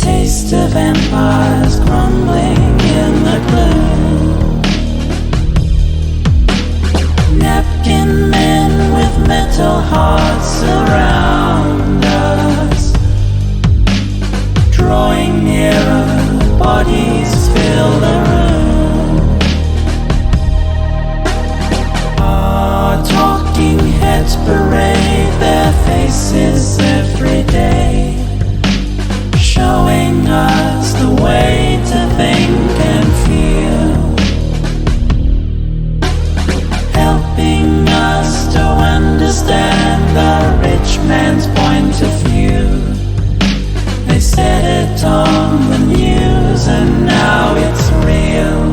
taste of empires crumbling in the gloom. Napkin men with metal hearts surround us, drawing nearer, bodies fill the room. Our talking heads parade their faces every day, showing us the way to think and feel, helping us to understand the rich man's point of view. They said it on the news and now it's real.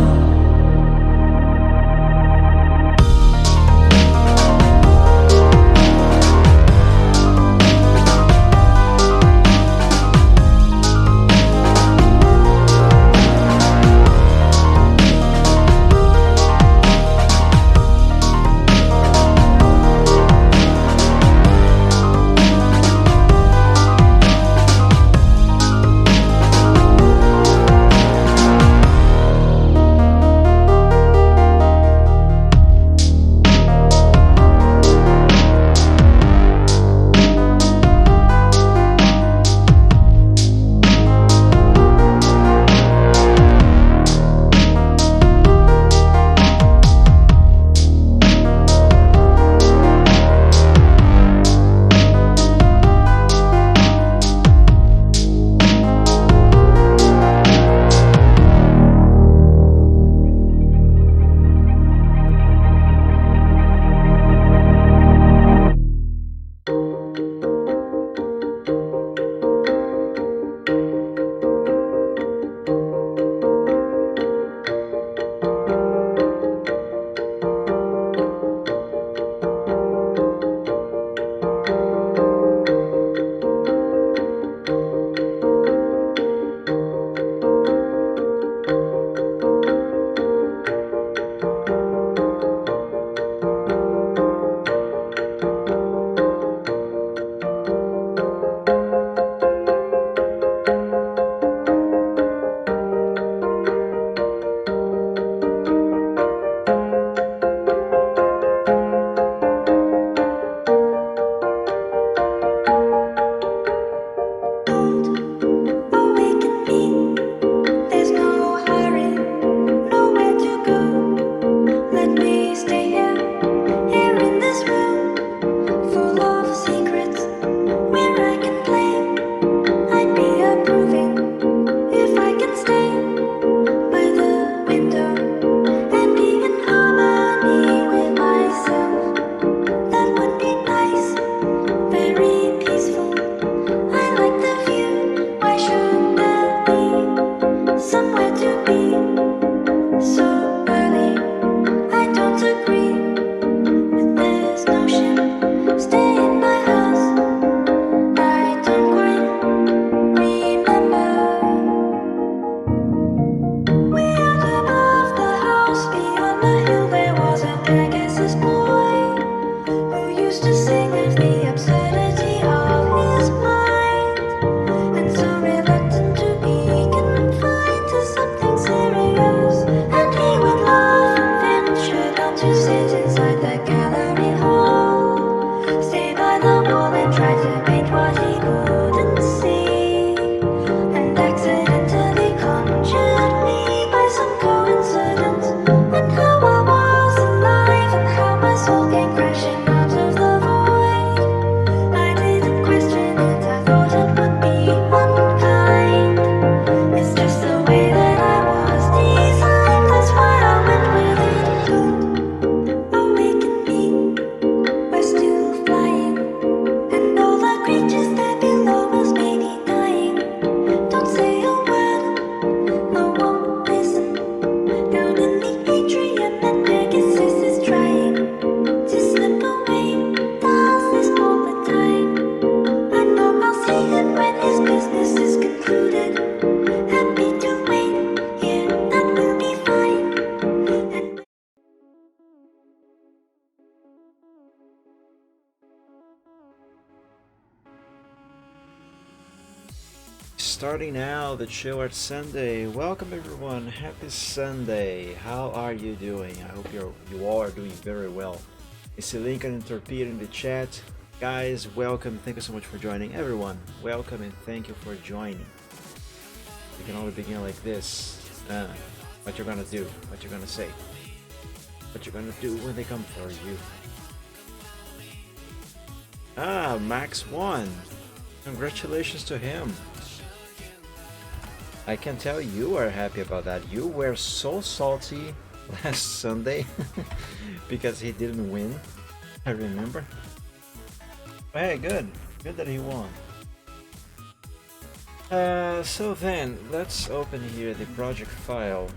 starting now the Chill Art Sunday. Welcome everyone, happy Sunday. How are you doing? I hope you all are doing very well. I see Lincoln and Torpedo in the chat. Guys, welcome. Thank you so much for joining. Everyone, welcome and thank you for joining. We can only begin like this. What you're gonna do, what you're gonna say, what you're gonna do when they come for you. Ah, Max won. Congratulations to him. I can tell you are happy about that. You were so salty last Sunday because he didn't win. I remember. Hey, good. Good that he won. So then, let's open here the project file.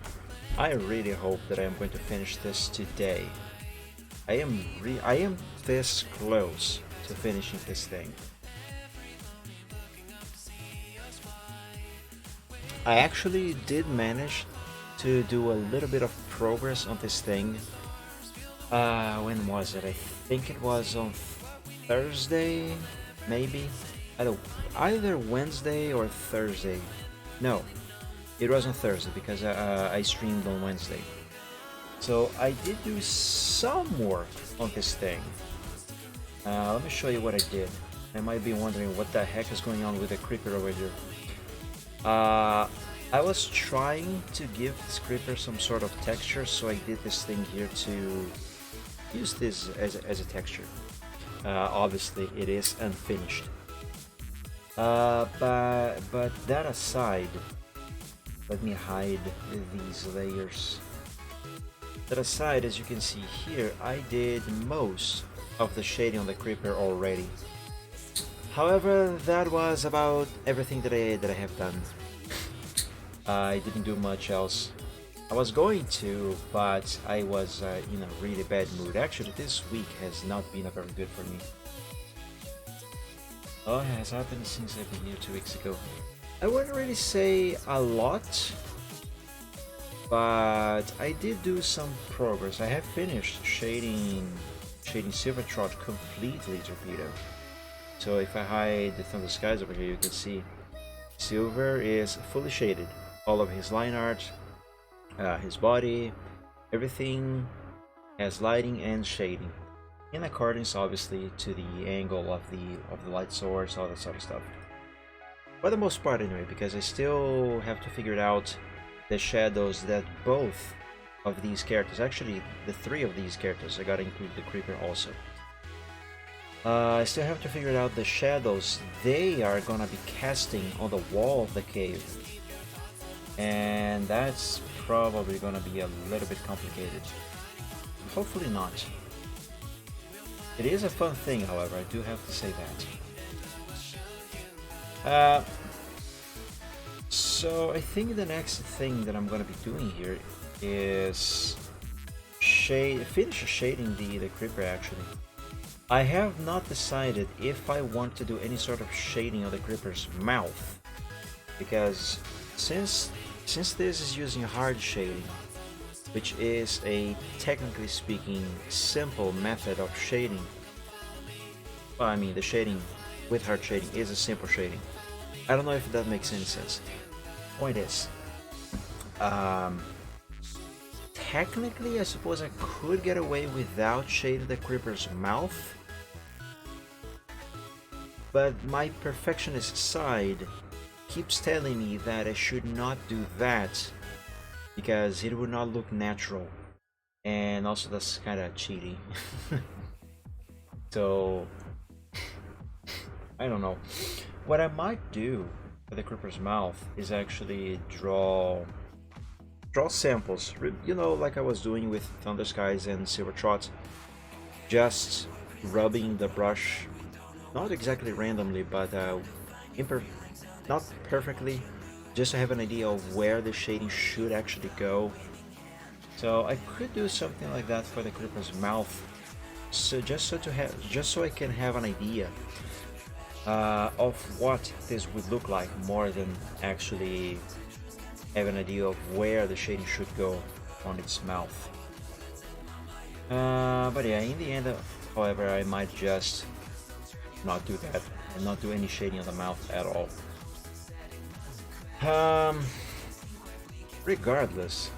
I really hope that I am going to finish this today. I am this close to finishing this thing. I actually did manage to do a little bit of progress on this thing. When was it? I think it was on Thursday, maybe. Either Wednesday or Thursday. No, it was on Thursday because I streamed on Wednesday. So I did do some work on this thing. Let me show you what I did. I might be wondering what the heck is going on with the creeper over here. I was trying to give this creeper some sort of texture, so I did this thing here to use this as a texture. Obviously, it is unfinished. But that aside, let me hide these layers. That aside, as you can see here, I did most of the shading on the creeper already. However, that was about everything that I have done. I didn't do much else. I was going to, but I was in a really bad mood. Actually, this week has not been very good for me. Oh, it has happened since I've been here 2 weeks ago. I wouldn't really say a lot, but I did do some progress. I have finished shading Silvertrot completely, Torpedo. So if I hide the Thunder Skies over here, you can see Silver is fully shaded. All of his line art, his body, everything has lighting and shading, in accordance obviously to the angle of the light source, all that sort of stuff. For the most part anyway, because I still have to figure out the shadows that both of these characters, actually the 3 of these characters, I gotta include the creeper also. I still have to figure out the shadows they are gonna be casting on the wall of the cave. And that's probably gonna be a little bit complicated. Hopefully not. It is a fun thing, however, I do have to say that. So I think the next thing that I'm gonna be doing here is finish shading the creeper actually. I have not decided if I want to do any sort of shading on the creeper's mouth, because since this is using hard shading, which is a technically speaking simple method of shading, well, I mean the shading with hard shading is a simple shading. I don't know if that makes any sense. Point is, technically I suppose I could get away without shading the creeper's mouth, but my perfectionist side keeps telling me that I should not do that because it would not look natural, and also that's kind of cheaty. So I don't know. What I might do for the creeper's mouth is actually draw samples, you know, like I was doing with Thunder Skies and Silvertrot, just rubbing the brush, not exactly randomly, but not perfectly, just to have an idea of where the shading should actually go. So I could do something like that for the creeper's mouth, so just so I can have an idea of what this would look like, more than actually have an idea of where the shading should go on its mouth. But yeah, in the end, however, I might just not do that and not do any shading on the mouth at all. Regardless,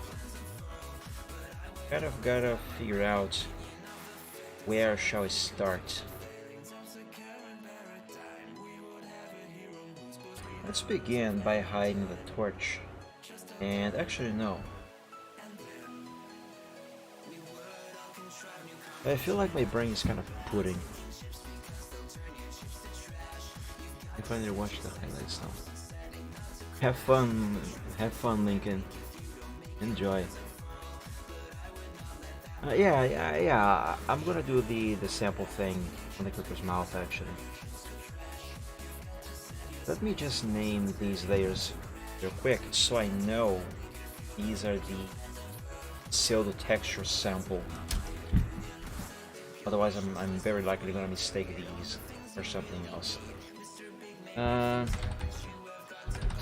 kind of gotta figure out where shall I start. Let's begin by hiding the torch. And actually no. I feel like my brain is kind of pudding. I finally watched the highlights now. Have fun, Lincoln. Enjoy. Yeah. I'm gonna do the sample thing on the Clipper's mouth actually. Let me just name these layers real quick so I know these are the pseudo texture sample. Otherwise, I'm very likely gonna mistake these for something else.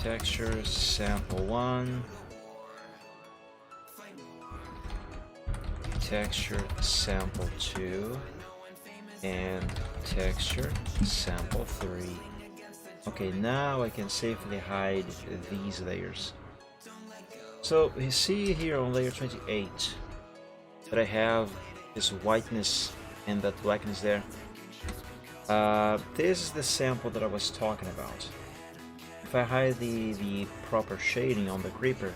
Texture sample 1. Texture sample 2. And texture sample 3. Okay, now I can safely hide these layers. So you see here on layer 28 that I have this whiteness and that blackness there. This is the sample that I was talking about. If I hide the proper shading on the creeper,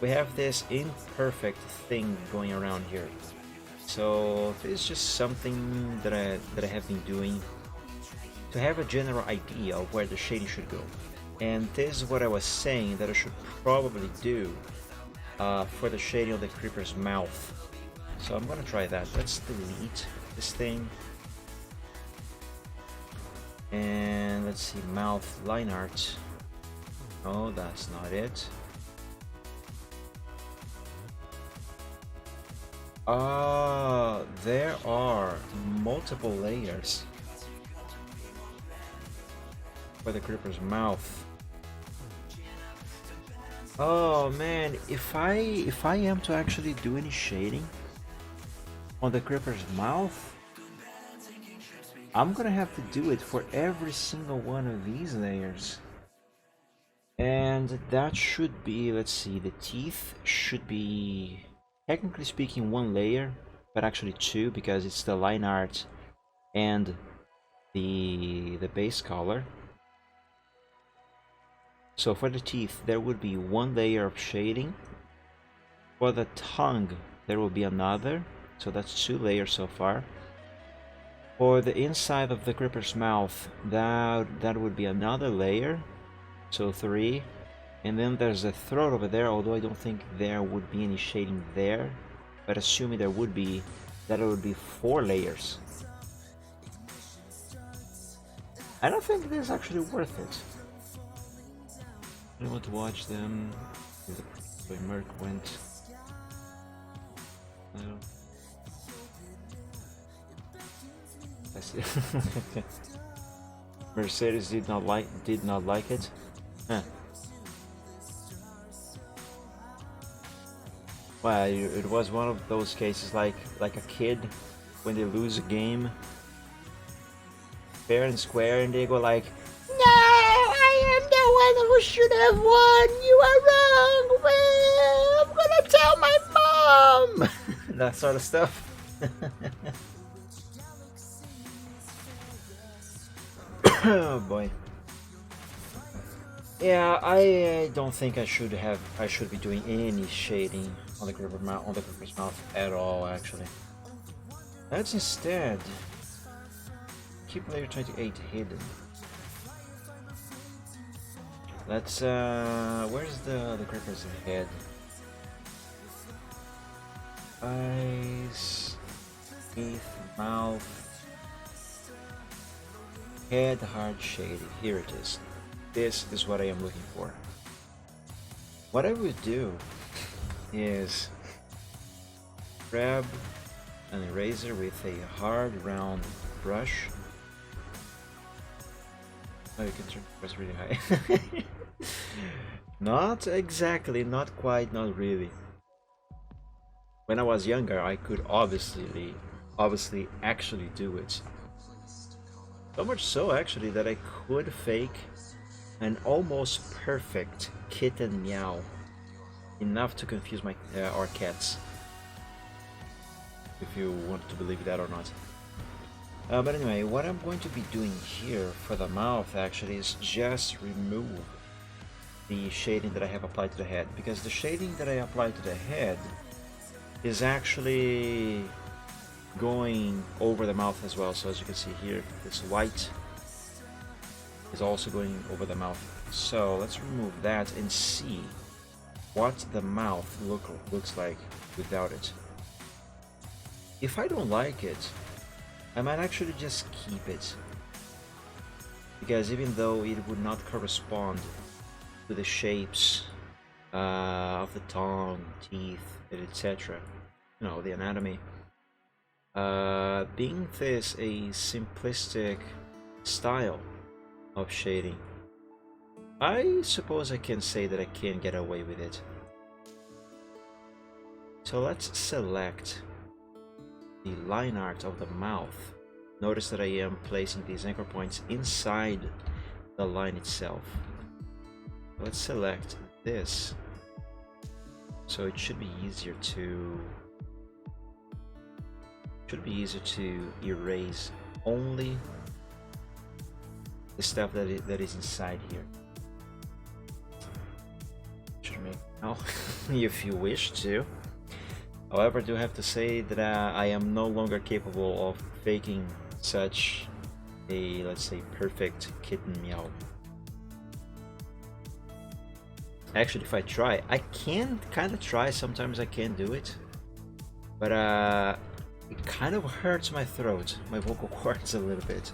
we have this imperfect thing going around here. So this is just something that I have been doing to have a general idea of where the shading should go. And this is what I was saying that I should probably do for the shading of the creeper's mouth. So I'm gonna try that. Let's delete this thing. And let's see, mouth line art. Oh, that's not it. Ah, there are multiple layers for the creeper's mouth. Oh man, if I am to actually do any shading on the creeper's mouth, I'm gonna have to do it for every single one of these layers. And that should be, let's see, the teeth should be, technically speaking, one layer, but actually two, because it's the line art and the base color. So for the teeth, there would be one layer of shading. For the tongue, there will be another, so that's 2 layers so far. For the inside of the creeper's mouth, that would be another layer, so 3. And then there's the throat over there, although I don't think there would be any shading there, but assuming there would be, that it would be 4 layers. I don't think this is actually worth it. I don't want to watch them. The way Merc went. No. I see. Mercedes did not like it. Huh. Well, it was one of those cases like a kid when they lose a game fair and square, and they go like, "No, I am the one who should have won. You are wrong. Well, I'm gonna tell my mom." That sort of stuff. Oh boy. Yeah, I don't think I should be doing any shading on the creeper's mouth at all, actually. Let's instead keep layer 28 hidden. Let's where's the creeper's head? Eyes, teeth, mouth, head, hard shaded. Here it is. This is what I am looking for. What I would do is grab an eraser with a hard round brush. Oh, you can turn the brush really high. Not exactly, not quite, not really. When I was younger, I could obviously actually do it. So much so actually that I could fake an almost perfect kitten meow, enough to confuse our cats, if you want to believe that or not. But anyway, what I'm going to be doing here for the mouth actually is just remove the shading that I have applied to the head, because the shading that I applied to the head is actually going over the mouth as well. So as you can see here, this white is also going over the mouth. So let's remove that and see what the mouth looks like without it. If I don't like it, I might actually just keep it, because even though it would not correspond to the shapes of the tongue, teeth, etc., you know, the anatomy, being this a simplistic style of shading, I suppose I can say that I can get away with it. So let's select the line art of the mouth. Notice that I am placing these anchor points inside the line itself. Let's select this, so it should be easier to erase only the stuff that is inside here. Should make now if you wish to. However, I do have to say that I am no longer capable of faking such a, let's say, perfect kitten meow. Actually, if I try, I can kind of try, sometimes I can do it, but it kind of hurts my throat, my vocal cords a little bit.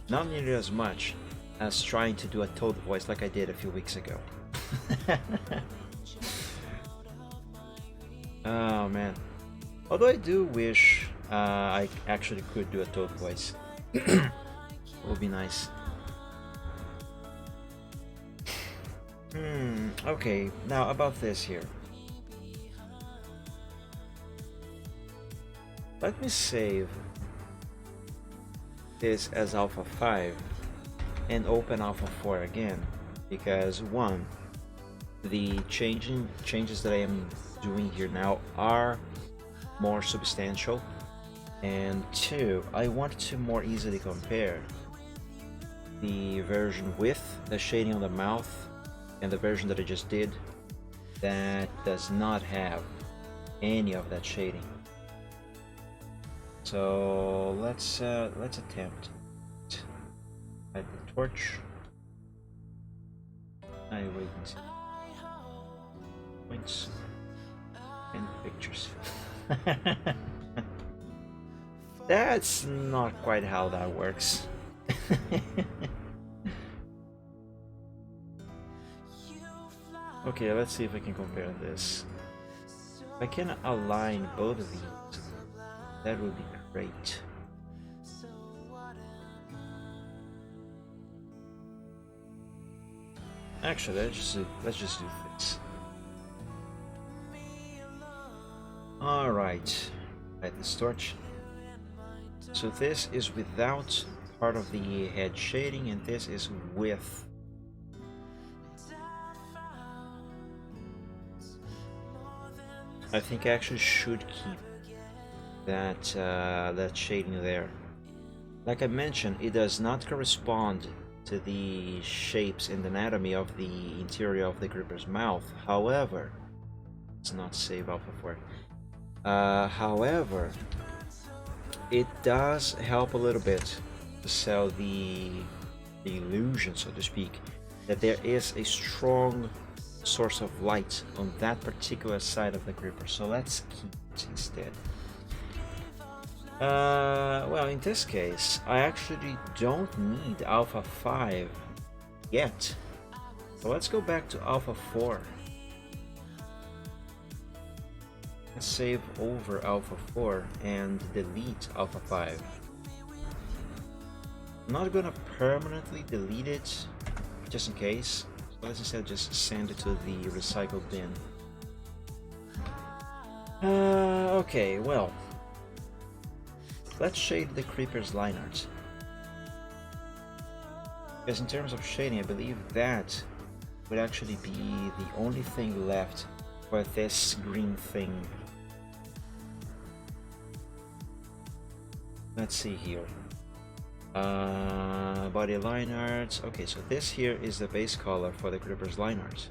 Not nearly as much as trying to do a Toad voice like I did a few weeks ago. Oh man. Although I do wish I actually could do a Toad voice. It would be nice. Okay, now about this here. Let me save this as Alpha 5 and open Alpha 4 again, because one, the changes that I am doing here now are more substantial, and two, I want to more easily compare the version with the shading on the mouth and the version that I just did that does not have any of that shading. So let's attempt. Light the torch. I wait and see. Points and pictures. That's not quite how that works. Okay, let's see if I can compare this. If I can align both of these, that would be great. Actually, let's just do this. All right, light this torch. So this is without part of the head shading, and this is with. I think I actually should keep that that shading there. Like I mentioned, it does not correspond to the shapes and anatomy of the interior of the Gripper's mouth. However, let's not save Alpha 4. However, it does help a little bit to sell the illusion, so to speak, that there is a strong source of light on that particular side of the Gripper. So let's keep it instead. Well, in this case, I actually don't need Alpha 5 yet. So let's go back to Alpha 4. Let's save over Alpha 4 and delete Alpha 5. I'm not gonna permanently delete it, just in case. So let's instead just send it to the recycle bin. Okay, well, let's shade the Creeper's line art. Because in terms of shading, I believe that would actually be the only thing left for this green thing. Let's see here. Body line art. Okay, so this here is the base color for the Creeper's line art.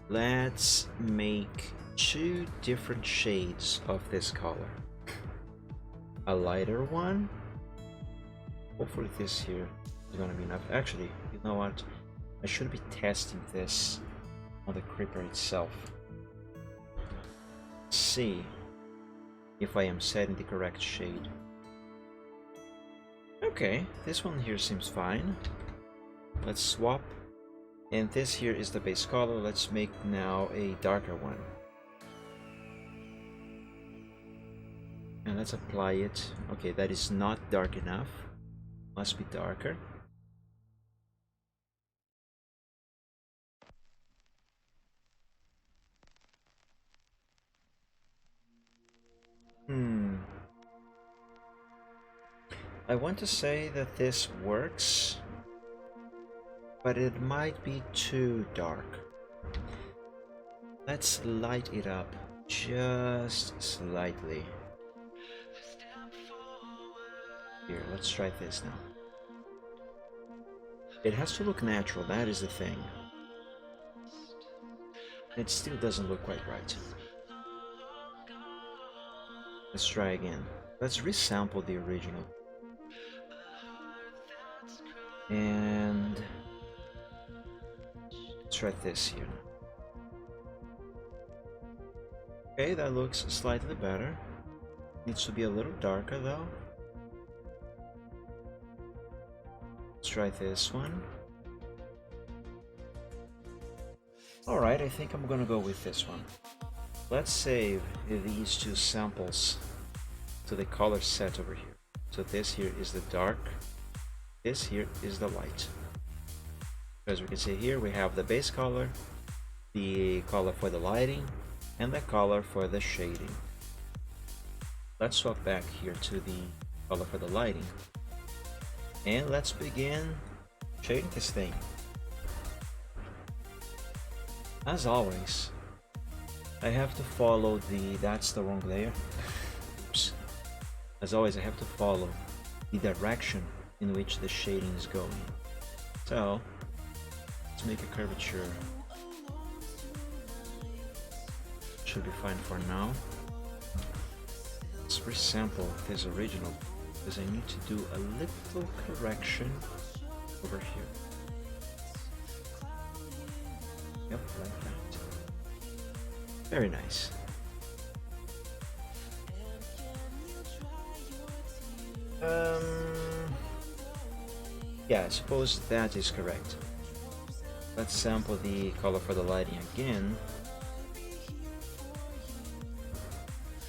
Let's make 2 different shades of this color. A lighter one. Hopefully this here is gonna be enough. Actually, you know what? I should be testing this on the Creeper itself. See if I am setting the correct shade. Okay, this one here seems fine. Let's swap. And this here is the base color. Let's make now a darker one. And let's apply it. Okay, that is not dark enough. Must be darker. I want to say that this works, but it might be too dark. Let's light it up just slightly. Here, let's try this now. It has to look natural, that is the thing. It still doesn't look quite right. Let's try again. Let's resample the original. And let's try this here. Okay, that looks slightly better. Needs to be a little darker though. Let's try this one. Alright, I think I'm gonna go with this one. Let's save these 2 samples to the color set over here. So this here is the dark, this here is the light. As we can see here, we have the base color, the color for the lighting, and the color for the shading. Let's swap back here to the color for the lighting. And let's begin shading this thing. As always, I have to follow that's the wrong layer. Oops. As always, I have to follow the direction in which the shading is going. So, let's make a curvature. Should be fine for now. Let's resample this original, because I need to do a little correction over here. Yep, like that. Very nice. Yeah, I suppose that is correct. Let's sample the color for the lighting again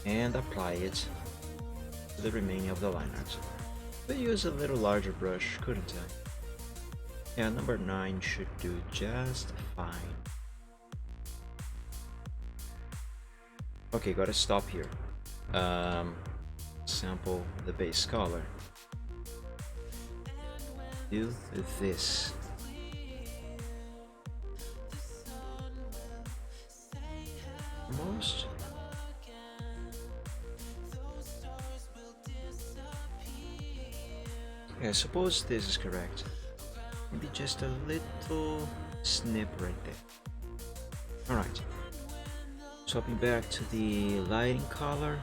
and apply it to the remaining of the line art. Could use a little larger brush, couldn't I? Yeah, number 9 should do just fine. Okay, gotta stop here. Sample the base color. Do this. Almost. Okay, I suppose this is correct. Maybe just a little snip right there. Alright. Swapping back to the lighting color.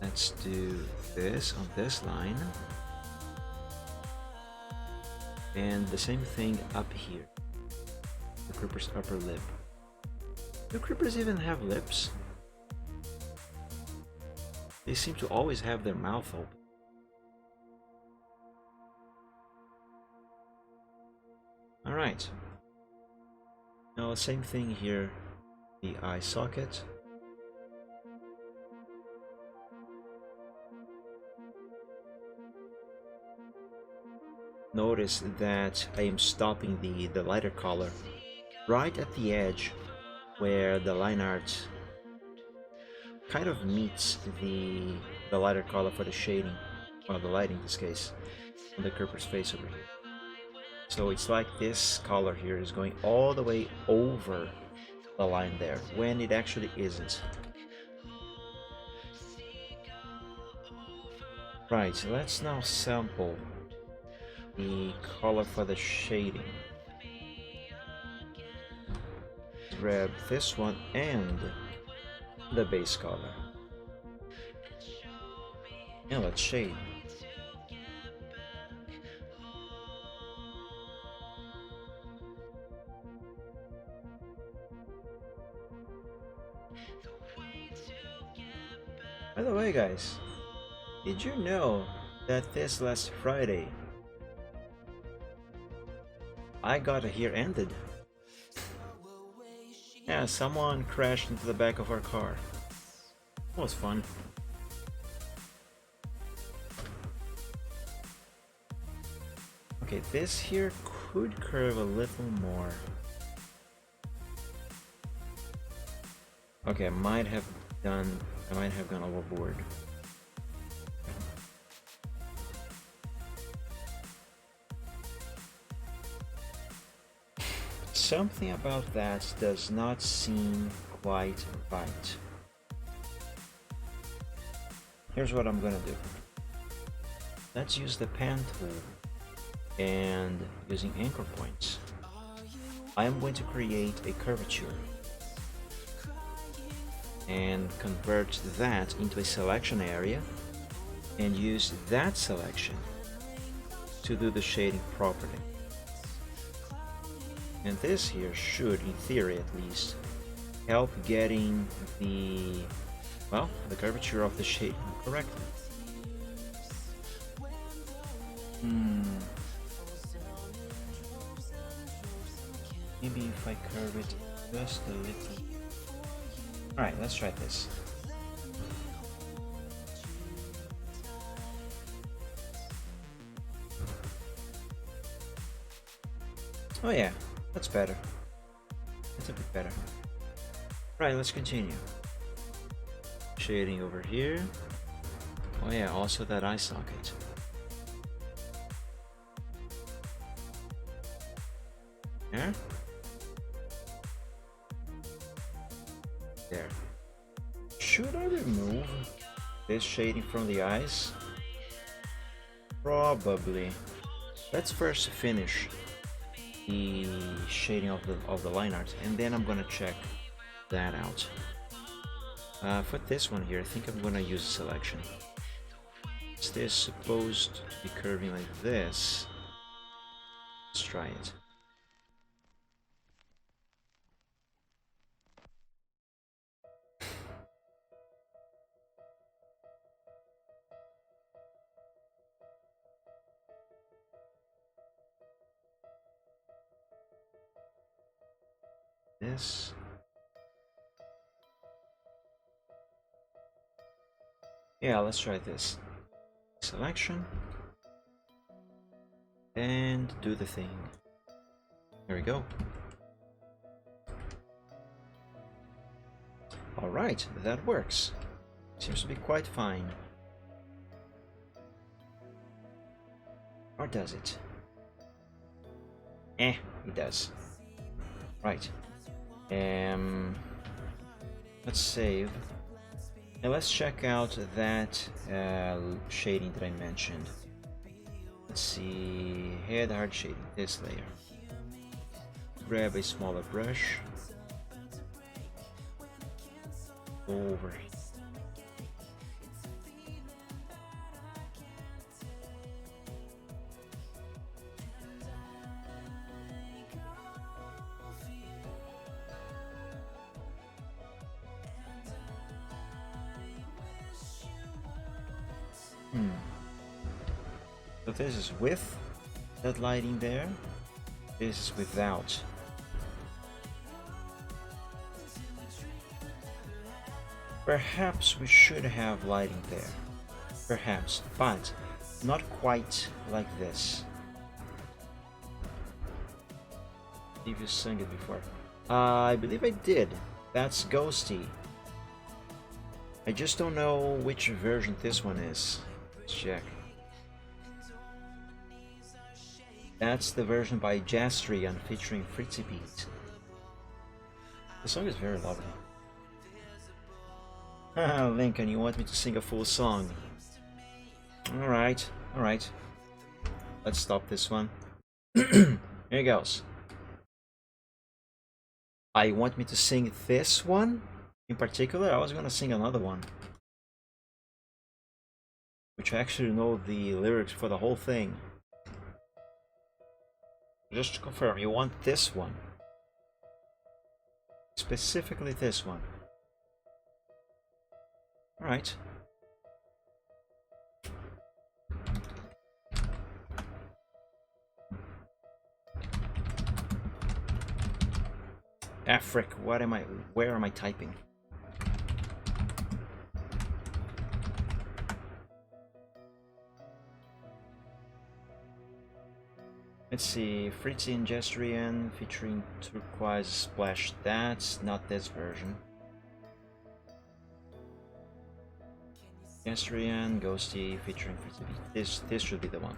Let's do this on this line. And the same thing up here. The Creeper's upper lip. Do Creepers even have lips? They seem to always have their mouth open. Alright. Now same thing here. The eye socket. Notice that I am stopping the lighter color right at the edge where the line art kind of meets the lighter color for the shading, or the lighting in this case. on the Kerber's face over here. So it's like this color here is going all the way over the line there, when it actually isn't. Right, so let's now sample the color for the shading. Grab this one and the base color. And let's shade. By the way, guys, did you know that this last Friday I got here ended? Yeah, someone crashed into the back of our car. It was fun. Okay, this here could curve a little more. Okay, I might have gone overboard. Something about that does not seem quite right. Here's what I'm gonna do. Let's use the pen tool, and using anchor points, I am going to create a curvature and convert that into a selection area and use that selection to do the shading properly. And this here should, in theory at least, help getting the curvature of the shading correctly. Maybe if I curve it just a little. Alright, let's try this. Oh yeah, that's better. That's a bit better. Right, let's continue. Shading over here. Oh yeah, also that eye socket. There. There. Should I remove this shading from the eyes? Probably. Let's first finish the shading of the line art, and then I'm gonna check that out. For this one here, I think I'm gonna use a selection. Is this supposed to be curving like this? Let's try it. This. Yeah, let's try this. Selection. And do the thing. There we go. Alright, that works. Seems to be quite fine. Or does it? It does. Right. Let's save. And let's check out that shading that I mentioned. Let's see, head hard shading, this layer. Grab a smaller brush. Over here. So this is with that lighting there. This is without. Perhaps we should have lighting there. Perhaps, but not quite like this. If you sang it before. I believe I did. That's Ghosty. I just don't know which version this one is. Let's check. That's the version by Jastrian featuring Fritzy Beat. The song is very lovely. Lincoln, you want me to sing a full song? Alright, alright. Let's stop this one. Here it goes. I want me to sing this one in particular. I was gonna sing another one, which I actually know the lyrics for the whole thing. Just to confirm, you want this one. Specifically this one. Alright. Frick, where am I typing? Let's see, Fritzy and Jastrian featuring Turquoise Splash. That's not this version. Jastrian, Ghosty featuring Fritzy. This should be the one.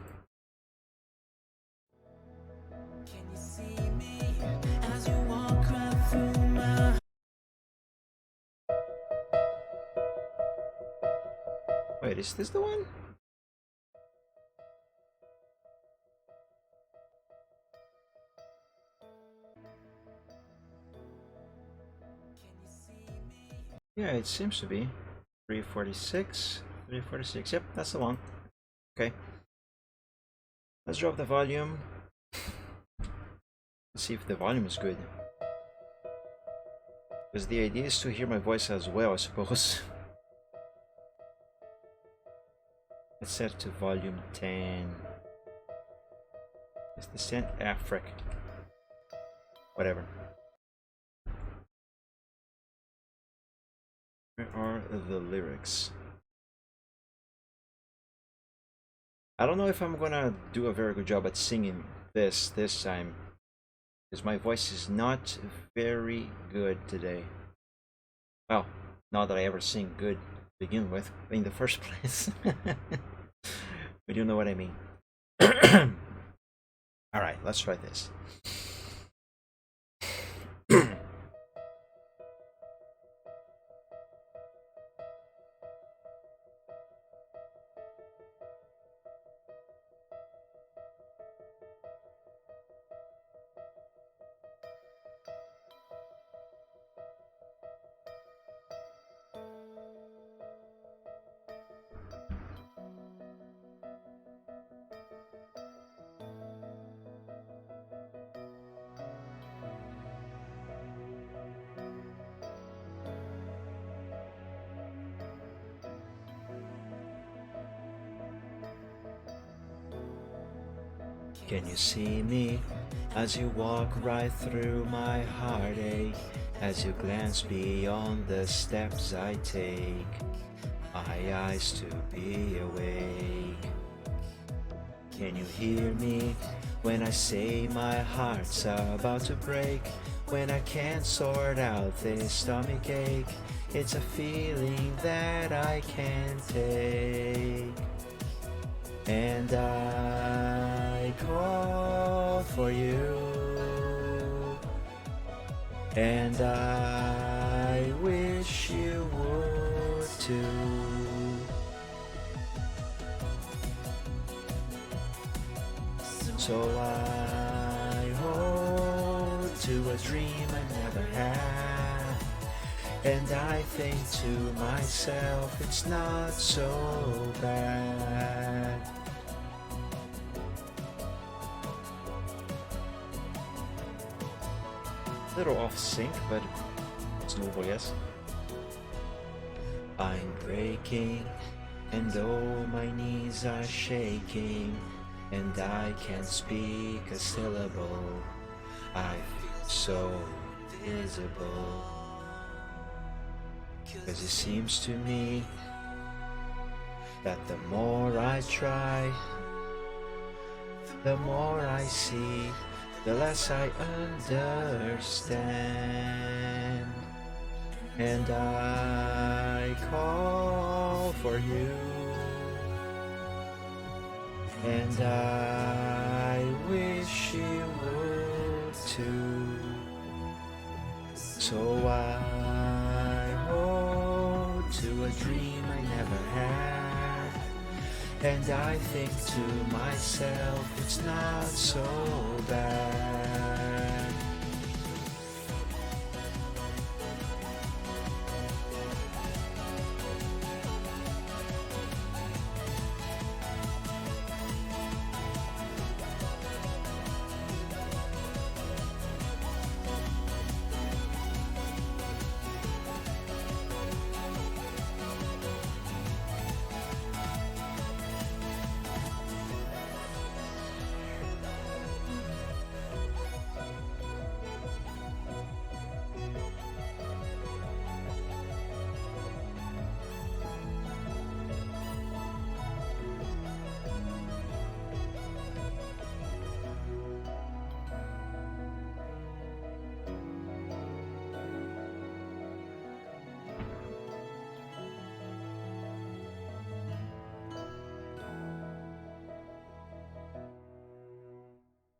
Wait, is this the one? Yeah, it seems to be. 346. 346. Yep, that's the one. Okay. Let's drop the volume. Let's see if the volume is good. Because the idea is to hear my voice as well, I suppose. Let's set it to volume 10. Is this 10? Ah, frick. Whatever. Where are the lyrics? I don't know if I'm gonna do a very good job at singing this time, because my voice is not very good today. Well, not that I ever sing good to begin with, in the first place. But you know what I mean. Alright, let's try this. Can you see me as you walk right through my heartache? As you glance beyond the steps I take, my eyes to be awake. Can you hear me when I say my heart's about to break? When I can't sort out this stomach ache, it's a feeling that I can't take. And I call for you, and I wish you would too. So I hold to a dream I never had, and I think to myself it's not so bad. Little off sync, but it's doable, yes. I'm breaking, and oh, my knees are shaking, and I can't speak a syllable. I feel so visible, 'cause it seems to me that the more I try, the more I see, the less I understand. And I call for you, and I wish she would too. So I hold to a dream I never had, and I think to myself it's not so bad.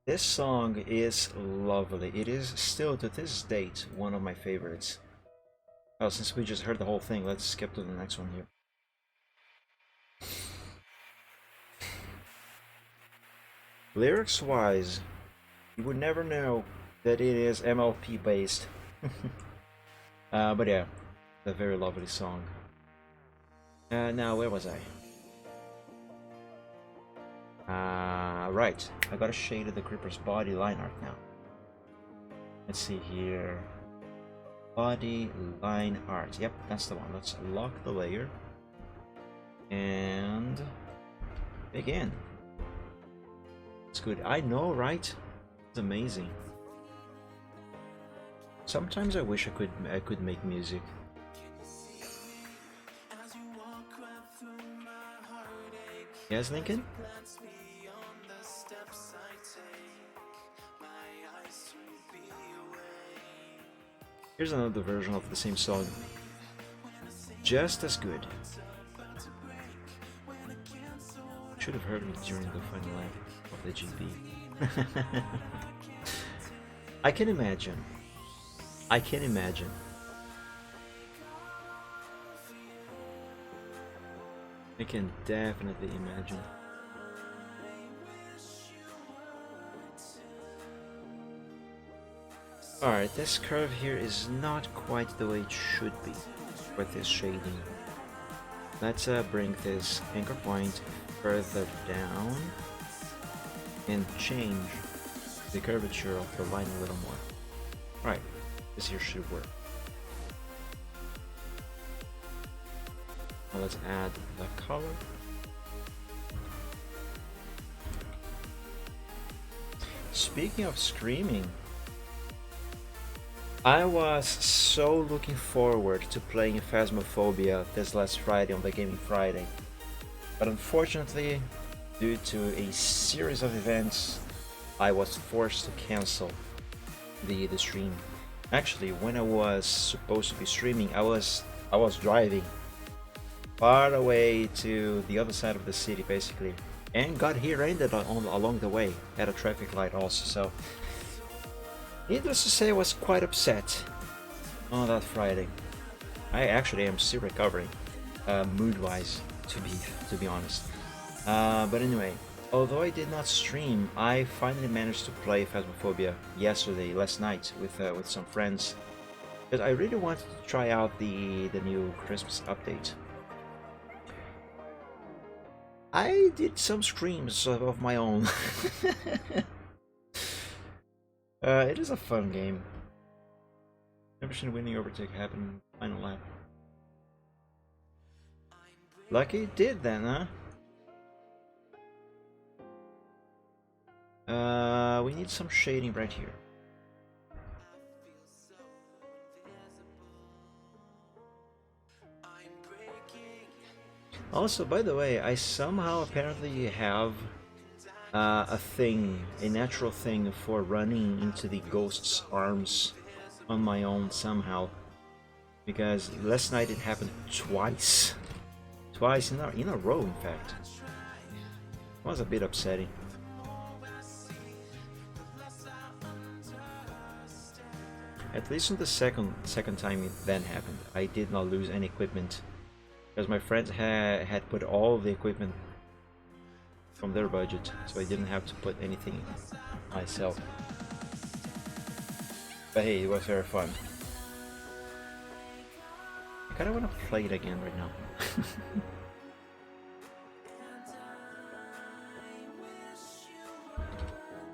This song is lovely. It is still to this date one of my favorites. Oh, since we just heard the whole thing, let's skip to the next one here. Lyrics wise, you would never know that it is MLP based. But yeah, a very lovely song. Now, where was I? Right. I got a shade of the Creeper's body line art now. Let's see here. Body line art. Yep, that's the one. Let's lock the layer. And begin. It's good. I know, right? It's amazing. Sometimes I wish I could make music. Yes, Lincoln? Here's another version of the same song. Just as good. Should have heard me during the final lap of the GP. I can imagine. I can imagine. I can definitely imagine. Alright, this curve here is not quite the way it should be with this shading. Let's bring this anchor point further down and change the curvature of the line a little more. Right, this here should work. Now let's add the color. Speaking of screaming, I was so looking forward to playing Phasmophobia this last Friday on the Gaming Friday, but unfortunately, due to a series of events, I was forced to cancel the stream. Actually, when I was supposed to be streaming, I was driving far away to the other side of the city, basically, and got rear-ended along the way at a traffic light also. So, needless to say, I was quite upset on that Friday. I actually am still recovering, mood-wise, to be honest. But anyway, although I did not stream, I finally managed to play Phasmophobia last night with some friends, because I really wanted to try out the new Christmas update. I did some streams of my own. It is a fun game. Never seen winning overtake happen in the final lap. Lucky it did then, huh? We need some shading right here. Also, by the way, I somehow apparently have a natural thing for running into the ghost's arms on my own somehow, because last night it happened twice in a row, in fact. It was a bit upsetting. At least on the second time it then happened, I did not lose any equipment because my friends had put all the equipment from their budget, so I didn't have to put anything myself. But hey, it was very fun. I kinda wanna play it again right now.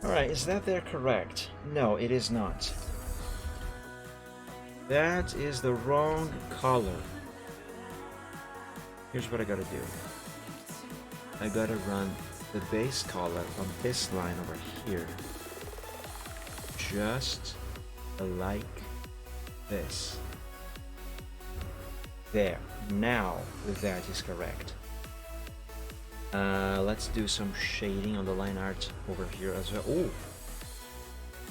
Alright, is that there correct? No, it is not. That is the wrong color. Here's what I gotta do. I gotta run the base color on this line over here. Just like this. There. Now that is correct. Let's do some shading on the line art over here as well. Oh!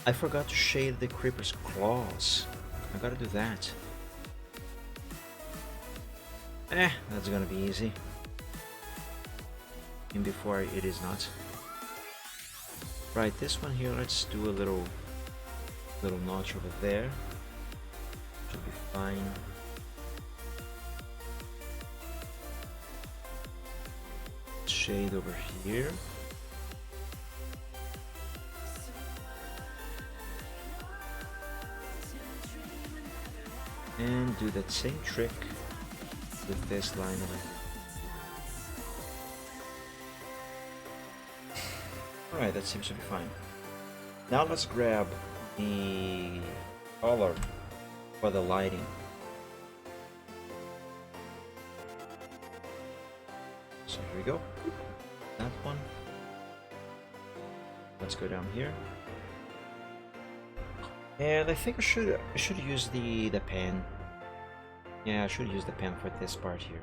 I forgot to shade the creeper's claws. I gotta do that. That's gonna be easy. And before it is not. Right, this one here, let's do a little notch over there. Should be fine. Shade over here. And do that same trick with this line over here. Alright, that seems to be fine. Now let's grab the color for the lighting. So here we go. That one. Let's go down here. And I think I should use the pen. Yeah, I should use the pen for this part here.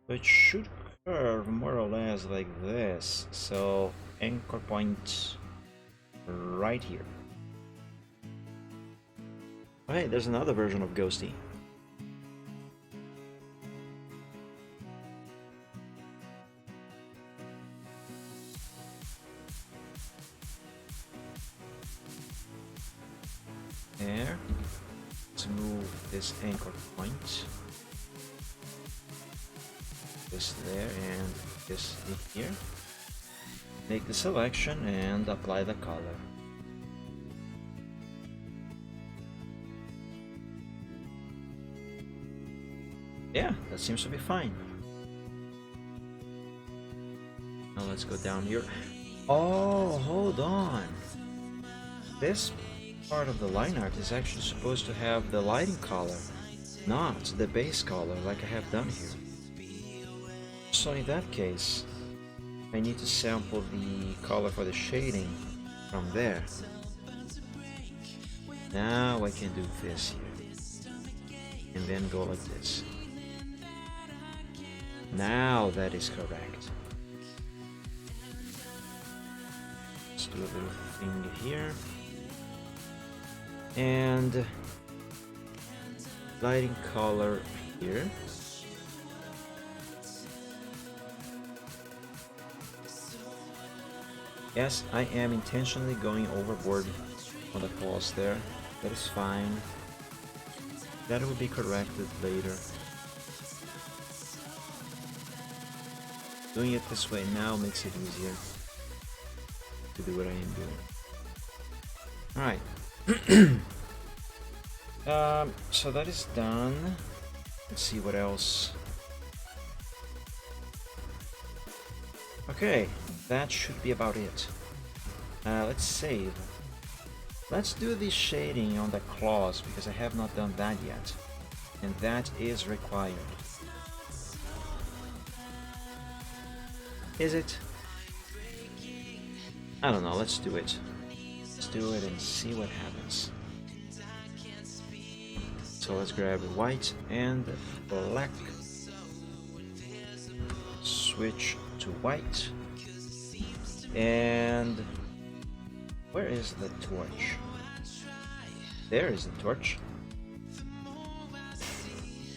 So it should curve more or less like this. So anchor point right here. Oh, hey, there's another version of Ghosty. There. Let's move this anchor point. This there and this in here. Make the selection and apply the color. Yeah, that seems to be fine. Now let's go down here. Oh, hold on. This part of the line art is actually supposed to have the lighting color, not the base color like I have done here. So in that case, I need to sample the color for the shading from there. Now I can do this here. And then go like this. Now that is correct. Let's do a little thing here. And lighting color here. Yes, I am intentionally going overboard on the claws there. That is fine. That will be corrected later. Doing it this way now makes it easier to do what I am doing. Alright. So that is done. Let's see what else. Okay, that should be about it. Let's save. Let's do the shading on the claws because I have not done that yet. And that is required. Is it? I don't know, let's do it. Let's do it and see what happens. So let's grab white and black. Switch to white. And where is the torch? There is the torch.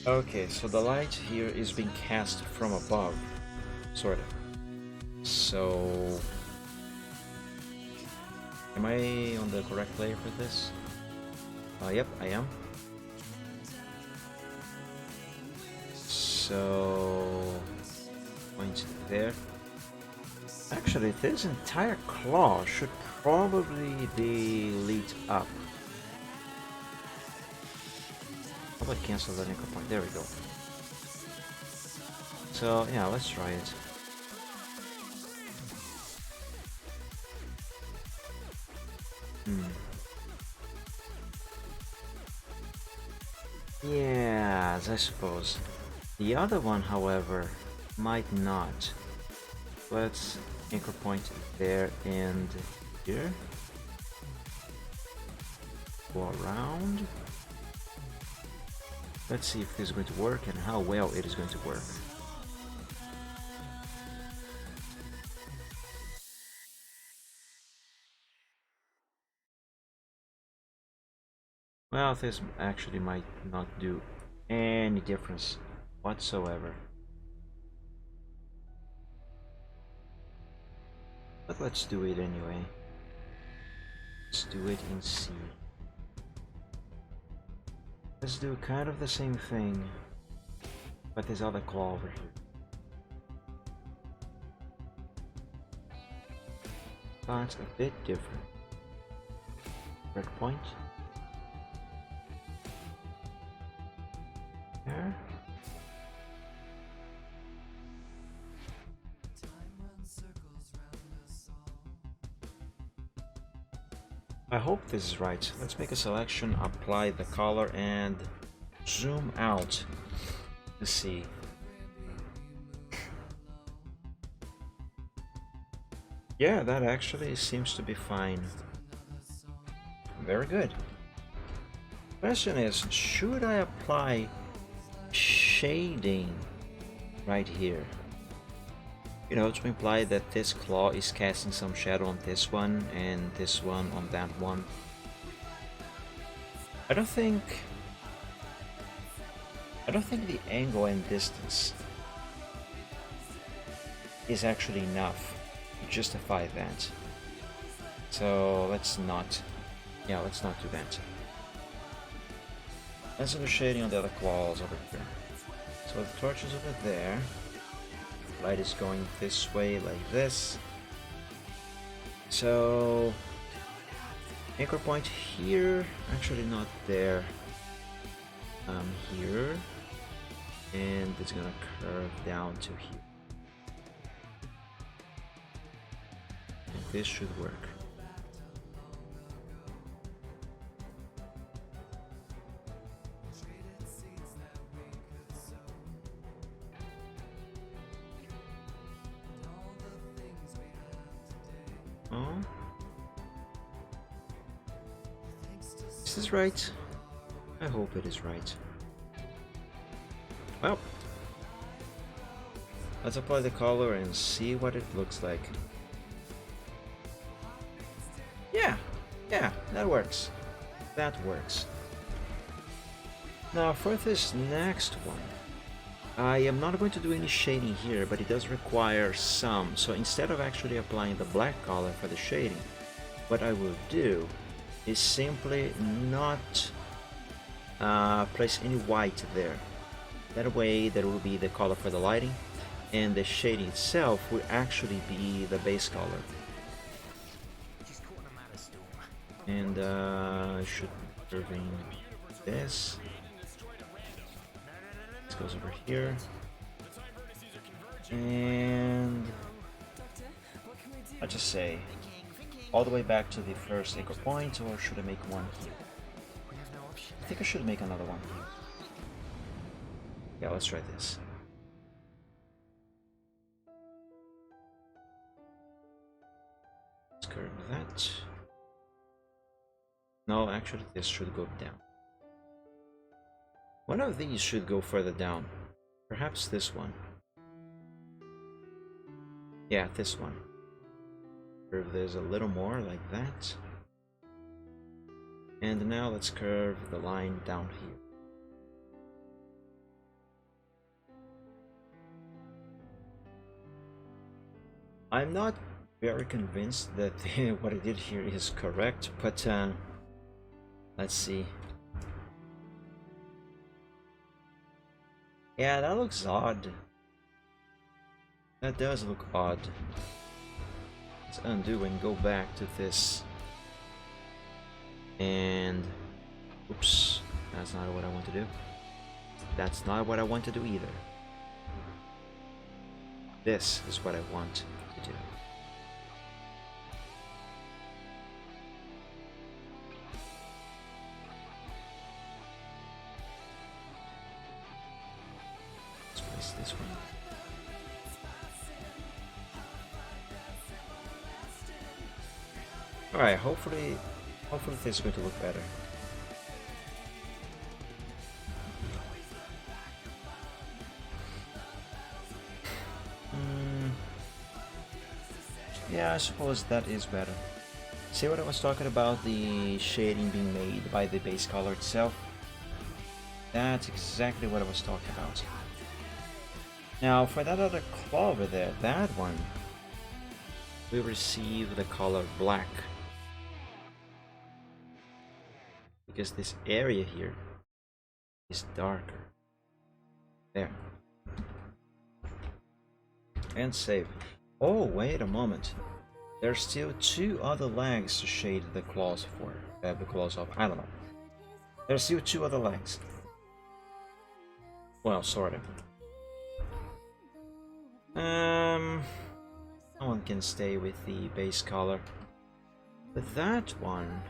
Okay, so the light here is being cast from above, sort of. So, am I on the correct layer for this? Yep, I am. So point there. Actually, this entire claw should probably be lit up. How about cancel that anchor point? There we go. So yeah, let's try it. Yes, I suppose. The other one, however, might not. Let's anchor point there and here. Go around. Let's see if this is going to work and how well it is going to work. Well, this actually might not do any difference whatsoever. But let's do it anyway. Let's do it in C. Let's do kind of the same thing, but this other claw over here. That's a bit different. Red point. There. I hope this is right. Let's make a selection, apply the color, and zoom out to see. Yeah, that actually seems to be fine. Very good. Question is, should I apply shading right here? You know, to imply that this claw is casting some shadow on this one and this one on that one. I don't think the angle and distance is actually enough to justify that. So let's not do that. Let's do the shading on the other claws over here. So the torch is over there. Light is going this way like this. So anchor point here, actually not there. Here, and it's gonna curve down to here. And this should work. Is this right? I hope it is right. Well, let's apply the color and see what it looks like. Yeah, that works. That works. Now for this next one, I am not going to do any shading here, but it does require some. So instead of actually applying the black color for the shading, what I will do is simply not place any white there. That way there will be the color for the lighting, and the shading itself will actually be the base color. And I should be curving this. This goes over here. And I'll just say all the way back to the first anchor point, or should I make one here? I think I should make another one here. Yeah, let's try this. Let's curve that. No, actually this should go down. One of these should go further down. Perhaps this one. Yeah, this one. Curve this a little more like that. And now let's curve the line down here. I'm not very convinced that what I did here is correct, but let's see. Yeah, that looks odd. That does look odd. Let's undo and go back to this. And oops, that's not what I want to do. That's not what I want to do either. This is what I want to do. Let's place this one. Alright, hopefully this is going to look better. Yeah, I suppose that is better. See what I was talking about, the shading being made by the base color itself? That's exactly what I was talking about. Now, for that other claw over there, that one, we receive the color black. Because this area here is darker. There. And save. Oh, wait a moment. There's still two other legs to shade the claws for. The claws of. I don't know. There's still two other legs. Well, sort of. One can stay with the base color. But that one,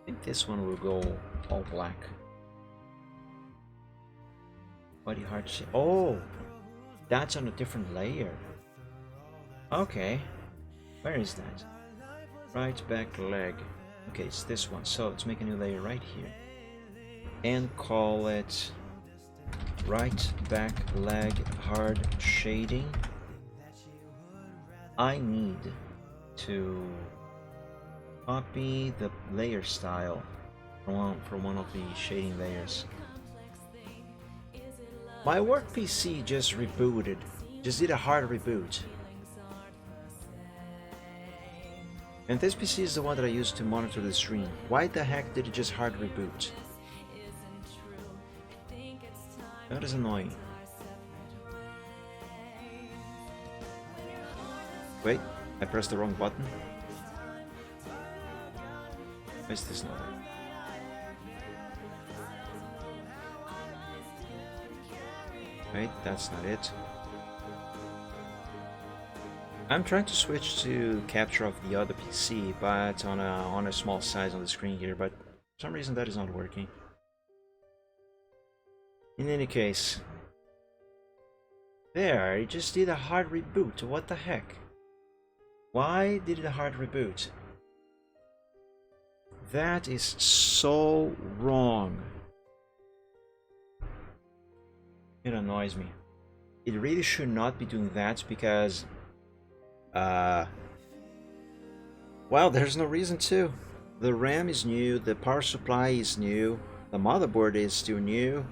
I think this one will go all black. Body heart shape. Oh, that's on a different layer. Okay, where is that? Right back leg. Okay, it's this one. So let's make a new layer right here and call it right back leg hard shading. I need to copy the layer style from one of the shading layers. My work PC just rebooted, just did a hard reboot. And this PC is the one that I use to monitor the stream. Why the heck did it just hard reboot? That is annoying. Wait, I pressed the wrong button. Why is this not? Wait, that's not it. I'm trying to switch to capture of the other PC, but on a small size on the screen here, but for some reason that is not working. In any case, there, it just did a hard reboot. What the heck? Why did it a hard reboot? That is so wrong. It annoys me. It really should not be doing that because well, there's no reason to. The RAM is new, the power supply is new, the motherboard is still new.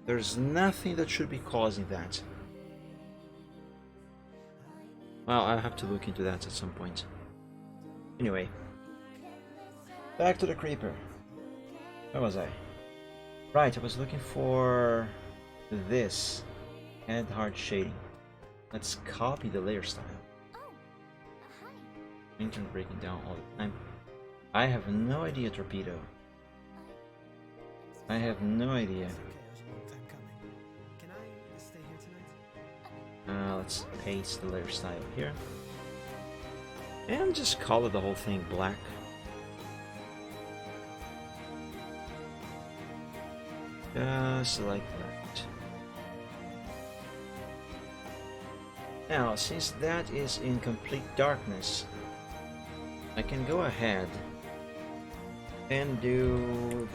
There's nothing that should be causing that. Well, I'll have to look into that at some point. Anyway, back to the creeper. Where was I? Right, I was looking for this and hard shading. Let's copy the layer style. Internet breaking down all the time. I have no idea, Torpedo. I have no idea. Let's paste the layer style here. And just color the whole thing black. Just like that. Now, since that is in complete darkness, I can go ahead and do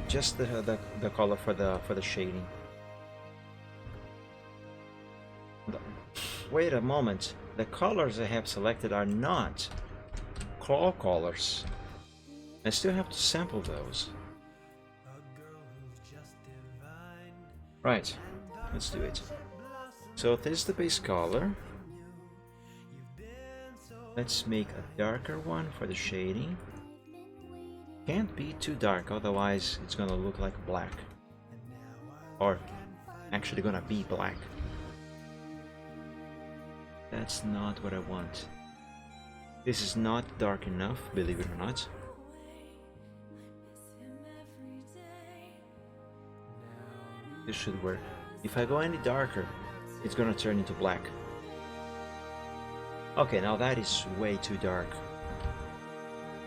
just the color for the shading. Wait a moment, the colors I have selected are not claw colors. I still have to sample those. Right, let's do it. So this is the base color. Let's make a darker one for the shading. Can't be too dark, otherwise it's gonna look like black. are actually gonna be black. That's not what I want. This is not dark enough, believe it or not. This should work. If I go any darker, it's gonna turn into black. Okay, now that is way too dark.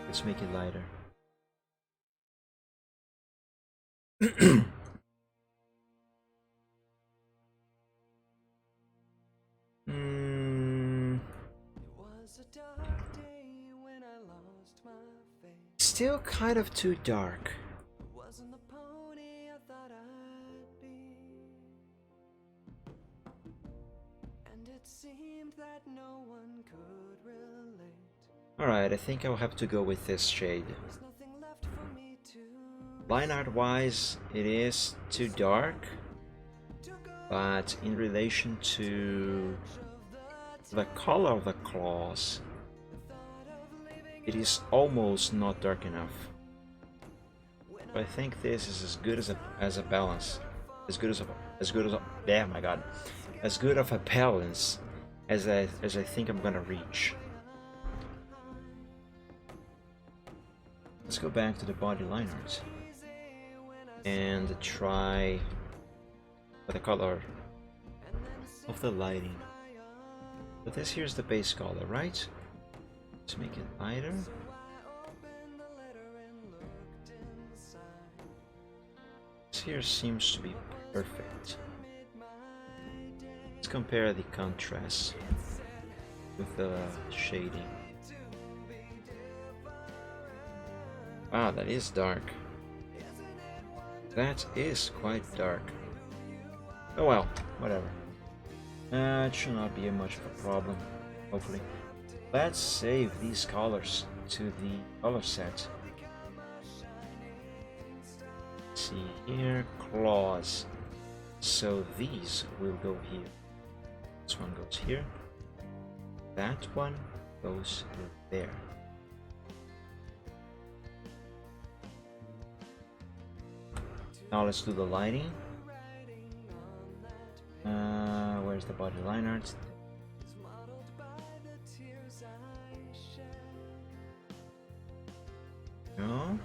Let's make it lighter. Still kind of too dark. Alright, I think I'll have to go with this shade. Line art wise, it is too dark, but in relation to the color of the claws, it is almost not dark enough. But I think this is as good as a balance, as good of a balance as I think I'm gonna reach. Let's go back to the body line art and try with the color of the lighting. But this here's the base color, right? Let's make it lighter. This here seems to be perfect. Let's compare the contrast with the shading. Wow, that is dark. That is quite dark. Oh well, whatever. It should not be much of a problem, hopefully. Let's save these colors to the color set. Let's see here, claws. So these will go here. This one goes here. That one goes there. Now let's do the lighting. Where's the body line art? No.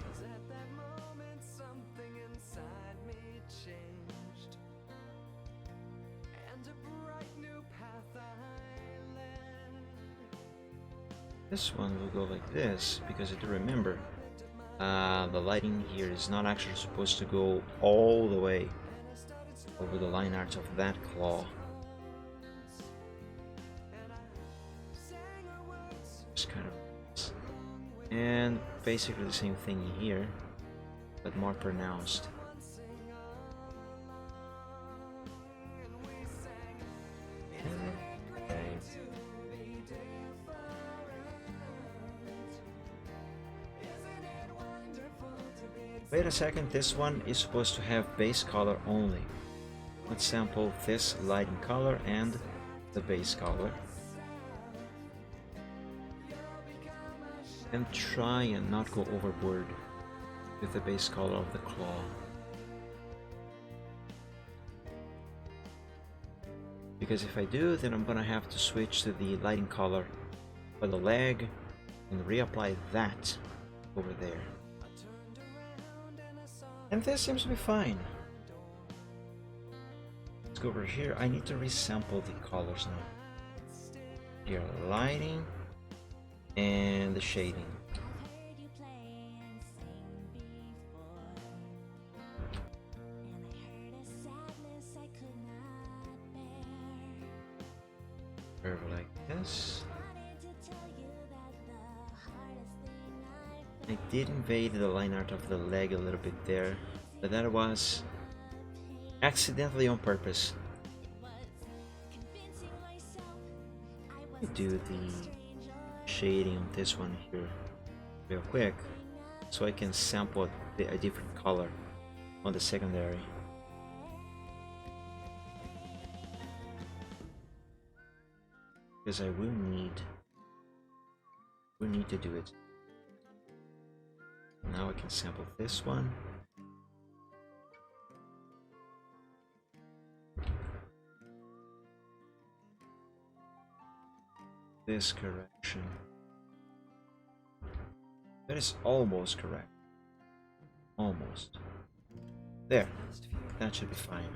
This one will go like this because I do remember the lighting here is not actually supposed to go all the way over the line art of that claw. Just kind of, and basically the same thing here, but more pronounced. Wait a second, this one is supposed to have base color only. Let's sample this lighting color and the base color. And try and not go overboard with the base color of the claw. Because if I do, then I'm gonna have to switch to the lighting color for the leg and reapply that over there. And this seems to be fine. Let's go over here. I need to resample the colors now. Here, lighting and the shading. Curve like this. I did invade the line art of the leg a little bit there, but that was accidentally on purpose. Let me do the shading on this one here real quick so I can sample a different color on the secondary. Because I will need to do it. Now I can sample this one. this correction. That is almost correct. Almost. There. That should be fine.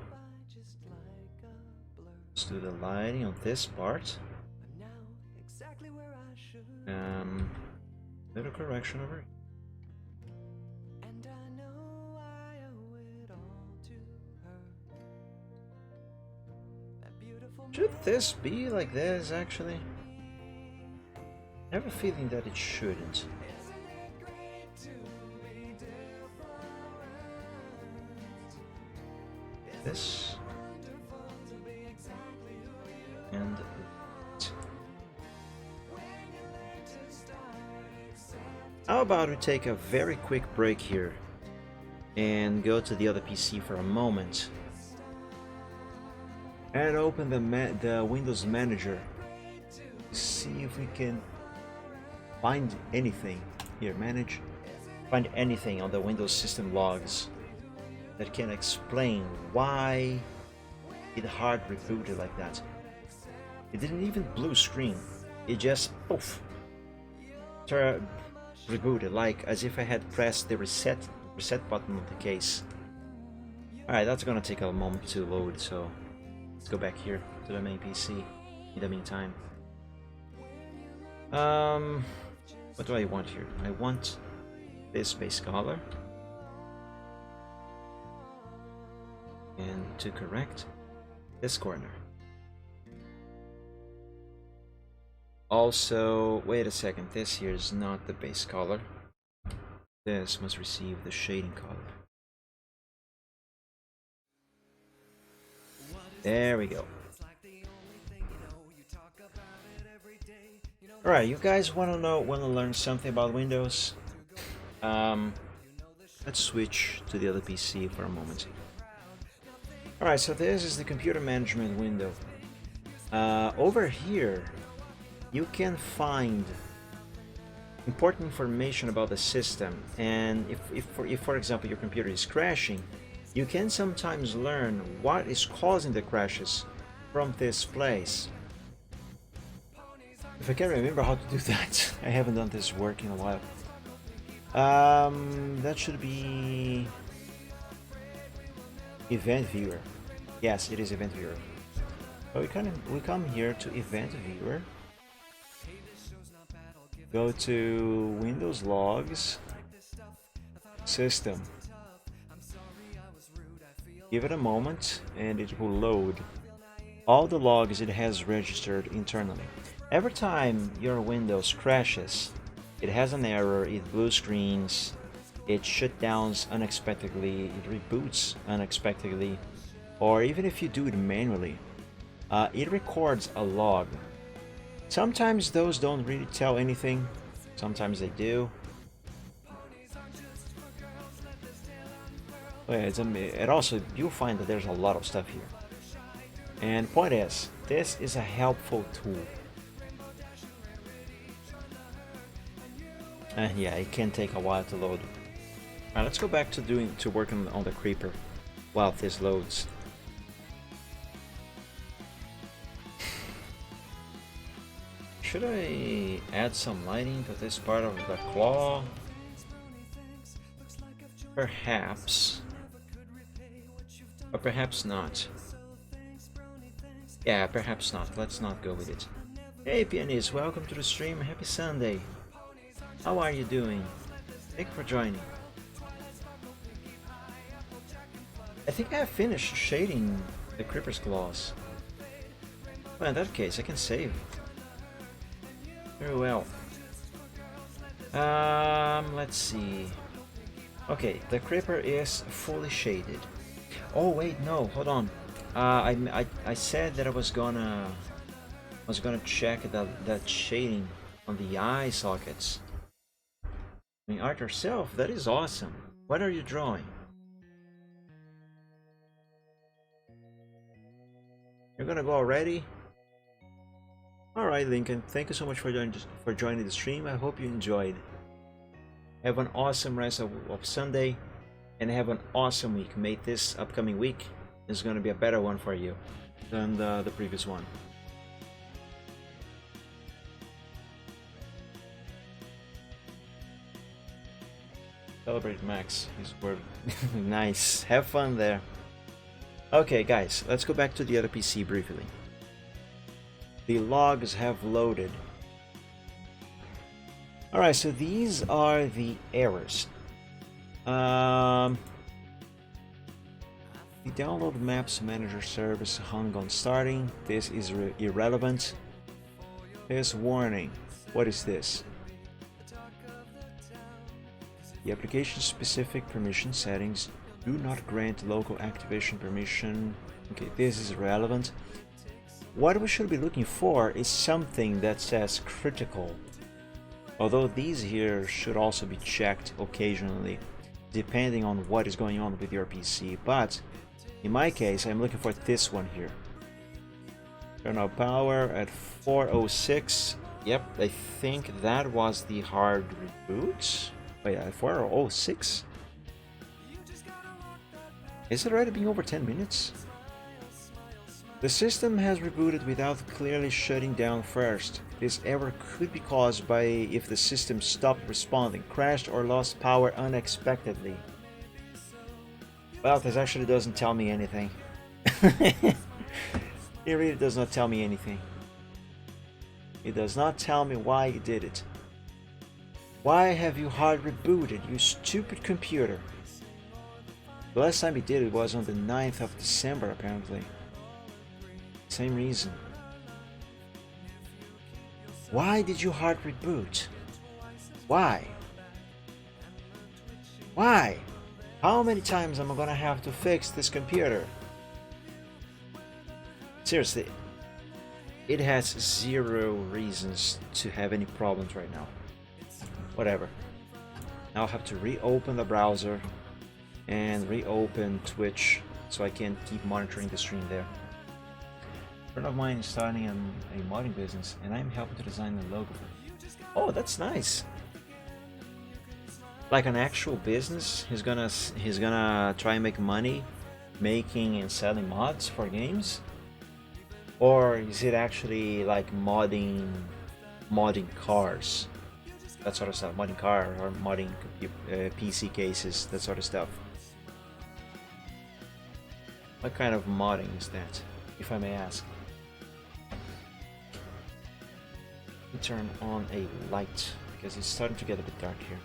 Let's do the lighting on this part. Little correction over here. Should this be like this, actually? I have a feeling that it shouldn't. This. And that. How about we take a very quick break here and go to the other PC for a moment and open the Windows Manager to see if we can find anything here. Manage, find anything on the Windows system logs that can explain why it hard rebooted like that. It didn't even blue screen. It just poof, rebooted, like as if I had pressed the reset button on the case. Alright, that's gonna take a moment to load, so let's go back here to the main PC in the meantime. What do I want here? I want this base color. And to correct this corner. Also, wait a second, this here is not the base color. This must receive the shading color. There we go. Alright, you guys want to learn something about Windows? Let's switch to the other PC for a moment. Alright, so this is the computer management window. Over here, you can find important information about the system, and if for example your computer is crashing, you can sometimes learn what is causing the crashes from this place. If I can remember how to do that, I haven't done this work in a while. That should be Event Viewer. Yes, it is Event Viewer. So we come here to Event Viewer. Go to Windows Logs, System. Give it a moment and it will load all the logs it has registered internally. Every time your Windows crashes, it has an error, it blue screens, it shutdowns unexpectedly, it reboots unexpectedly, or even if you do it manually, it records a log. Sometimes those don't really tell anything, sometimes they do. And also, you'll find that there's a lot of stuff here. And point is, this is a helpful tool. And yeah, it can take a while to load. Alright, let's go back to working on the creeper while this loads. Should I add some lighting to this part of the claw? Perhaps. Or perhaps not. Yeah, perhaps not. Let's not go with it. Hey Pianist, welcome to the stream. Happy Sunday. How are you doing? Thank you for joining. I think I have finished shading the creeper's claws. Well, in that case, I can save. Very well. Let's see. Okay, the creeper is fully shaded. Oh wait, no, hold on. I said that I was gonna check that shading on the eye sockets. I mean, art yourself. That is awesome. What are you drawing? You're gonna go already? Alright, Lincoln, thank you so much for joining the stream. I hope you enjoyed. Have an awesome rest of Sunday, and have an awesome week. May this upcoming week is going to be a better one for you than the previous one. Celebrate Max. His word. Nice. Have fun there. Okay, guys, let's go back to the other PC briefly. The logs have loaded. Alright, so these are the errors. The download maps manager service hung on starting. This is irrelevant. Here's warning. What is this? The application specific permission settings do not grant local activation permission. Okay, this is relevant. What we should be looking for is something that says critical. Although these here should also be checked occasionally, depending on what is going on with your PC. But in my case, I'm looking for this one here. Turn on power at 406. Yep, I think that was the hard reboot. Wait, at 406? Is it already being over 10 minutes? The system has rebooted without clearly shutting down first. This error could be caused by if the system stopped responding, crashed, or lost power unexpectedly. Well, this actually doesn't tell me anything. It really does not tell me anything. It does not tell me why it did it. Why have you hard rebooted, you stupid computer? The last time it did it was on the 9th of December, apparently. Same reason. Why did you hard reboot? Why? Why? How many times am I gonna have to fix this computer? Seriously, it has zero reasons to have any problems right now. Whatever. Now I'll have to reopen the browser and reopen Twitch so I can keep monitoring the stream there. A friend of mine is starting a modding business and I'm helping to design the logo for it. Oh, that's nice. Like an actual business, he's gonna try and make money making and selling mods for games? Or is it actually like modding cars? That sort of stuff, modding car or modding PC cases, that sort of stuff. What kind of modding is that, if I may ask? Let me turn on a light because it's starting to get a bit dark here.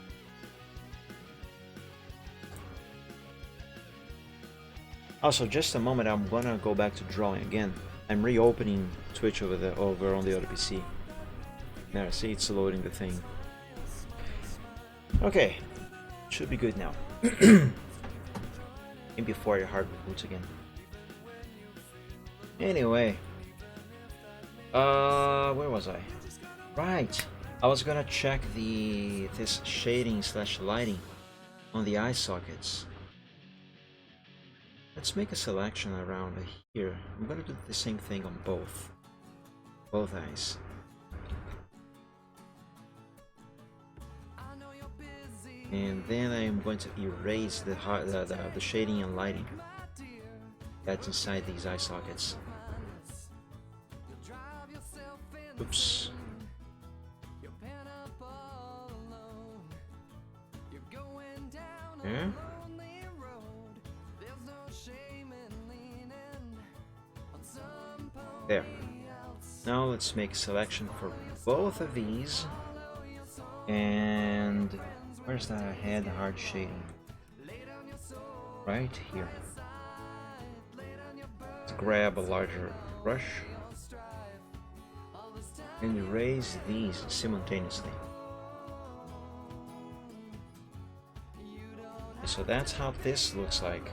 Also, just a moment, I'm gonna go back to drawing again. I'm reopening Twitch over on the other PC. There, see, it's loading the thing. Okay, should be good now. And before your hard reboots again. Anyway, where was I? Right, I was gonna check this shading / lighting on the eye sockets. Let's make a selection around here. I'm gonna do the same thing on both eyes. And then I'm going to erase the shading and lighting that's inside these eye sockets. Oops. Yeah. There. Now let's make a selection for both of these. And where's the head hard shading? Right here. Let's grab a larger brush and erase these simultaneously. So that's how this looks like.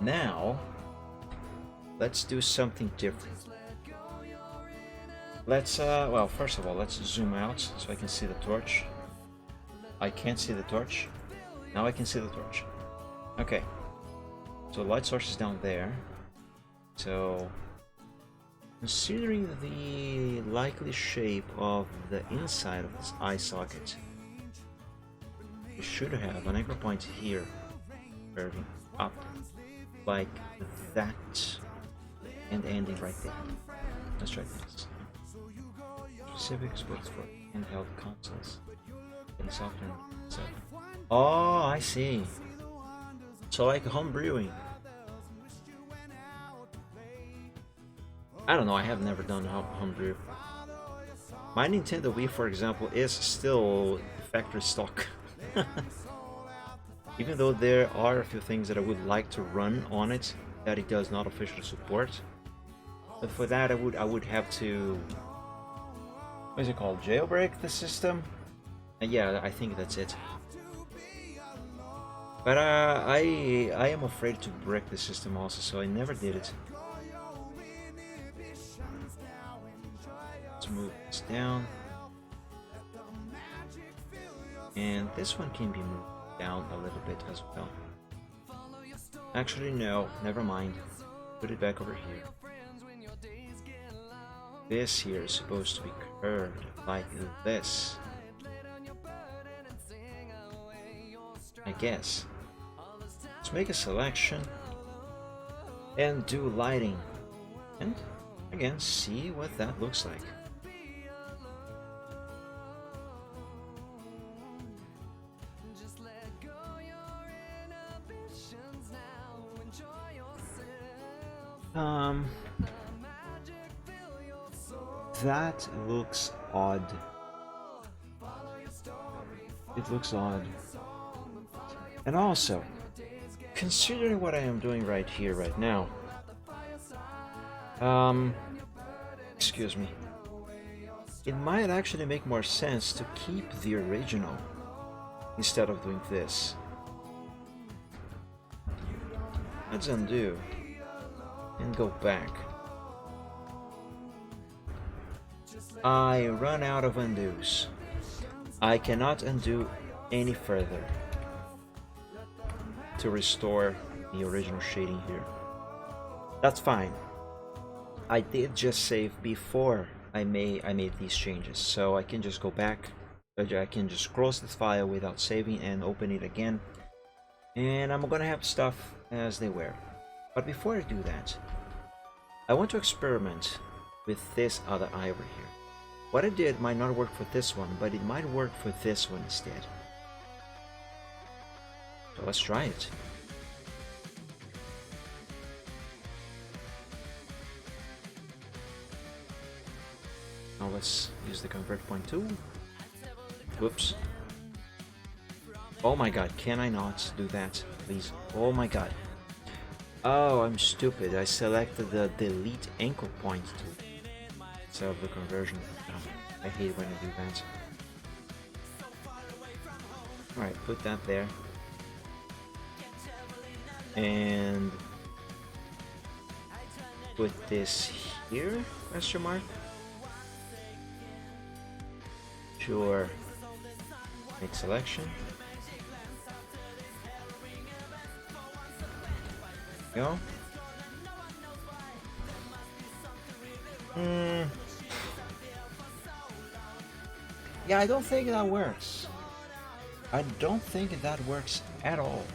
Now let's do something different. Let's well, first of all, let's zoom out so I can see the torch. I can't see the torch. Now I can see the torch. Okay. So light source is down there. So considering the likely shape of the inside of this eye socket, we should have an anchor point here, curving up like that, and ending right there. Let's try this. Specific sports for handheld consoles and software. So Oh, I see. So like home brewing. I don't know, I have never done homebrew. My Nintendo Wii, for example, is still factory stock. Even though there are a few things that I would like to run on it that it does not officially support. But for that I would have to, what is it called? Jailbreak the system? And yeah, I think that's it. But I am afraid to break the system also, so I never did it. Let's move this down. And this one can be moved down a little bit as well. Actually, no, never mind. Put it back over here. This here is supposed to be curved like this, I guess. Let's make a selection and do lighting, and again see what that looks like. That looks odd. It looks odd. And also, considering what I am doing right here, right now, excuse me, it might actually make more sense to keep the original instead of doing this. Let's undo and go back. I run out of undos. I cannot undo any further to restore the original shading here. That's fine. I did just save before I made these changes, so I can just go back. I can just close this file without saving and open it again, and I'm gonna have stuff as they were. But before I do that, I want to experiment with this other eye over here. What I did might not work for this one, but it might work for this one instead. So let's try it. Now let's use the convert point tool. Whoops. Oh my god, can I not do that, please? Oh my god. Oh, I'm stupid. I selected the delete anchor point tool instead of the conversion. I hate when I do that. Alright, put that there. And put this here, question mark? Sure. Make selection. Go. Yeah, I don't think that works. I don't think that works at all.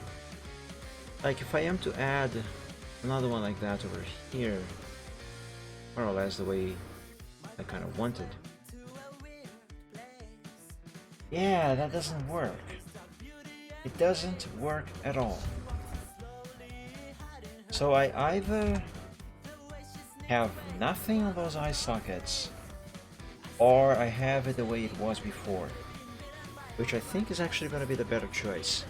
Like, if I am to add another one like that over here, more or less the way I kind of wanted. Yeah, that doesn't work. It doesn't work at all. So I either have nothing on those eye sockets, or I have it the way it was before, which I think is actually going to be the better choice.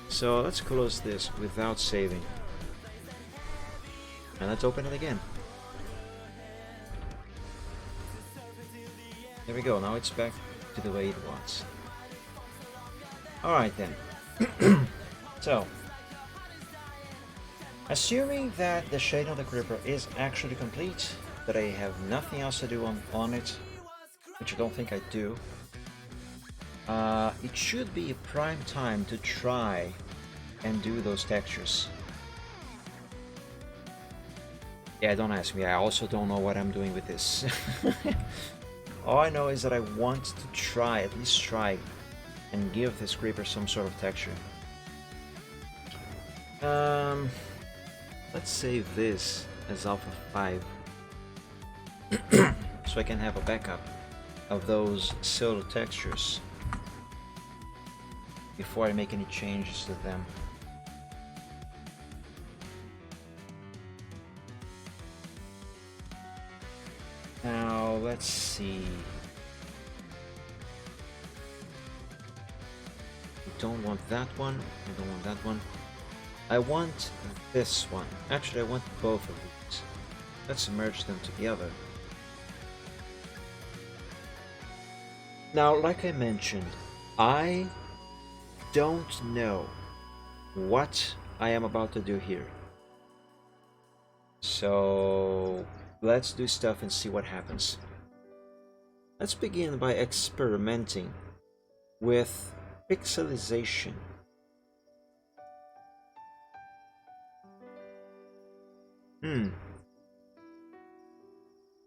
So let's close this without saving, and let's open it again. There we go, now it's back to the way it was. Alright then. So, assuming that the shading of the Creeper is actually complete, that I have nothing else to do on it, which I don't think I do, it should be a prime time to try and do those textures. Yeah, don't ask me, I also don't know what I'm doing with this. All I know is that I want to try, at least try, and give this Creeper some sort of texture. Let's save this as Alpha 5 so I can have a backup of those pseudo textures. before I make any changes to them. Now, let's see. I don't want that one. I don't want that one. I want this one. Actually, I want both of these. Let's merge them together. Now, like I mentioned, I don't know what I am about to do here. So let's do stuff and see what happens. Let's begin by experimenting with pixelization.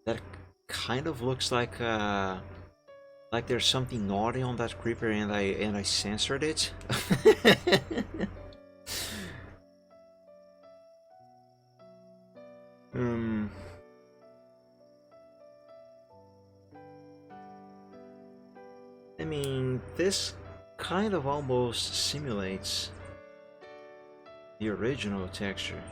That kind of looks like there's something naughty on that creeper, and I censored it. I mean, this kind of almost simulates the original texture.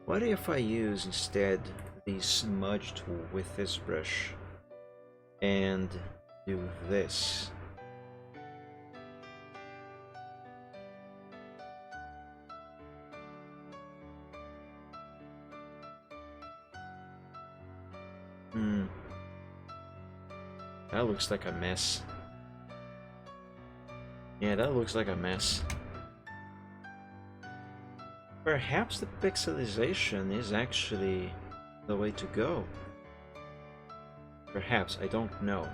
What if I use instead the smudge tool with this brush and do this? That looks like a mess. Yeah, that looks like a mess. Perhaps the pixelization is actually the way to go. Perhaps, I don't know.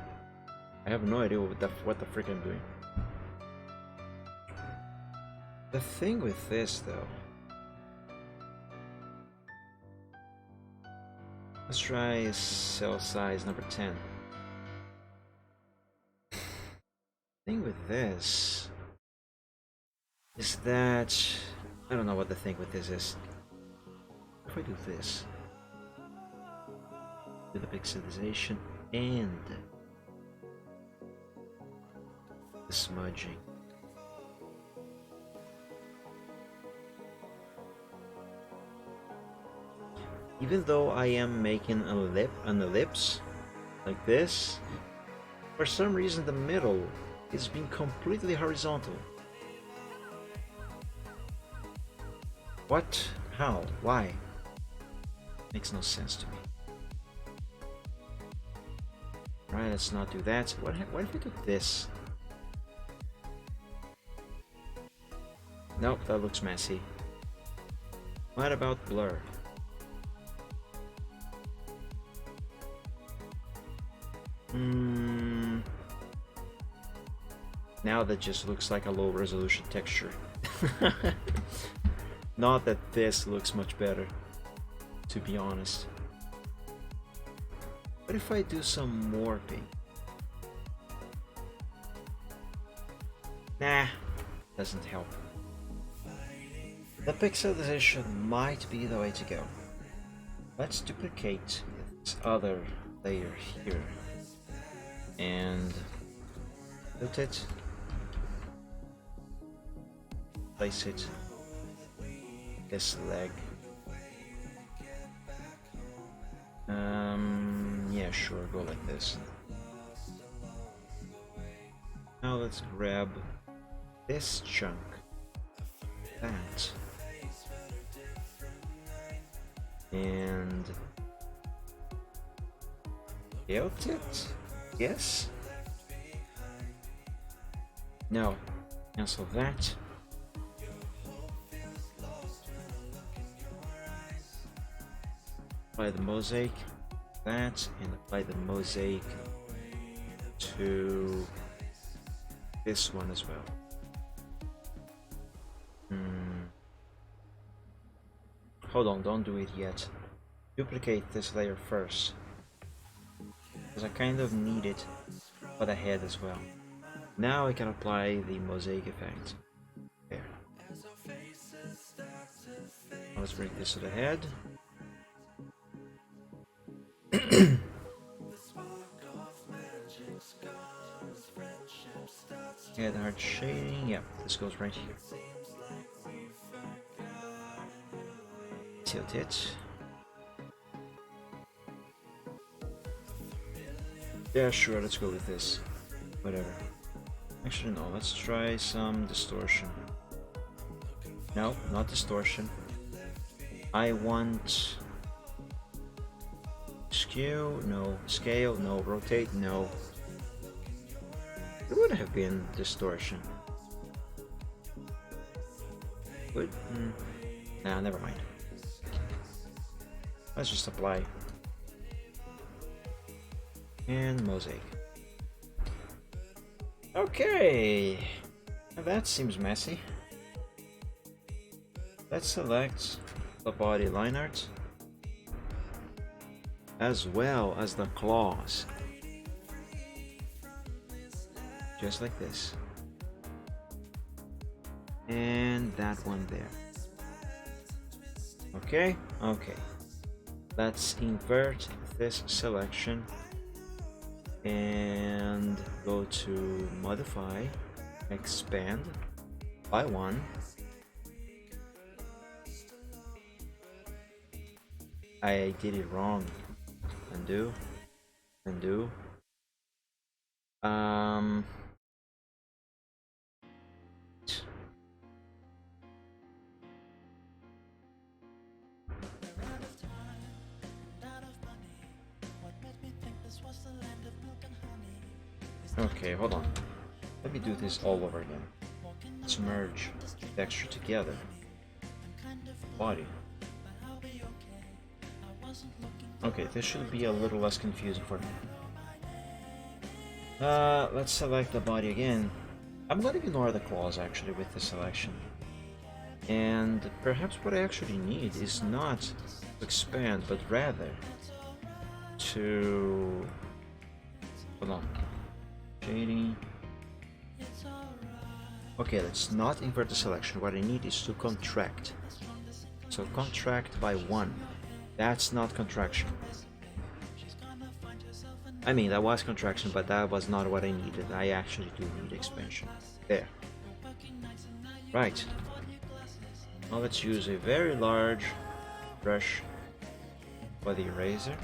I have no idea what the frick I'm doing. The thing with this, though... Let's try cell size number 10. The thing with this is that I don't know what the thing with this is. If I do this, do the pixelization and the smudging. Even though I am making an ellipse like this, for some reason the middle is being completely horizontal. What? How? Why? Makes no sense to me. Right, let's not do that. What if we do this? Nope, that looks messy. What about blur? Now that just looks like a low resolution texture. Not that this looks much better, to be honest. What if I do some morphing? Nah, doesn't help. The pixelization might be the way to go. Let's duplicate this other layer here and put it, place it, this leg. Yeah, sure, go like this. Now let's grab this chunk, that, and tilt it. Yes. No. Cancel that. Apply the mosaic, that, and apply the mosaic to this one as well. Hold on, don't do it yet. Duplicate this layer first, because I kind of need it for the head as well. Now I can apply the mosaic effect. There. Let's bring this to the head. Add hard shading. Yeah, this goes right here. Tilt it. Yeah, sure, let's go with this. Whatever. Actually, no, let's try some distortion. No, not distortion. I want skew, no. Scale, no. Rotate, no. It would have been distortion. Would? Nah, never mind. Let's just apply. And mosaic. Okay, now that seems messy. Let's select the body line art as well as the claws, just like this, and that one there. Okay, let's invert this selection and go to modify, expand by 1. I did it wrong. Undo. Okay, hold on. Let me do this all over again. Let's merge texture together. Body. Okay, this should be a little less confusing for me. Let's select the body again. I'm going to ignore the claws actually with the selection. And perhaps what I actually need is not to expand, but rather to... Hold on. Shading. Okay, let's not invert the selection. What I need is to contract. So contract by 1. That's not contraction. I mean, that was contraction, but that was not what I needed. I actually do need expansion. There. Right. Now let's use a very large brush for the eraser.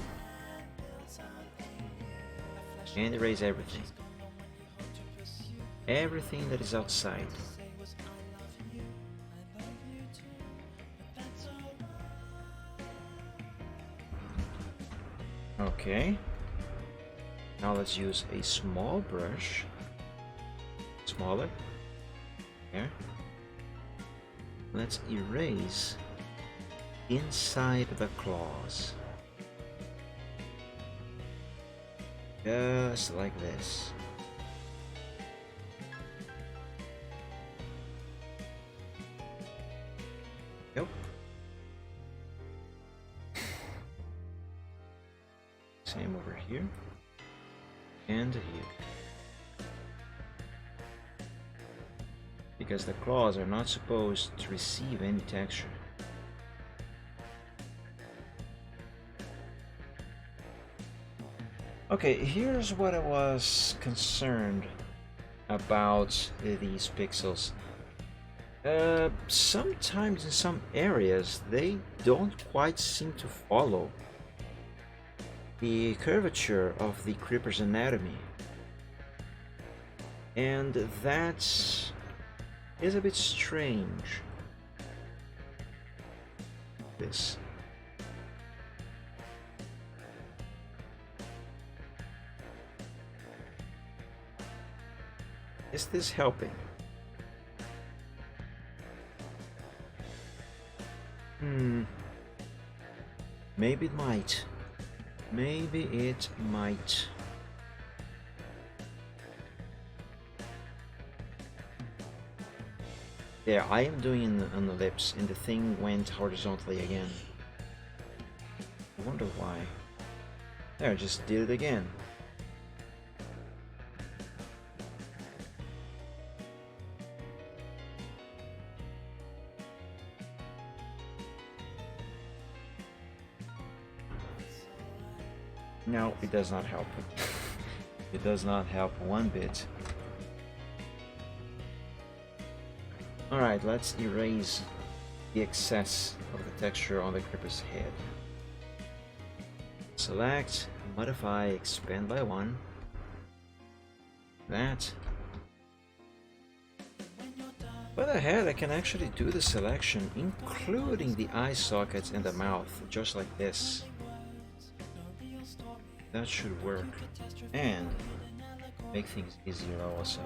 And erase everything. Everything that is outside. Okay. Now let's use a small brush. Smaller. There. Let's erase inside the claws. Just like this. Yep. Same over here and here. Because the claws are not supposed to receive any texture. Okay, here's what I was concerned about these pixels. Sometimes in some areas they don't quite seem to follow the curvature of the creeper's anatomy, and that is a bit strange. This. Is this helping? Maybe it might. Maybe it might. There, I am doing on the lips, and the thing went horizontally again. I wonder why. There, I just did it again. No, it does not help. It does not help one bit. Alright, let's erase the excess of the texture on the creeper's head. Select, modify, expand by 1. That. For the head, I can actually do the selection, including the eye sockets and the mouth, just like this. That should work. And make things easier also.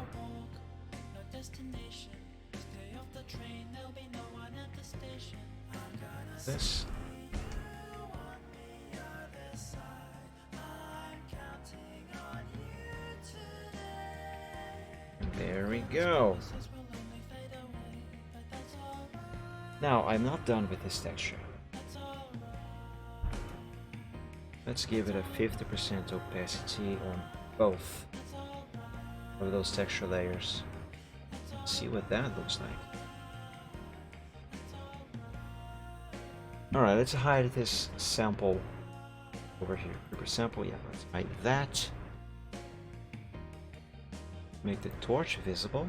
This. And there we go. Now, I'm not done with this texture. Let's give it a 50% opacity on both of those texture layers. See what that looks like. Alright, let's hide this sample over here. Creeper sample, yeah, let's hide that. Make the torch visible.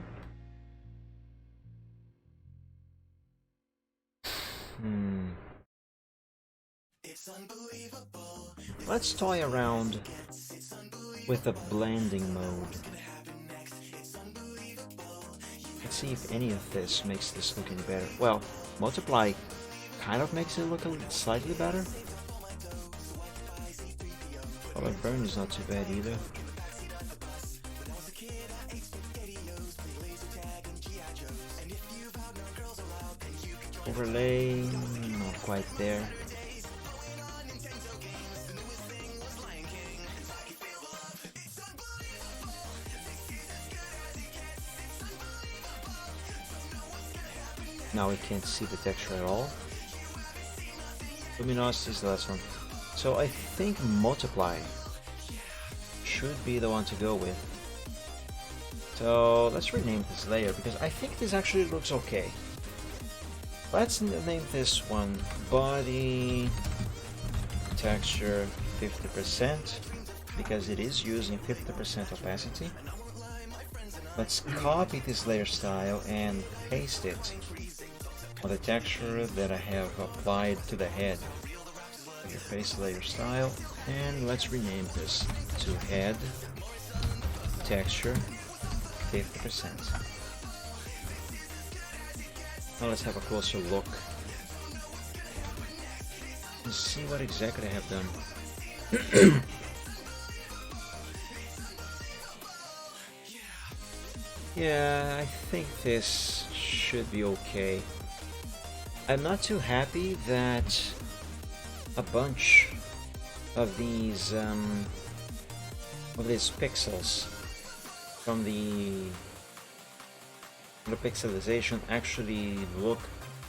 Let's toy around with the blending mode. Let's see if any of this makes this look any better. Well, multiply kind of makes it look a little slightly better. Color burn is not too bad either. Overlay, not quite there. Now we can't see the texture at all. Luminosity is the last one. So I think multiply should be the one to go with. So let's rename this layer because I think this actually looks okay. Let's name this one body texture 50% because it is using 50% opacity. Let's copy this layer style and paste it on the texture that I have applied to the head. Okay, paste layer style and let's rename this to head texture 50%. Now let's have a closer look and see what exactly I have done. Yeah, I think this should be okay. I'm not too happy that a bunch of these pixels from the pixelization actually look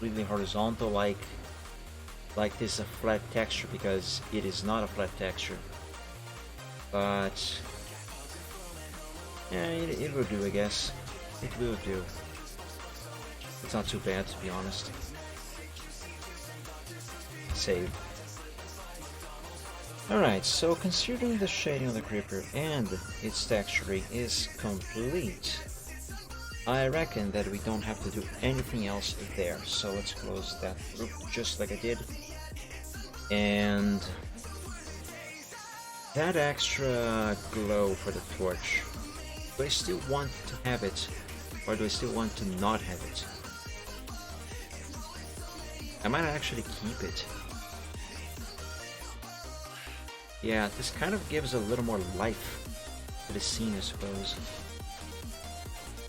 really horizontal, like this is a flat texture, because it is not a flat texture. But yeah, it will do, I guess. It will do. It's not too bad, to be honest. Save. Alright, so considering the shading of the creeper and its texturing is complete, I reckon that we don't have to do anything else there. So let's close that group just like I did. And that extra glow for the torch, do I still want to have it, or do I still want to not have it? I might actually keep it. Yeah, this kind of gives a little more life to the scene, I suppose.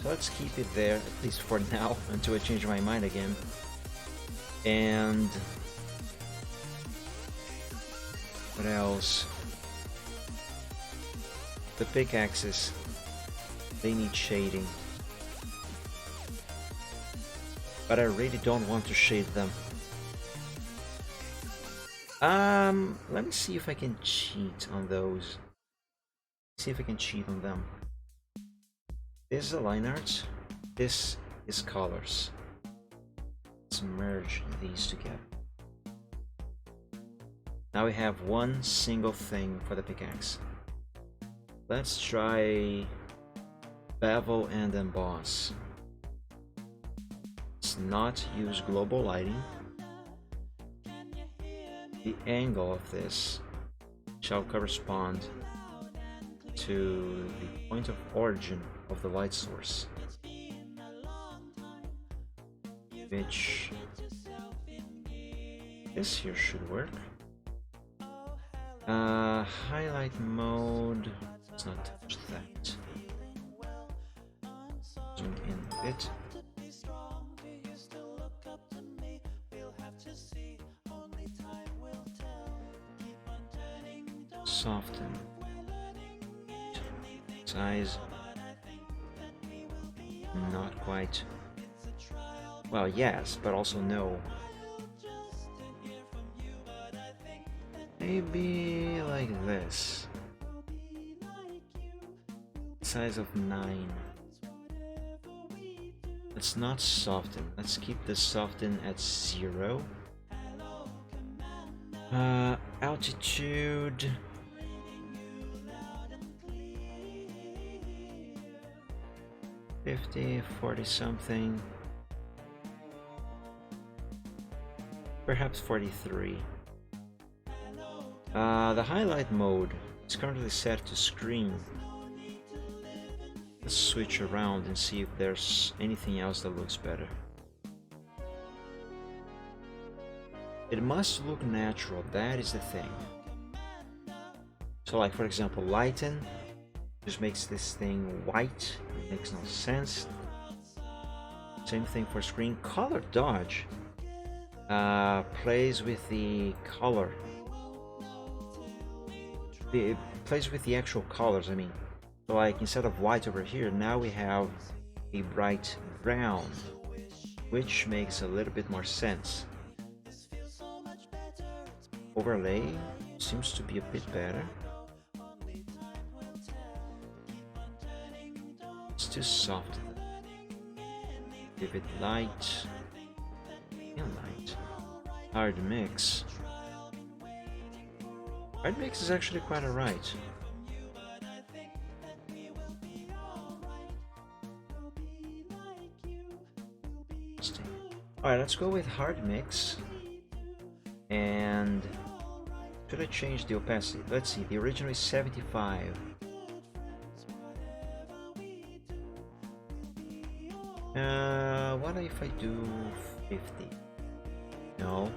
So let's keep it there, at least for now, until I change my mind again. And what else? The pickaxes, they need shading. But I really don't want to shade them. Let me see if I can cheat on those. See if I can cheat on them. This is a line art. This is colors. Let's merge these together. Now we have one single thing for the pickaxe. Let's try bevel and emboss. let's not use global lighting. The angle of this shall correspond to the point of origin of the light source, which this here should work. Highlight mode, let's not touch that. Zoom in a bit. Soften. Size. Not quite. Well, yes, but also no. Maybe like this. Size of 9. Let's not soften. Let's keep the soften at 0. Altitude. $50, 40 something. Perhaps 43. The highlight mode is currently set to screen. Let's switch around and see if there's anything else that looks better. It must look natural, that is the thing. So like for example, lighten just makes this thing white. It makes no sense. Same thing for screen. Color dodge plays with the color. It plays with the actual colors, I mean. So like instead of white over here, now we have a bright brown, which makes a little bit more sense. Overlay seems to be a bit better. It's too soft. Give it light and light. Hard mix. Hard mix is actually quite alright. Alright, let's go with hard mix. And should I change the opacity? Let's see, the original is 75. What if I do 50? No.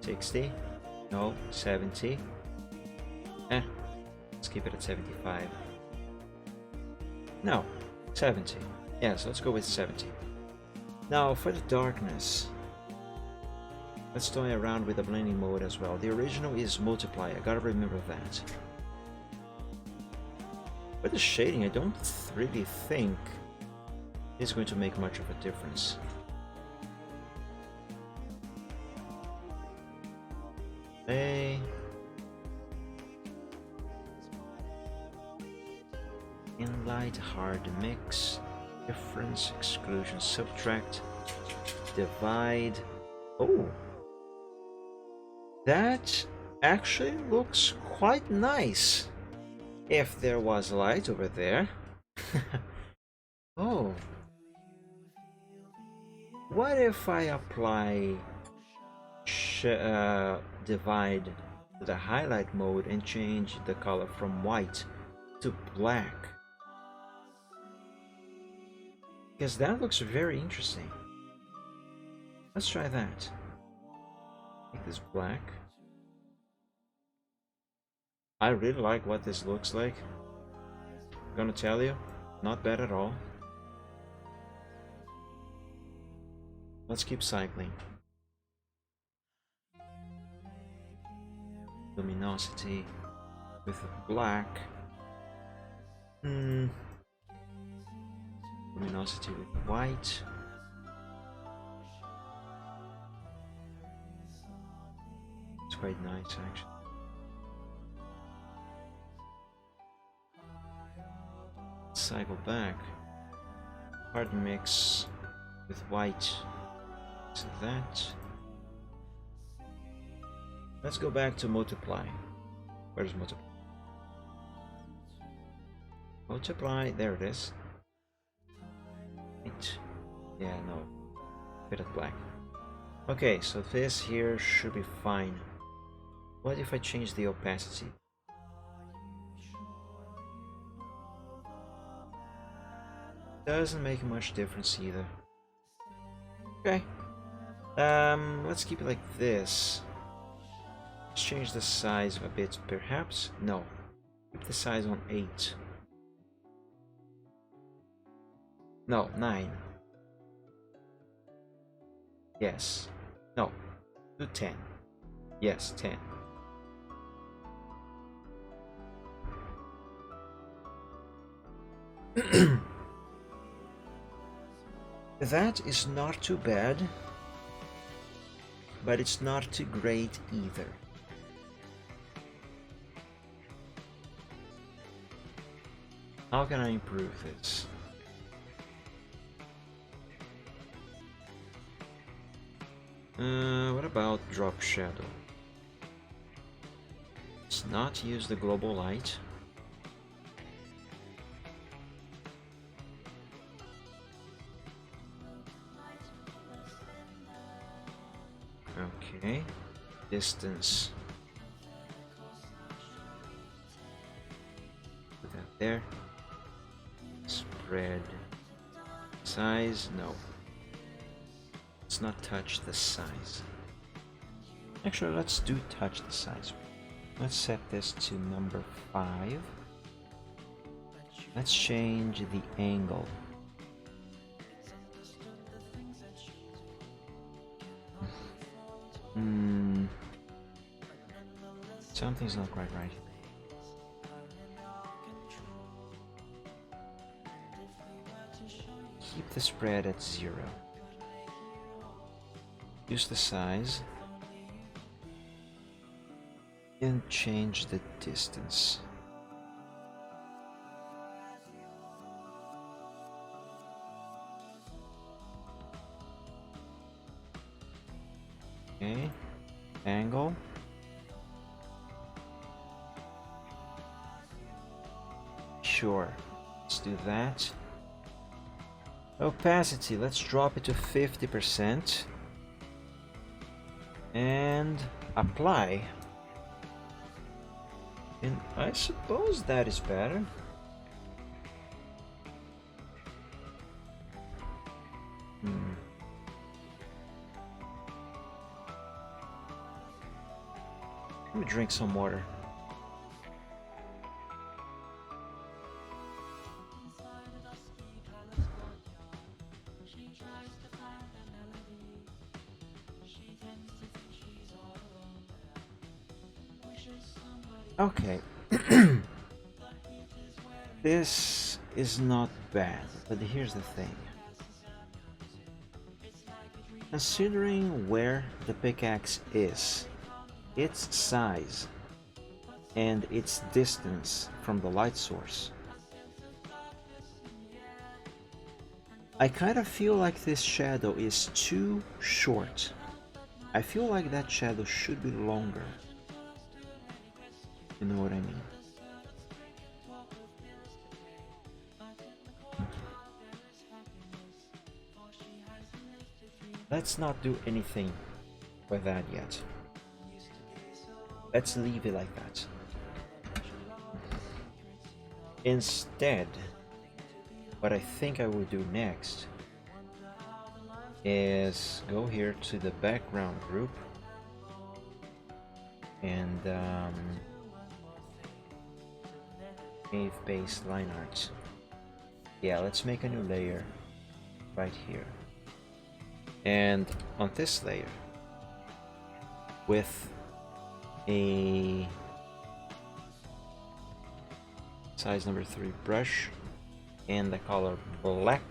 60? No. 70? Let's keep it at 75. No. 70. Yeah, so let's go with 70. Now for the darkness, let's toy around with the blending mode as well. The original is multiply, I gotta remember that. For the shading, I don't really think it's going to make much of a difference. Play. Inlight, hard mix. Difference, exclusion, subtract, divide. Oh, that actually looks quite nice. If there was light over there. Oh, what if I apply divide to the highlight mode and change the color from white to black? Because that looks very interesting. Let's try that. Make this black. I really like what this looks like. I'm gonna tell you, not bad at all. Let's keep cycling. Luminosity with black. Luminosity with white. It's quite nice actually. Cycle back. Hard mix with white. So that. Let's go back to multiply. Where's multiply? Multiply, there it is. Yeah, no. bit of black. Okay, so this here should be fine. What if I change the opacity? Doesn't make much difference either. Okay. Let's keep it like this. Let's change the size a bit, perhaps? No. Keep the size on 8. No, 9. Yes. No. Do 10. Yes, 10. That is not too bad, but it's not too great either. How can I improve this? What about drop shadow? Let's not use the global light. Okay, distance. Put that there. Spread. Size, no. Let's not touch the size. Actually, let's do touch the size. Let's set this to number 5. Let's change the angle. Something's not quite right. Keep the spread at 0. Use the size. And change the distance. Okay, angle. Sure, let's do that. Opacity, let's drop it to 50%. And apply. And I suppose that is better. Let me drink some water. Okay. This is not bad, but here's the thing. Considering where the pickaxe is, its size, and its distance from the light source, I kind of feel like this shadow is too short. I feel like that shadow should be longer. You know what I mean? Let's not do anything with that yet. Let's leave it like that. Instead, what I think I will do next is go here to the background group and Cave base line art. Yeah, let's make a new layer right here. And on this layer, with a size number 3 brush and the color black,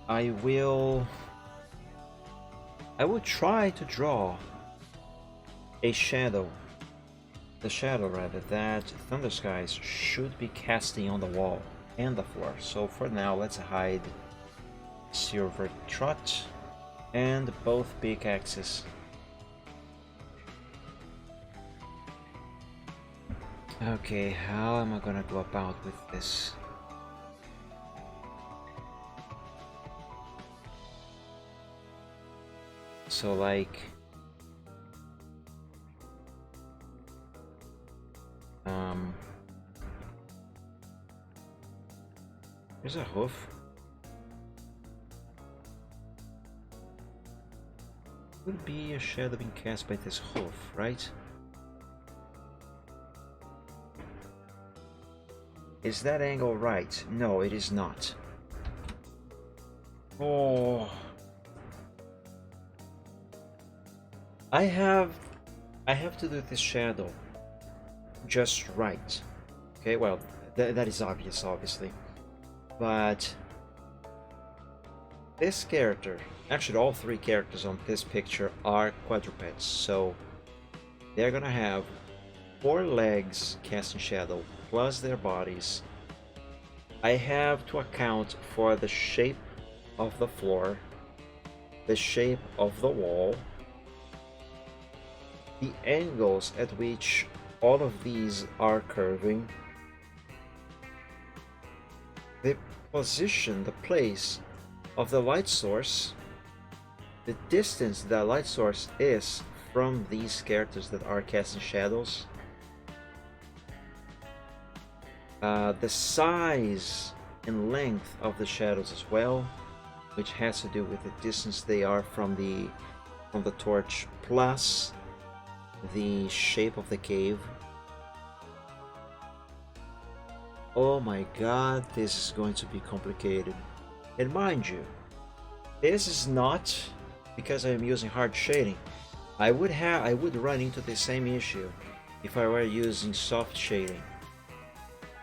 I will try to draw a shadow, the shadow rather, that Thunder Skies should be casting on the wall and the floor. So for now, let's hide Silver Trot and both pickaxes. Okay, how am I gonna go about with this? So like there's a hoof. Would be a shadow being cast by this hoof, right? Is that angle right? No, it is not. Oh, I have to do this shadow just right. Okay, well, that is obvious, obviously, but this character, actually all three characters on this picture are quadrupeds, so they're gonna have 4 legs casting shadow plus their bodies. I have to account for the shape of the floor, the shape of the wall, the angles at which all of these are curving, the position, the place of the light source, the distance that light source is from these characters that are casting shadows, the size and length of the shadows as well, which has to do with the distance they are from the torch, plus the shape of the cave. Oh my god, this is going to be complicated. And mind you, this is not because I am using hard shading. I would run into the same issue if I were using soft shading.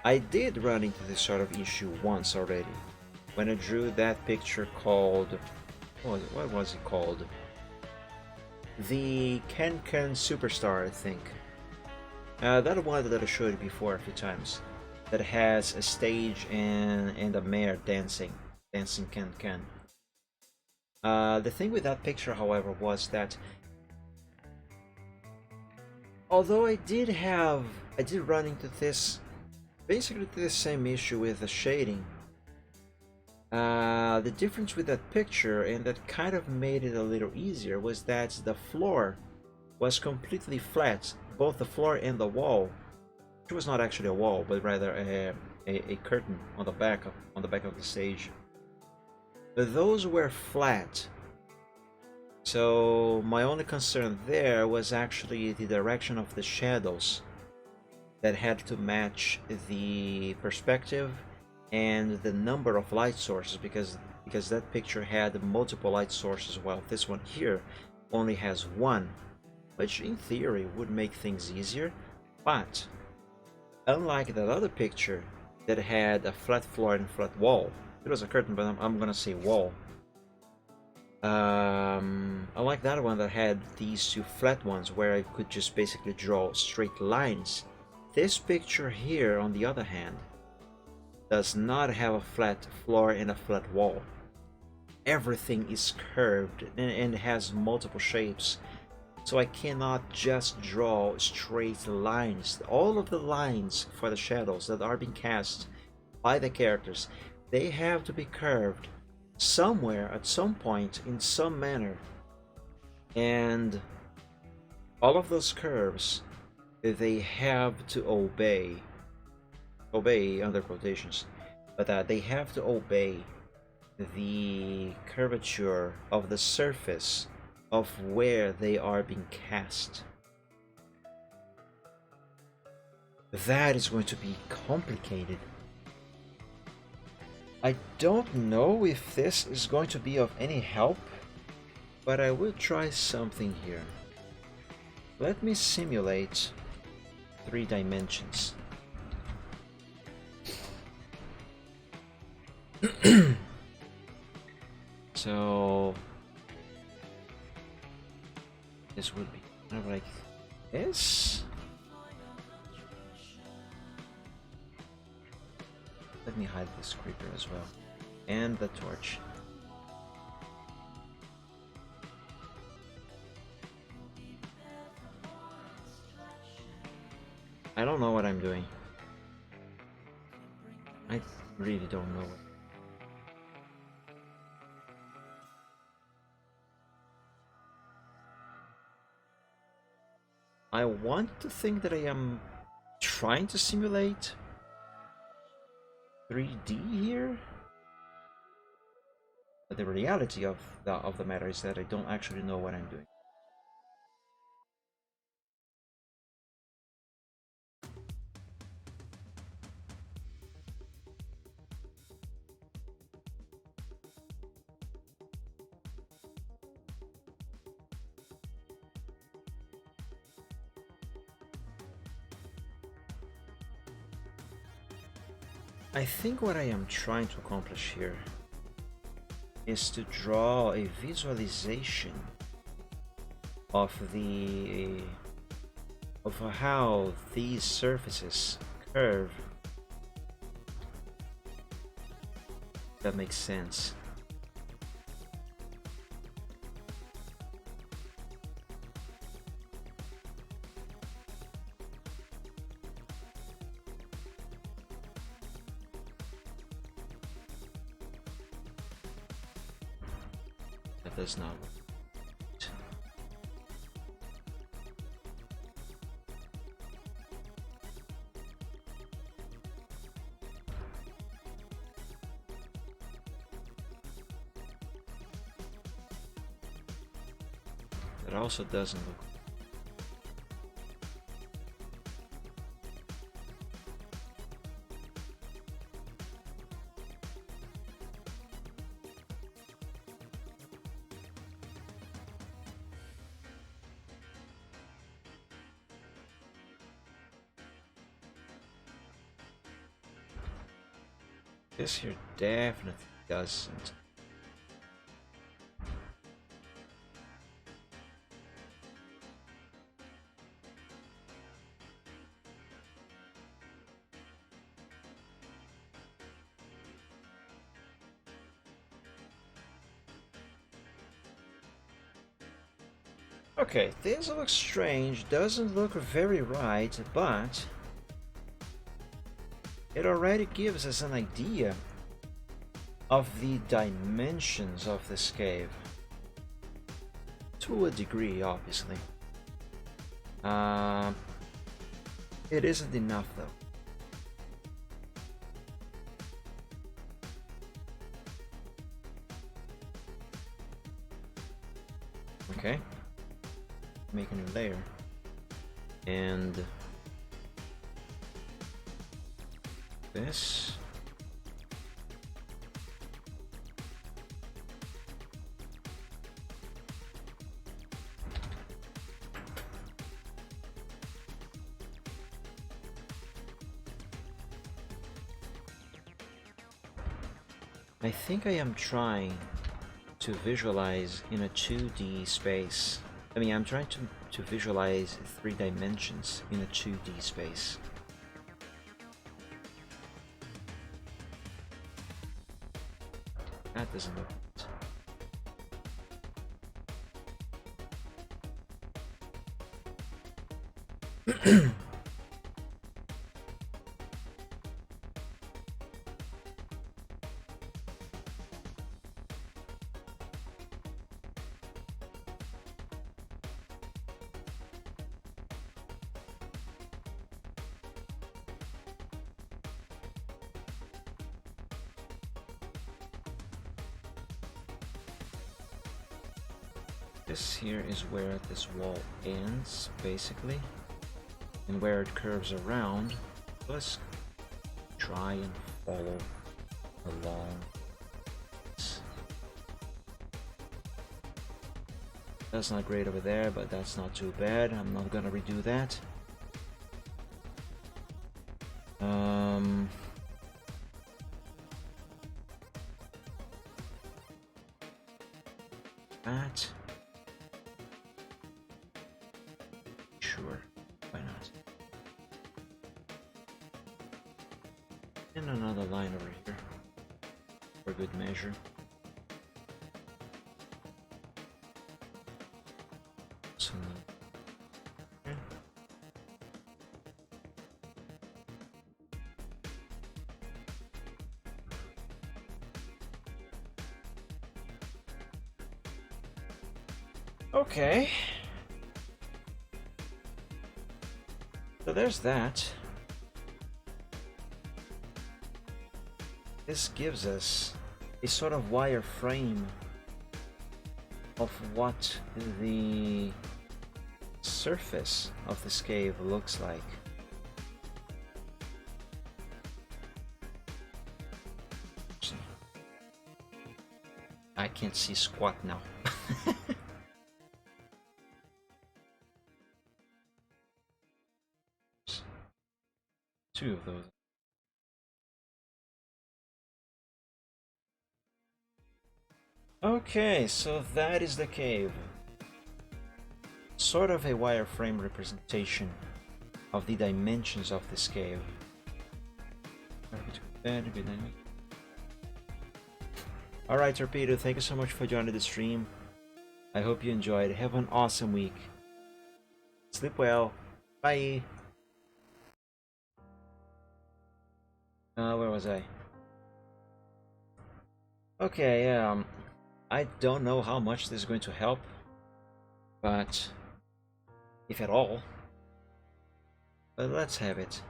I did run into this sort of issue once already when I drew that picture called, what was it called? The Can Superstar, I think. That one that I showed you before a few times, that has a stage and a mare dancing Can. The thing with that picture, however, was that although I did run into this, basically the same issue with the shading. The difference with that picture, and that kind of made it a little easier, was that the floor was completely flat, both the floor and the wall. It was not actually a wall, but rather a curtain on the back of the stage. But those were flat. So my only concern there was actually the direction of the shadows that had to match the perspective and the number of light sources, because that picture had multiple light sources, while this one here only has one, which in theory would make things easier. But unlike that other picture that had a flat floor and flat wall, it was a curtain, but I'm gonna say wall. Unlike that one that had these two flat ones where I could just basically draw straight lines, this picture here, on the other hand, does not have a flat floor and a flat wall. Everything is curved and has multiple shapes, so I cannot just draw straight lines. All of the lines for the shadows that are being cast by the characters, they have to be curved somewhere at some point in some manner, and all of those curves, they have to obey under quotations, but they have to obey the curvature of the surface of where they are being cast. That is going to be complicated. I don't know if this is going to be of any help, but I will try something here. Let me simulate 3 dimensions. So this would be kind of like this. Let me hide this creeper as well, and the torch. I don't know what I'm doing. I really don't know. I want to think that I am trying to simulate 3D here, but the reality of the matter is that I don't actually know what I'm doing. I think what I am trying to accomplish here is to draw a visualization of how these surfaces curve. That makes sense. That does not work. That also doesn't look. This here definitely doesn't. Okay, this looks strange, doesn't look very right, but it already gives us an idea of the dimensions of this cave. To a degree, obviously. It isn't enough though. Okay. Make a new layer. And this. I think I am trying to visualize in a 2D space. I mean, I'm trying to visualize 3 dimensions in a 2D space. That doesn't look right. This here is where this wall ends, basically, and where it curves around. Let's try and follow along. That's not great over there, but that's not too bad. I'm not gonna redo that. That. Sure, why not? And another line over here for good measure. So, okay. Okay. So there's that. This gives us a sort of wireframe of what the surface of this cave looks like. I can't see squat now. Two of those. Okay, so that is the cave. Sort of a wireframe representation of the dimensions of this cave. Alright, Torpedo, thank you so much for joining the stream. I hope you enjoyed. Have an awesome week. Sleep well. Bye. Where was I? Okay, I don't know how much this is going to help, but if at all. But let's have it.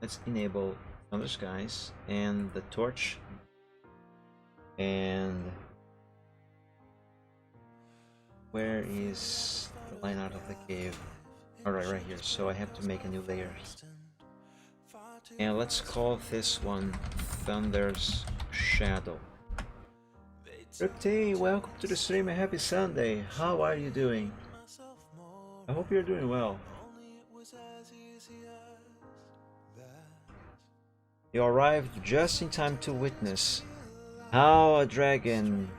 Let's enable Thunder Skies and the torch. And where is the line out of the cave? Alright, right here. So I have to make a new layer. And let's call this one Thunder's Shadow. Reptile, welcome to the stream and happy Sunday. How are you doing? I hope you're doing well. You arrived just in time to witness how a dragon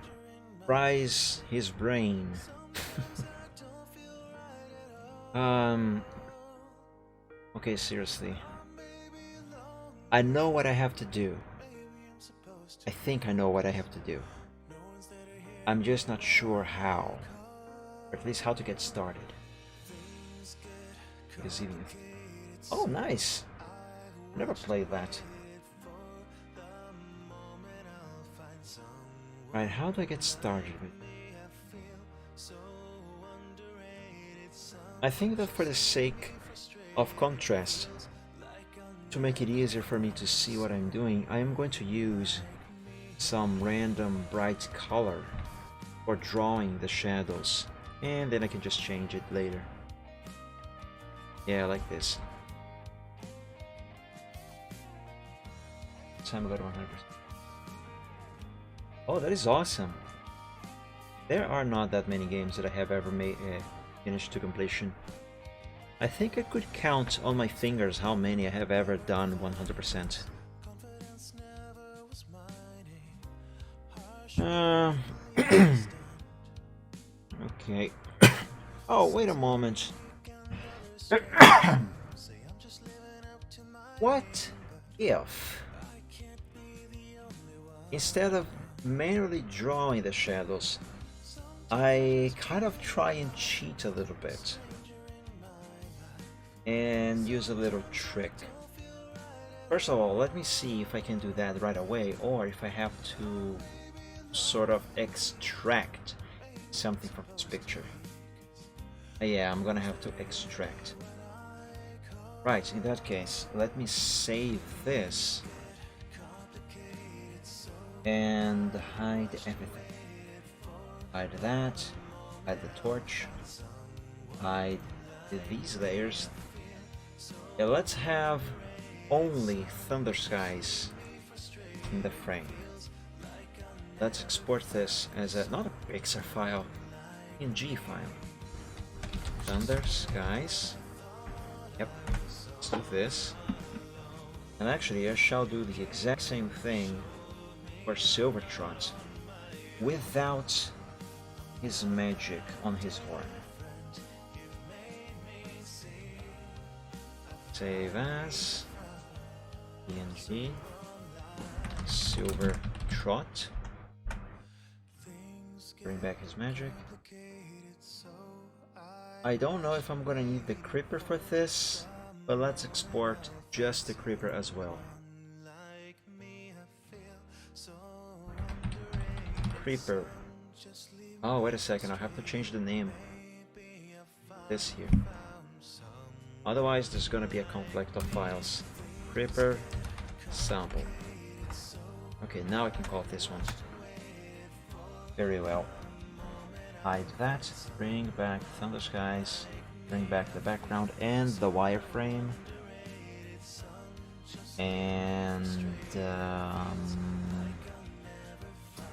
fries his brain. Okay, seriously. I know what I have to do. I think I know what I have to do. I'm just not sure how. Or at least how to get started. Because even if... Oh, nice! Never played that. Right, how do I get started with it? I think that for the sake of contrast, to make it easier for me to see what I'm doing, I am going to use some random bright color for drawing the shadows, and then I can just change it later. Yeah, like this. Time I got 100%. Oh, that is awesome. There are not that many games that I have ever made finished to completion. I think I could count on my fingers how many I have ever done 100%. Okay. Oh, wait a moment. What if, instead of manually drawing the shadows, I kind of try and cheat a little bit and use a little trick? First of all, let me see if I can do that right away, or if I have to sort of extract something from this picture. Yeah, I'm gonna have to extract. Right, in that case, let me save this and hide everything. Hide that, hide the torch, hide these layers. Yeah, let's have only Thunder Skies in the frame. Let's export this as a, not a Pixar file, PNG file. Thunder Skies. Yep, let's do this. And actually I shall do the exact same thing for Silvertrot without his magic on his horn. Save as PNG Silvertrot. Bring back his magic. I don't know if I'm gonna need the creeper for this, but let's export just the creeper as well. Creeper. Oh, wait a second, I'll have to change the name. This here. Otherwise, there's gonna be a conflict of files. Creeper, sample. Okay, now I can call this one. Very well. Hide that. Bring back Thunder Skies. Bring back the background and the wireframe. And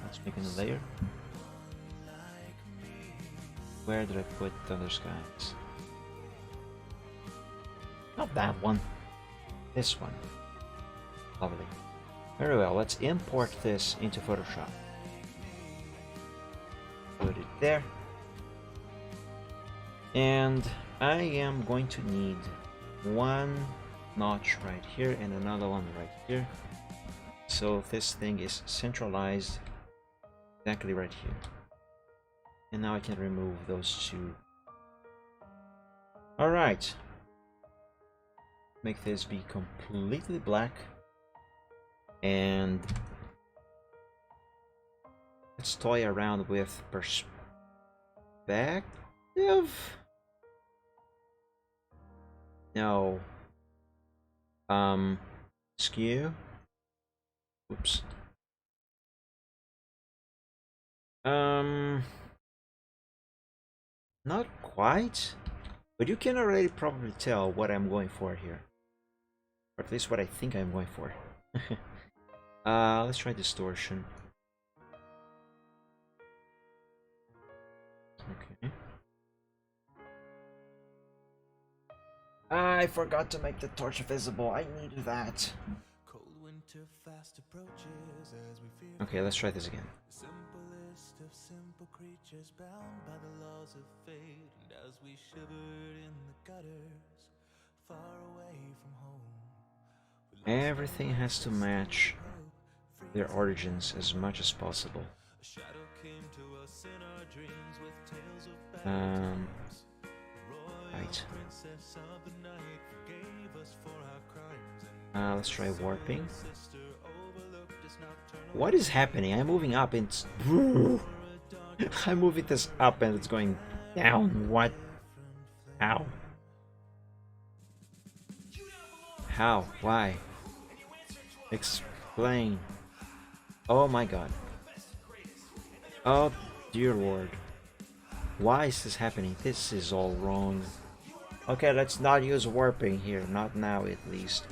let's make a new layer. Where did I put Thunder Skies? Not that one. This one. Lovely. Very well, let's import this into Photoshop. Put it there. And I am going to need one notch right here and another one right here. So this thing is centralized exactly right here. And now I can remove those two. Alright. Make this be completely black. And let's toy around with perspective. No. Skew. Oops. Not quite, but you can already probably tell what I'm going for here. Or at least what I think I'm going for. Let's try distortion. Okay. I forgot to make the torch visible. I need that. Okay, let's try this again. Simplest of simple creatures bound by the laws of fate, and as we shivered in the gutters, far away from home. Everything has to match their origins as much as possible. Right. Let's try warping. What is happening? I'm moving up and I'm moving this up and it's going down. What? How? How? Why? Explain. Oh my god. Oh dear lord. Why is this happening? This is all wrong. Okay, let's not use warping here. Not now, at least.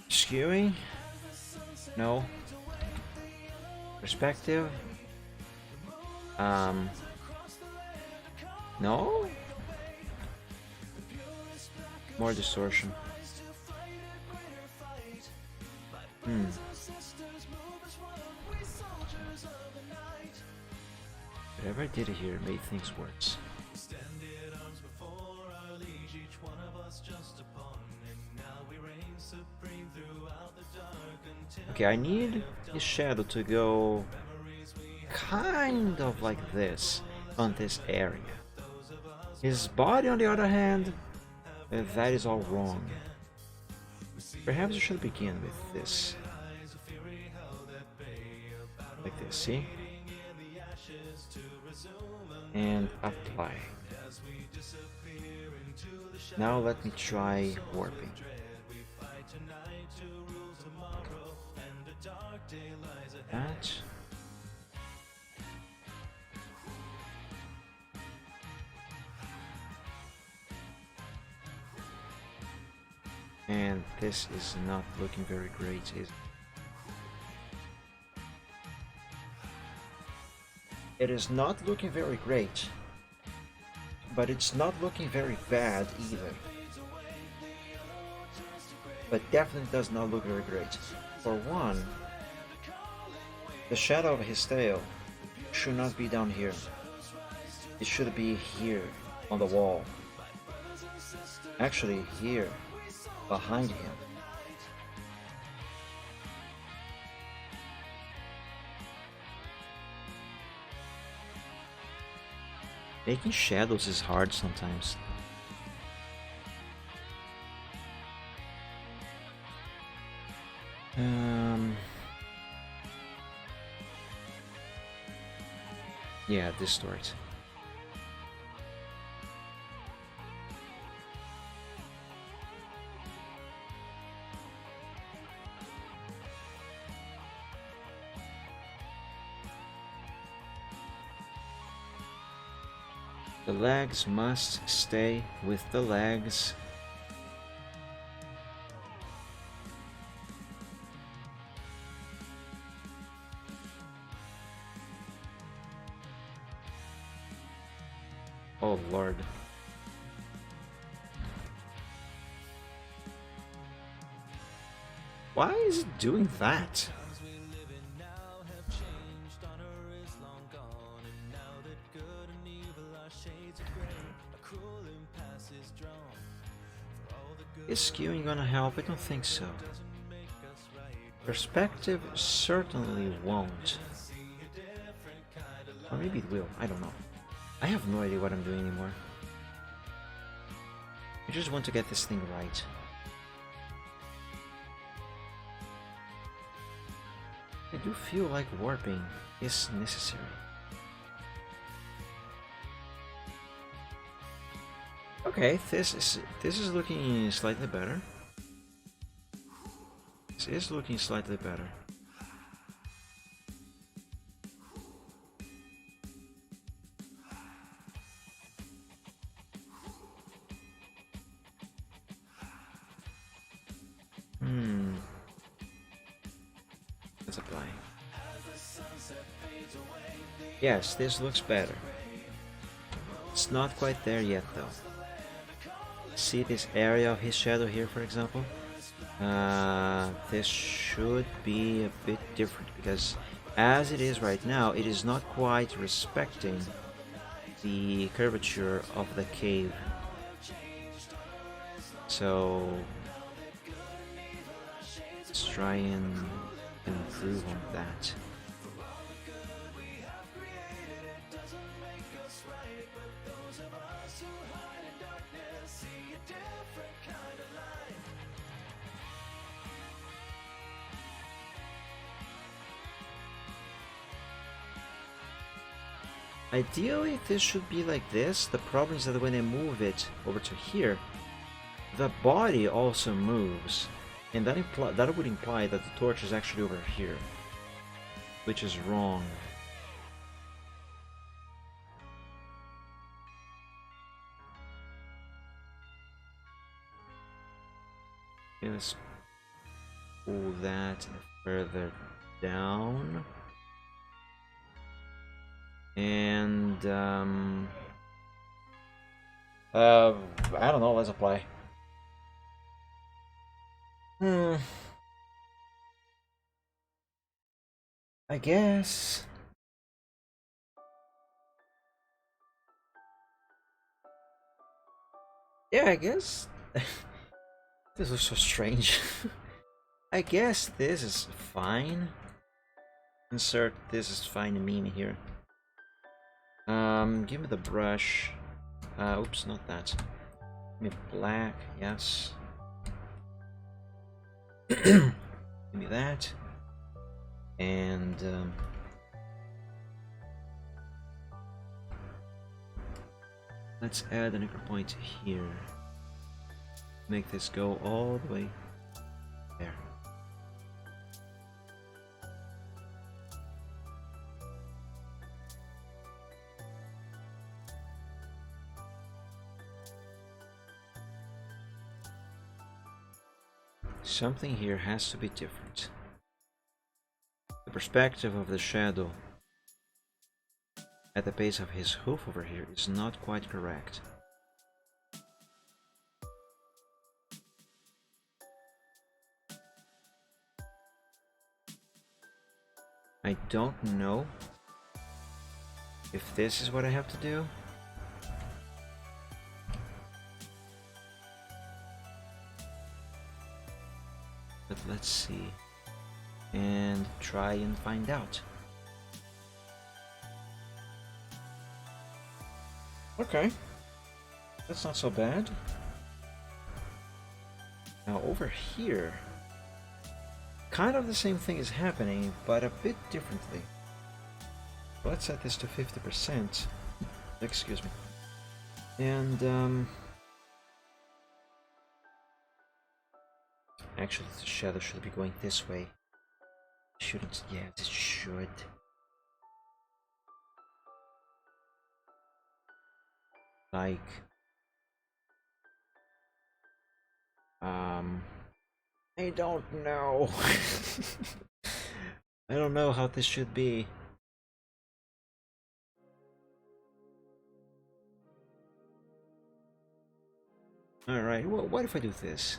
Skewing? No. Perspective? No? More distortion. Whatever I did here made things worse. Okay, I need his shadow to go kind of like this on this area. His body, on the other hand, that is all wrong. Perhaps I should begin with this. Like this, see? And apply. Now let me try warping. That. And this is not looking very great, is it? It is not looking very great, but it's not looking very bad either. But definitely does not look very great. For one, the shadow of his tail should not be down here. It should be here on the wall. Actually, here, behind him. Making shadows is hard sometimes. Yeah, distort. The legs must stay with the legs. Oh Lord. Why is it doing that? Is skewing gonna help? I don't think so. Perspective certainly won't. Or maybe it will, I don't know. I have no idea what I'm doing anymore. I just want to get this thing right. I do feel like warping is necessary. Okay, this is looking slightly better. This is looking slightly better. Let's apply. Yes, this looks better. It's not quite there yet though. See this area of his shadow here, for example? This should be a bit different because as it is right now, it is not quite respecting the curvature of the cave. So let's try and improve on that. Ideally, this should be like this. The problem is that when I move it over to here, the body also moves. And that would imply that the torch is actually over here. Which is wrong. Okay, let's pull that further down. And I don't know, let's apply. I guess. Yeah, I guess. This looks so strange. I guess this is fine. Insert this is fine meme here. Give me the brush. Oops, not that. Give me black, yes. Give me that. And let's add an anchor point here. Make this go all the way there. Something here has to be different. The perspective of the shadow at the base of his hoof over here is not quite correct. I don't know if this is what I have to do. But let's see and try and find out. Okay, that's not so bad. Now over here, kind of the same thing is happening, but a bit differently. Let's set this to 50%. Excuse me. And actually, the shadow should be going this way. Shouldn't? Yeah, it should. like I don't know. I don't know how this should be. Alright, well, what if I do this?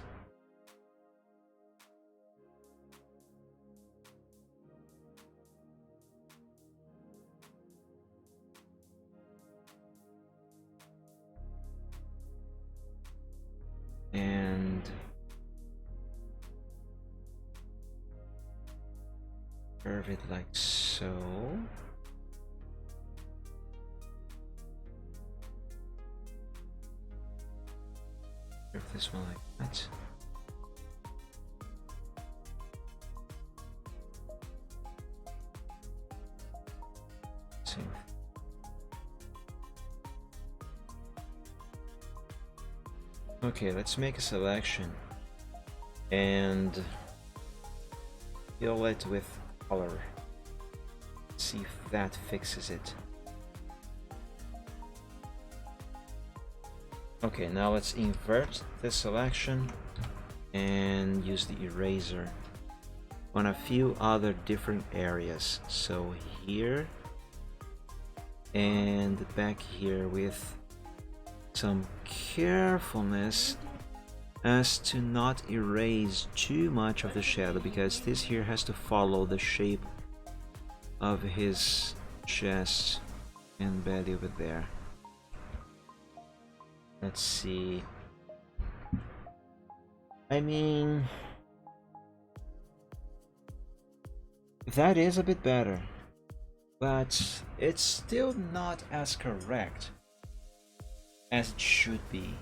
And curve it like so. Curve this one like that. Same. Okay, let's make a selection and fill it with color. See if that fixes it. Okay, now let's invert the selection and use the eraser on a few other different areas. So here and back here with some carefulness as to not erase too much of the shadow, because this here has to follow the shape of his chest and belly over there. Let's see. I mean, that is a bit better, but it's still not as correct as it should be,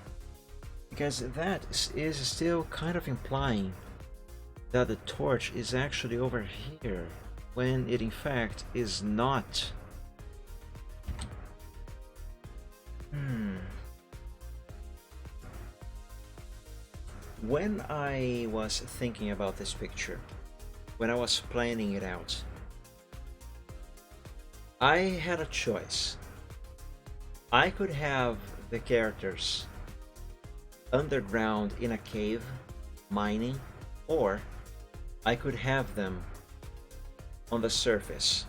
because that is still kind of implying that the torch is actually over here when it in fact is not. When I was thinking about this picture, when I was planning it out, I had a choice. I could have the characters underground in a cave mining, or I could have them on the surface.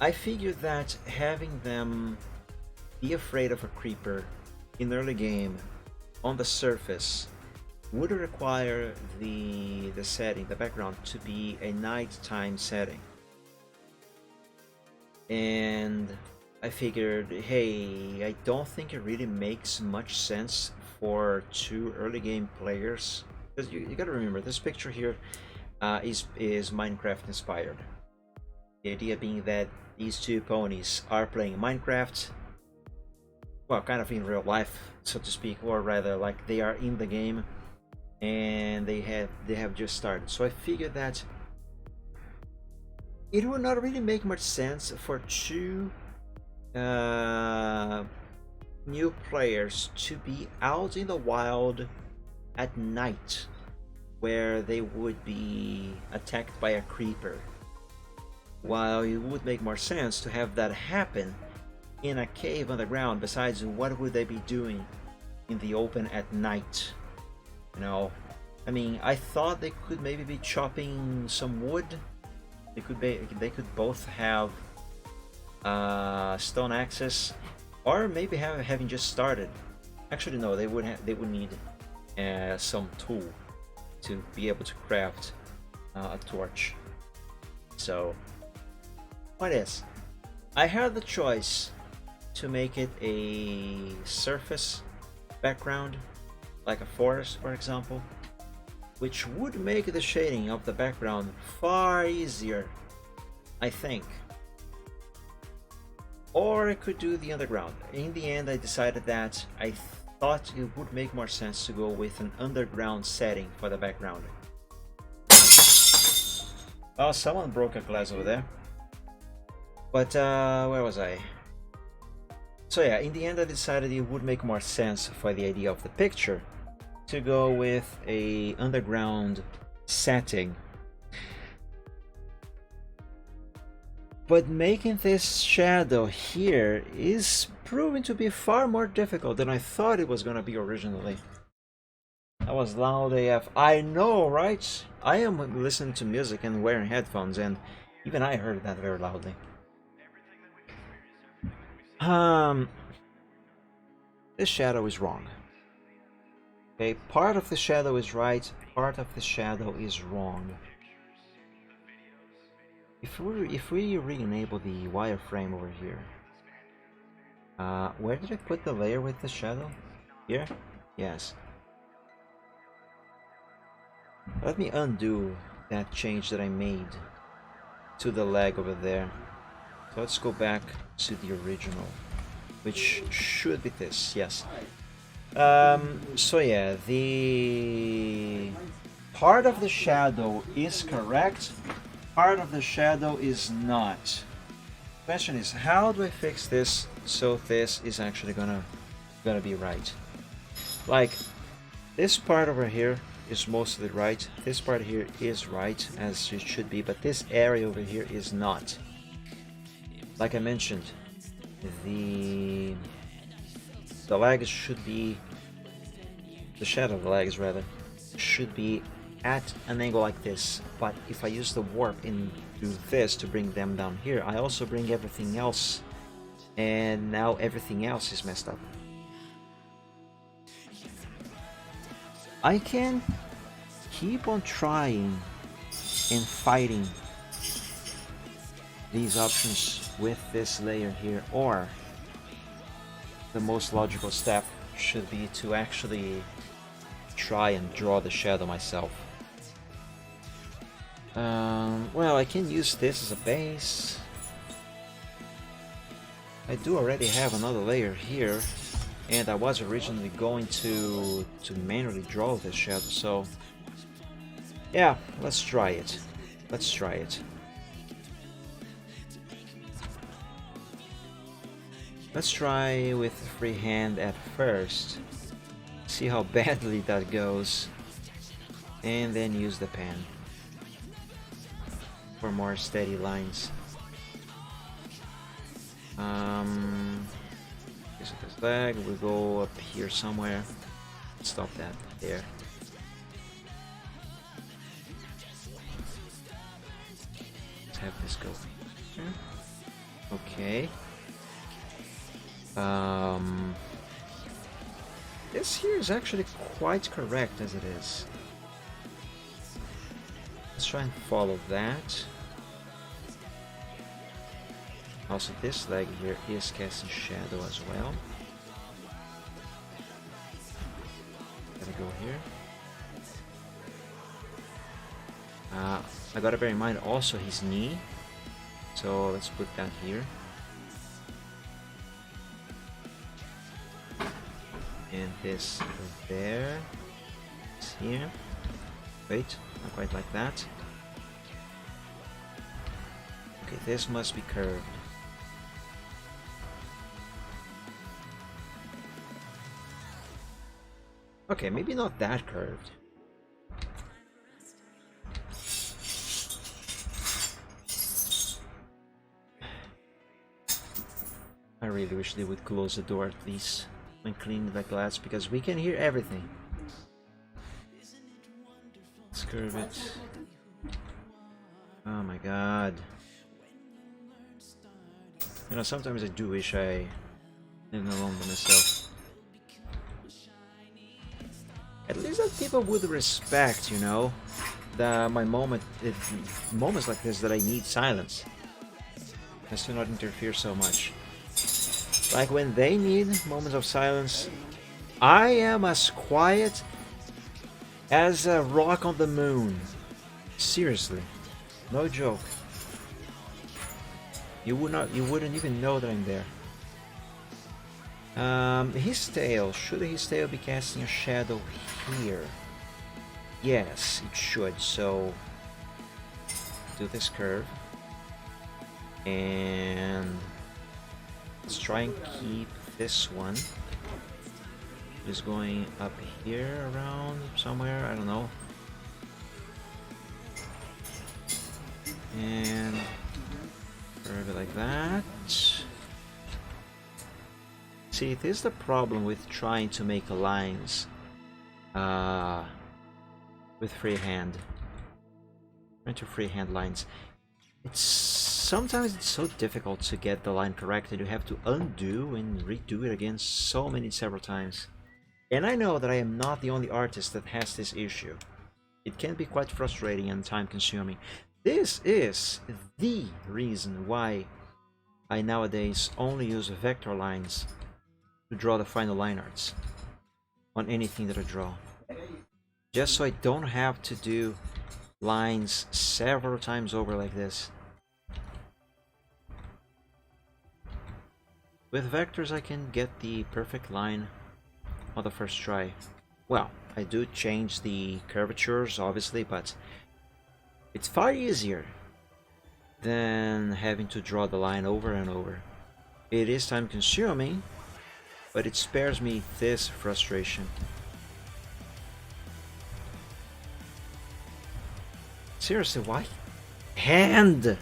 I figured that having them be afraid of a creeper in early game on the surface would require the setting, the background, to be a nighttime setting. And I figured, hey, I don't think it really makes much sense for two early game players, because you gotta remember, this picture here is Minecraft inspired. The idea being that these two ponies are playing Minecraft, well, kind of in real life, so to speak, or rather like they are in the game and they have just started. So I figured that it would not really make much sense for two new players to be out in the wild at night, where they would be attacked by a creeper, while it would make more sense to have that happen in a cave underground. Besides, what would they be doing in the open at night? You know, I mean, I thought they could maybe be chopping some wood. They could both have stone axes, or maybe having just started. Actually, no, they would need some tool to be able to craft a torch. So, point is, I had the choice to make it a surface background, like a forest, for example, which would make the shading of the background far easier, I think. Or I could do the underground. In the end, I decided that I thought it would make more sense to go with an underground setting for the background. Oh, someone broke a glass over there. But where was I? So yeah, in the end I decided it would make more sense for the idea of the picture to go with a underground setting. But making this shadow here is proving to be far more difficult than I thought it was gonna be originally. That was loud AF. I know, right? I am listening to music and wearing headphones, and even I heard that very loudly. This shadow is wrong. Okay, part of the shadow is right, part of the shadow is wrong. If we re-enable the wireframe over here, where did I put the layer with the shadow? Here? Yes. Let me undo that change that I made to the leg over there. So let's go back to the original, which should be this, yes. So yeah, the part of the shadow is correct, part of the shadow is not. Question is, how do I fix this so this is actually gonna be right? Like, this part over here is mostly right, this part here is right as it should be, but this area over here is not. Like I mentioned, the legs should be, the shadow of the legs rather, should be at an angle like this, but if I use the warp and do this to bring them down here, I also bring everything else, and now everything else is messed up. I can keep on trying and fighting these options with this layer here, or the most logical step should be to actually try and draw the shadow myself. Well, I can use this as a base. I do already have another layer here, and I was originally going to manually draw this shadow, so yeah, let's try it. Let's try it. Let's try with freehand at first, see how badly that goes, and then use the pen for more steady lines. This leg, we go up here somewhere. Stop that there. Let's have this go here. Okay. This here is actually quite correct as it is. Let's try and follow that. Also, this leg here is casting shadow as well. Gotta go here. I gotta bear in mind also his knee, so let's put that here. And this there, it's here. Wait, not quite like that. Okay, this must be curved. Okay, maybe not that curved. I really wish they would close the door at least when cleaning the glass, because we can hear everything. Let's curve it. Oh my god. You know, sometimes I do wish I lived alone by myself. At least that people would respect, you know, my moments like this that I need silence, as to not interfere so much. Like when they need moments of silence, I am as quiet as a rock on the moon. Seriously, no joke. You wouldn't even know that I'm there. His tail, should his tail be casting a shadow here? Yes, it should. So do this curve and let's try and keep this one. Just going up here around somewhere, I don't know. And curve like that. See, this is the problem with trying to make lines with freehand. Trying to freehand lines. Sometimes it's so difficult to get the line correct that you have to undo and redo it again several times. And I know that I am not the only artist that has this issue. It can be quite frustrating and time consuming. This is the reason why I nowadays only use vector lines to draw the final line arts on anything that I draw. Just so I don't have to do lines several times over like this. With vectors I can get the perfect line on the first try. Well, I do change the curvatures obviously, but it's far easier than having to draw the line over and over. It is time consuming, but it spares me this frustration. Seriously, why? Hand!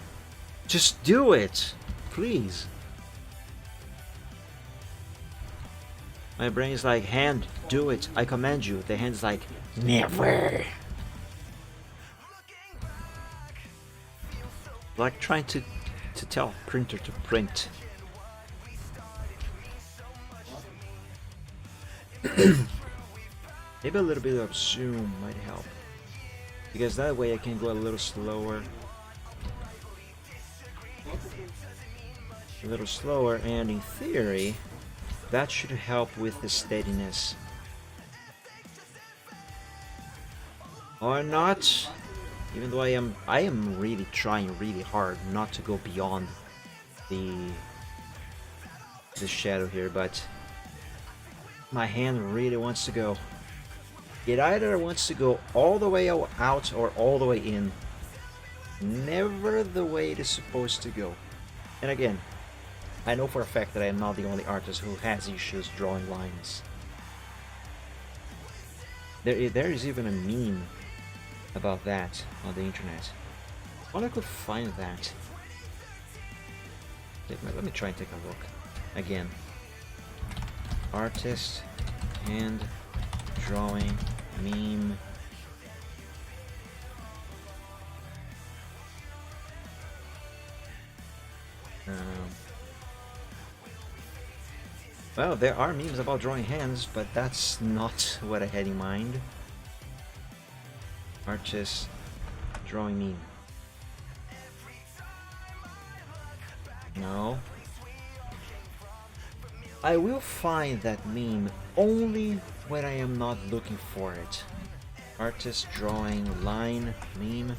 Just do it! Please. My brain is like, hand, do it, I command you. The hand is like, never! Like trying to tell printer to print. Maybe a little bit of zoom might help. Because that way I can go a little slower. A little slower, and in theory, that should help with the steadiness. Or not. Even though I am really trying really hard not to go beyond the shadow here, but my hand really wants to go. It either wants to go all the way out or all the way in. Never the way it is supposed to go. And again, I know for a fact that I am not the only artist who has issues drawing lines. There is even a meme about that on the internet. If I could find that. Let me try and take a look. Again. Artist, hand, drawing, meme. Well, there are memes about drawing hands, but that's not what I had in mind. Artist, drawing meme. No. I will find that meme only when I am not looking for it. Artist, drawing, line, meme.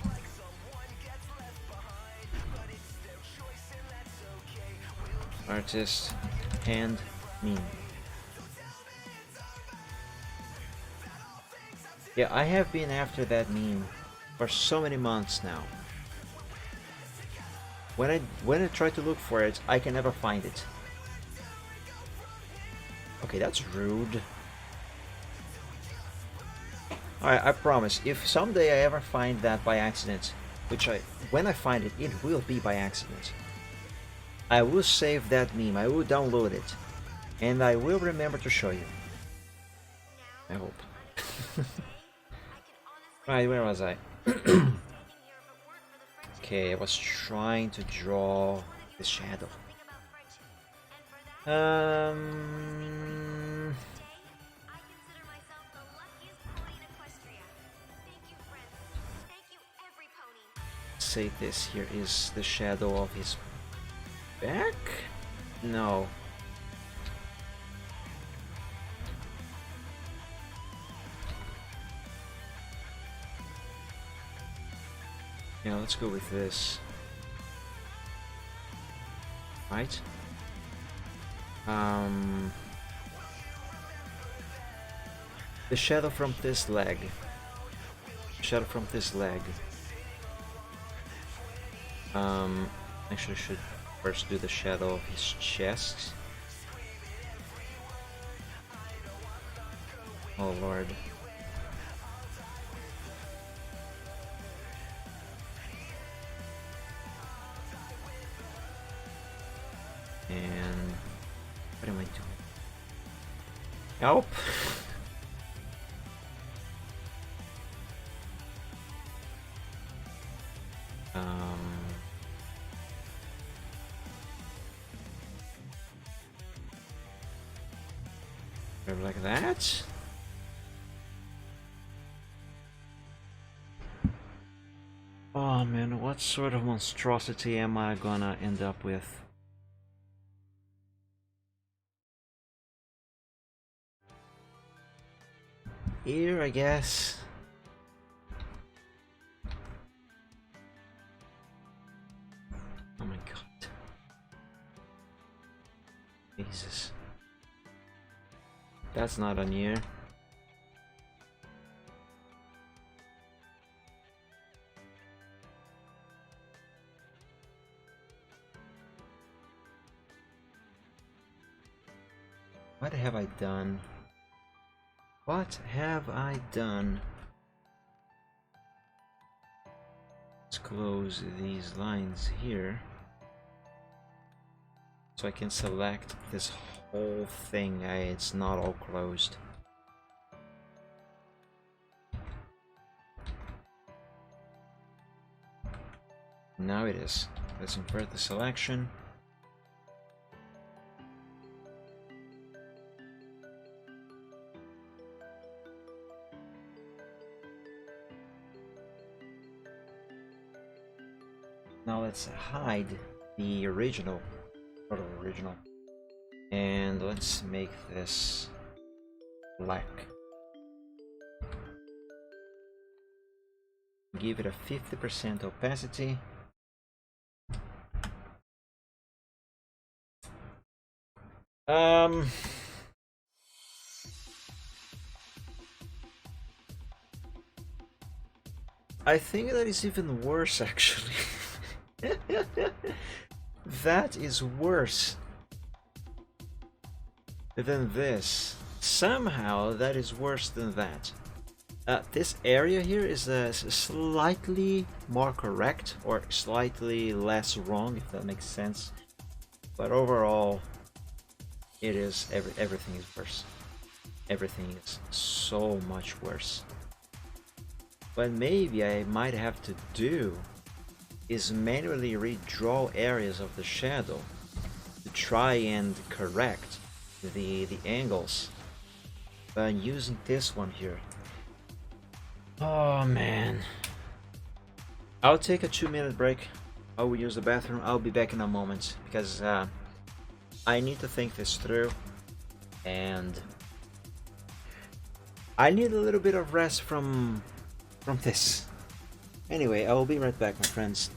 Artist, hand, meme. Yeah, I have been after that meme for so many months now. When I try to look for it, I can never find it. Okay, that's rude. Alright, I promise, if someday I ever find that by accident, when I find it, it will be by accident. I will save that meme, I will download it, and I will remember to show you. I hope. Right, where was I? Okay, I was trying to draw the shadow. Say this here is the shadow of his back? No. Yeah, let's go with this. Right? The shadow from this leg. Shadow from this leg. Actually, I should first do the shadow of his chest. Oh lord. And what am I doing? Help! Like that. Oh man, what sort of monstrosity am I gonna end up with? Here, I guess. Oh my god. Jesus. That's not on here. What have I done? What have I done? Let's close these lines here. So I can select this whole thing. It's not all closed. Now it is. Let's invert the selection. Now let's hide the original, sort of original, and let's make this black. Give it a 50% opacity. I think that is even worse, actually. That is worse than this. Somehow that is worse than that. This area here is slightly more correct, or slightly less wrong, if that makes sense. But overall, it is everything is worse. Everything is so much worse. What maybe I might have to do is manually redraw areas of the shadow to try and correct the angles by using this one here. Oh man. I'll take a 2-minute break. I will use the bathroom. I'll be back in a moment because I need to think this through, and I need a little bit of rest from this. Anyway, I will be right back, my friends.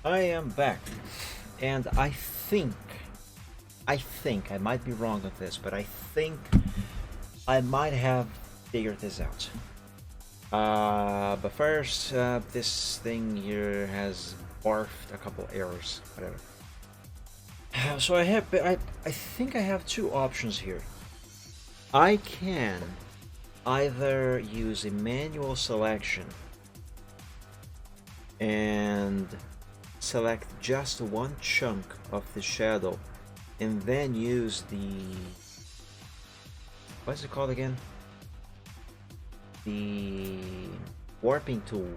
I am back, and I think I might be wrong on this, but I think I might have figured this out. But first, this thing here has barfed a couple errors, whatever. So I think I have two options here. I can either use a manual selection and select just one chunk of the shadow and then use the, what's it called again? The warping tool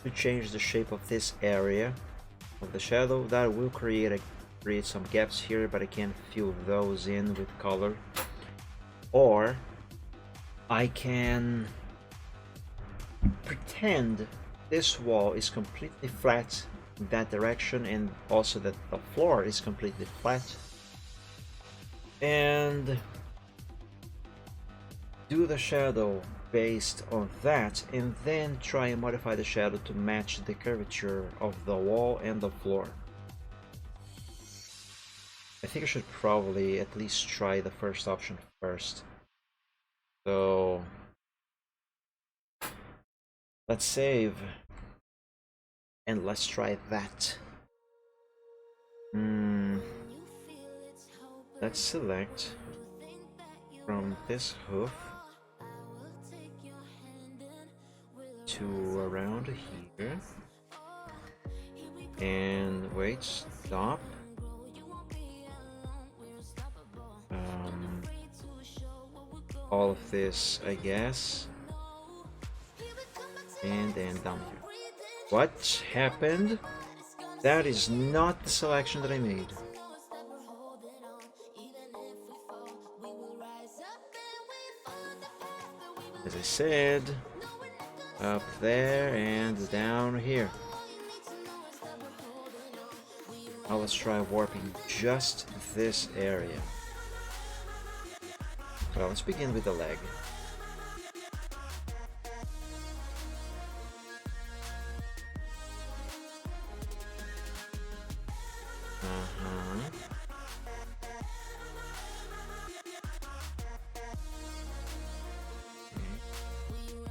to change the shape of this area of the shadow. That will create some gaps here, but I can fill those in with color. Or I can pretend this wall is completely flat in that direction, and also that the floor is completely flat, and do the shadow based on that, and then try and modify the shadow to match the curvature of the wall and the floor. I think I should probably at least try the first option first. So let's save and let's try that. Let's select from this hoof to around here, and wait, stop. All of this, I guess, and then down here. What happened? That is not the selection that I made. As I said, up there and down here. Now let's try warping just this area. Well, let's begin with the leg.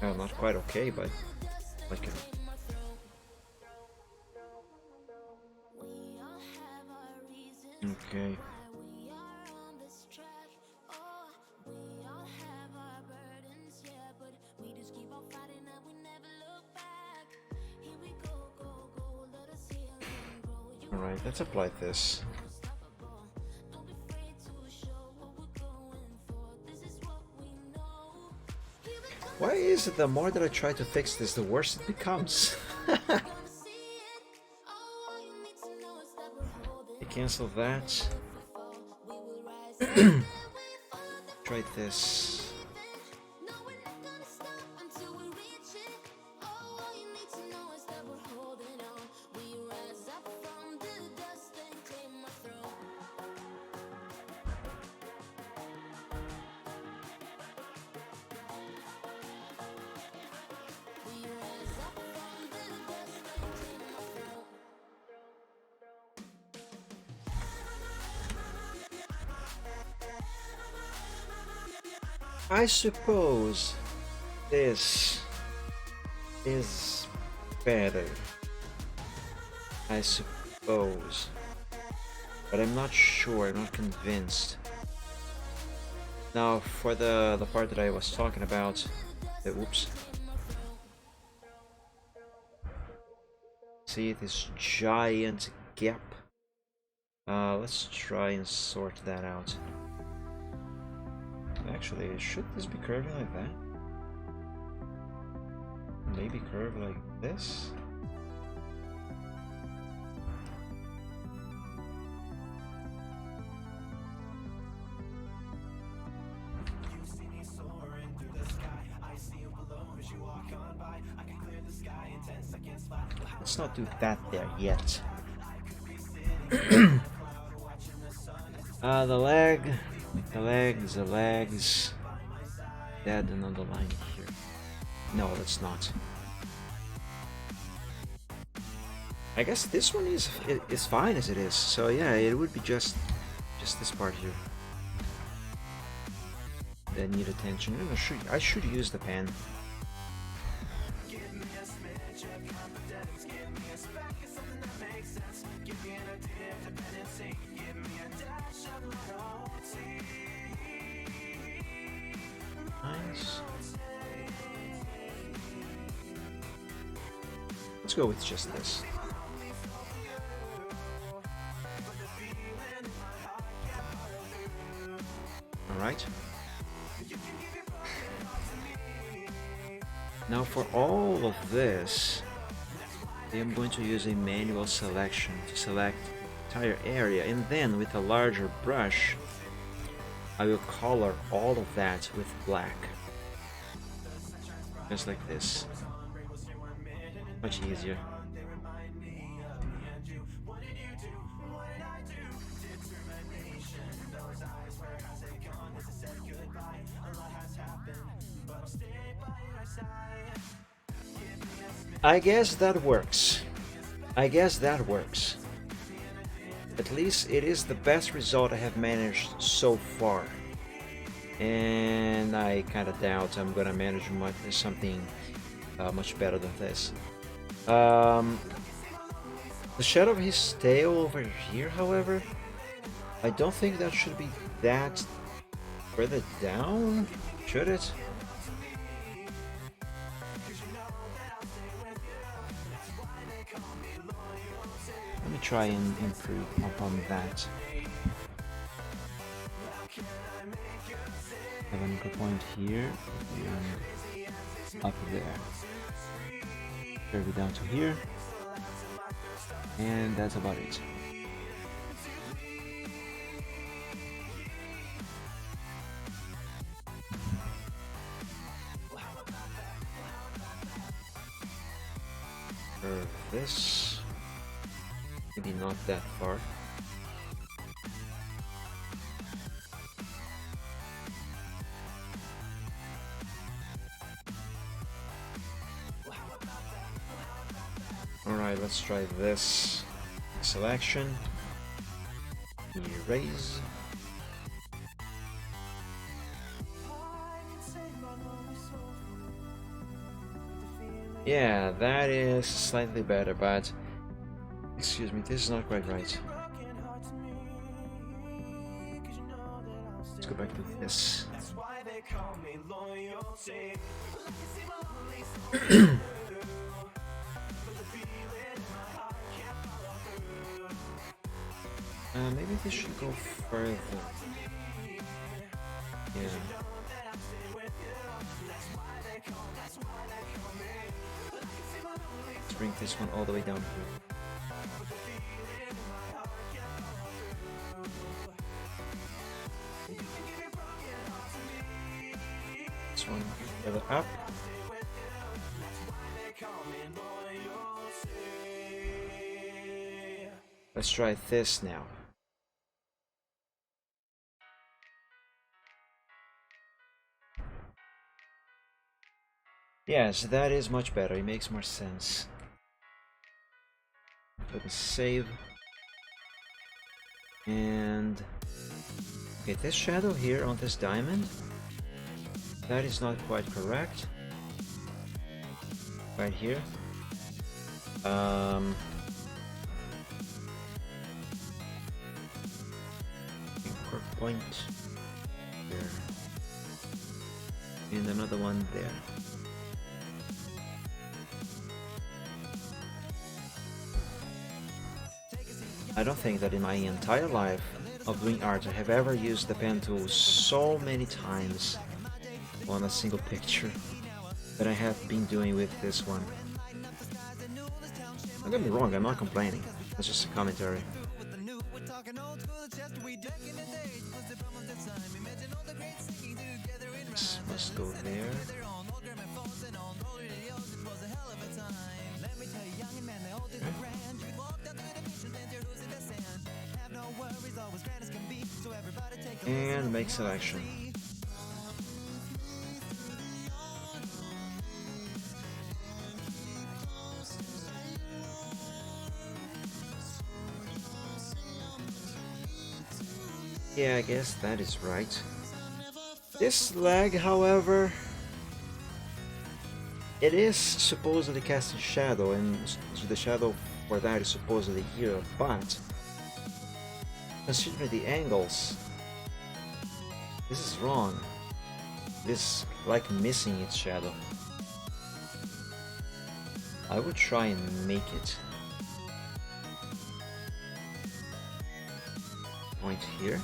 Well, not quite okay, but like okay. Alright, let's apply this. Why is it the more that I try to fix this, the worse it becomes? I cancel that. Try this. I suppose this is better. I suppose. But I'm not sure, I'm not convinced. Now for the part that I was talking about, oops. See this giant gap? Let's try and sort that out. Actually, should this be curving like that? Maybe curve like this? Let's not do that there yet. The legs. Add another line here. No, let's not. I guess this one is fine as it is. So yeah, it would be just this part here that need attention. I should use the pen. Nice. Let's go with just this. Alright. Now for all of this, I am going to use a manual selection to select the entire area, and then with a larger brush, I will color all of that with black. Just like this. Much easier. I guess that works. I guess that works. At least it is the best result I have managed so far. And I kind of doubt I'm gonna manage something much better than this. The shadow of his tail over here, however, I don't think that should be that further down, should it? Let me try and improve upon that. Have an anchor point here and up there. Curve it down to here, and that's about it. Curve this. Maybe not that far. Alright, let's try this selection. Erase. Yeah, that is slightly better, but excuse me, this is not quite right. Let's go back to this. Maybe this should go further. Yeah. Let's bring this one all the way down here. This one further up. Let's try this now. Yes, that is much better. It makes more sense. Let me save. And okay, this shadow here on this diamond, that is not quite correct. Right here. Anchor point there. And another one there. I don't think that in my entire life of doing art I have ever used the pen tool so many times on a single picture that I have been doing with this one. Don't get me wrong, I'm not complaining. That's just a commentary. This must go there. And make selection. Yeah, I guess that is right. This leg, however, it is supposedly casting shadow, and the shadow for that is supposedly here, but considering the angles, this is wrong. This is like missing its shadow. I would try and make it. Point here.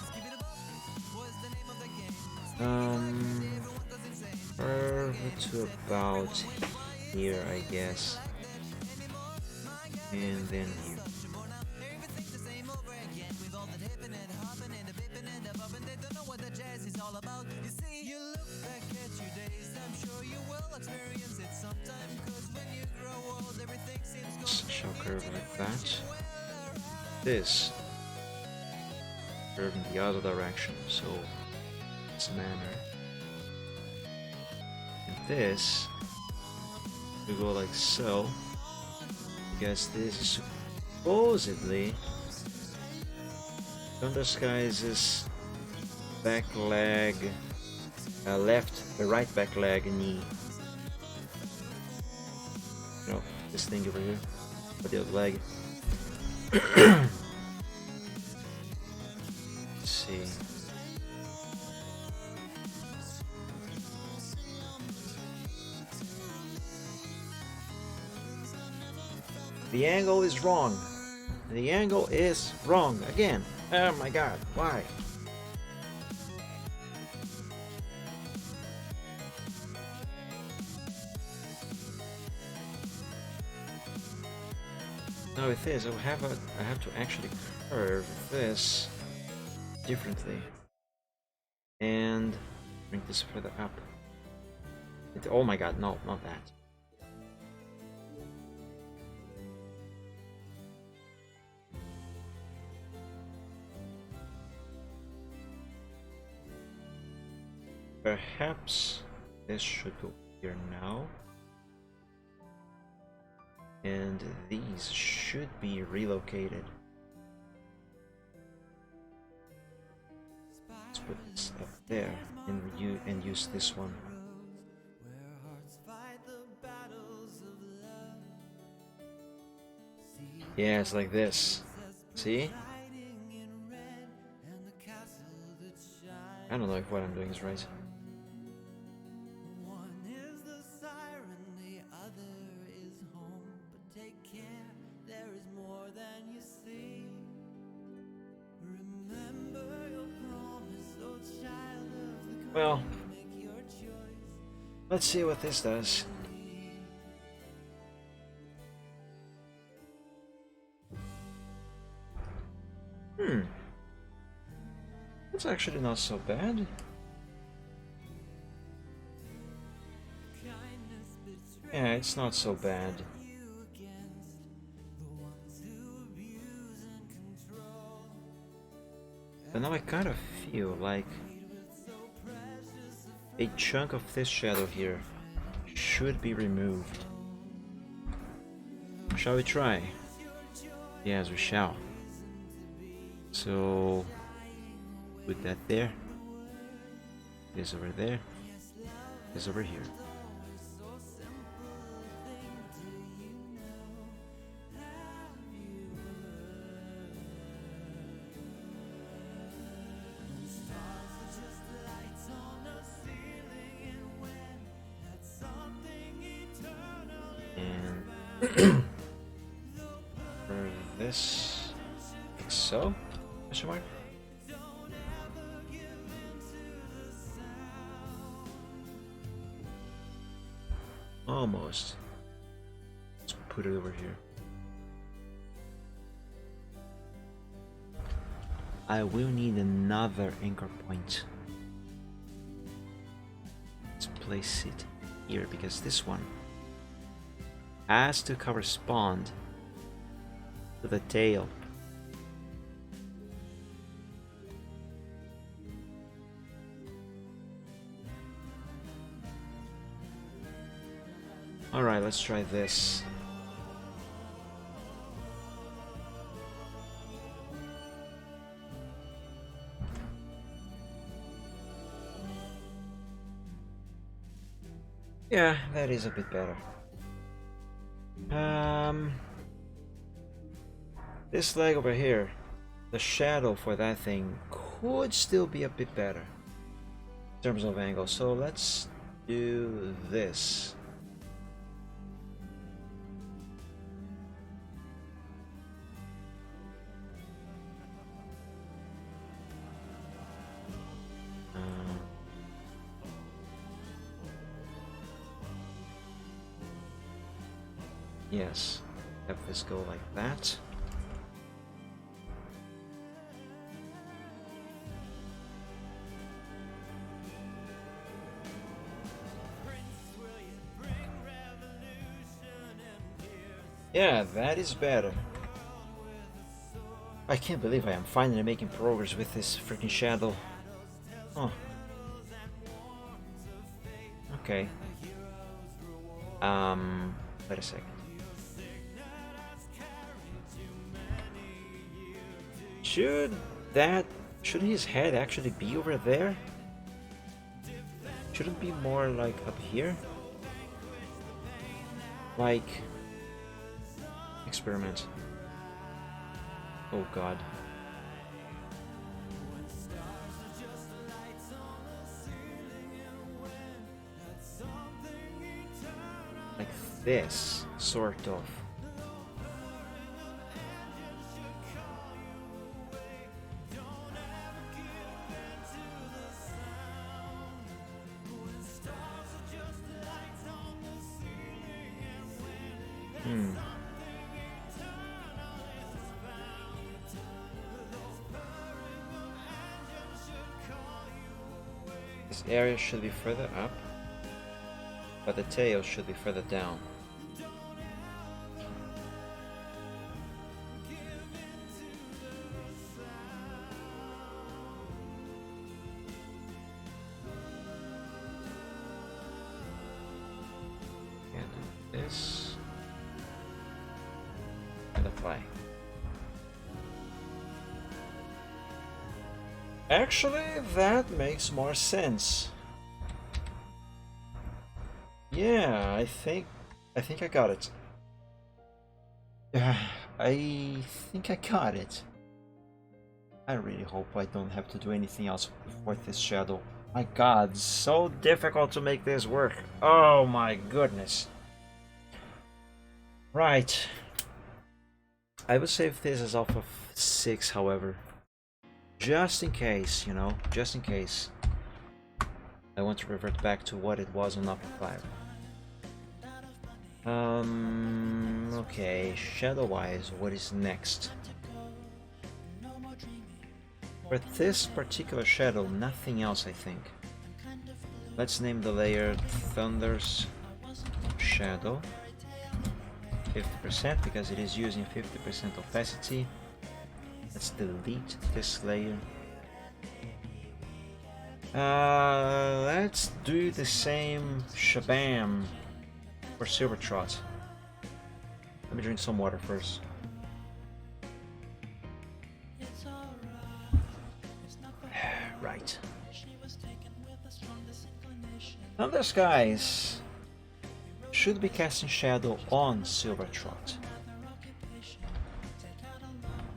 Curve to about here, I guess. And then here. Shall curve like that. This curve in the other direction, so this manner. And this we go like so, because this is supposedly Thunder Skies' back leg, right back leg knee. No, this thing over here, but the other leg. Let's see. The angle is wrong. The angle is wrong again. Oh my god, why? Now with this, I have to actually curve this differently and bring this further up. Oh my god, no, not that. Perhaps this should go here now. And these should be relocated. Let's put this up there and use this one. Yeah, it's like this. See? I don't know if what I'm doing is right. Well, let's see what this does. It's actually not so bad. Yeah, it's not so bad. But now I kind of feel like a chunk of this shadow here should be removed. Shall we try? Yes, we shall. So put that there. This over there. This over here. And for this, like so? Question mark? Almost. Let's put it over here. I will need another anchor point. Let's place it here because this one has to correspond to the tail. Alright, let's try this. Yeah, that is a bit better. This leg over here, the shadow for that thing could still be a bit better in terms of angle. So let's do this. Yes, have this go like that. Yeah, that is better. I can't believe I am finally making progress with this freaking shadow. Oh. Okay. Wait a second. Should his head actually be over there? Should it be more like up here? Like experiment. Oh god. Like this, sort of. This area should be further up, but the tail should be further down. And this and apply. Actually, that makes more sense. Yeah, I think I got it. I think I got it. I really hope I don't have to do anything else with this shadow. My god, so difficult to make this work. Oh my goodness. Right. I will save this as alpha 6, however. Just in case, you know, just in case. I want to revert back to what it was on Alpha 5. Okay, shadow-wise, what is next? For this particular shadow, nothing else, I think. Let's name the layer Thunder's Shadow. 50% because it is using 50% opacity. Let's delete this layer. Let's do the same shabam for Silvertrot. Let me drink some water first. Right. Thunder Skies should be casting shadow on Silvertrot.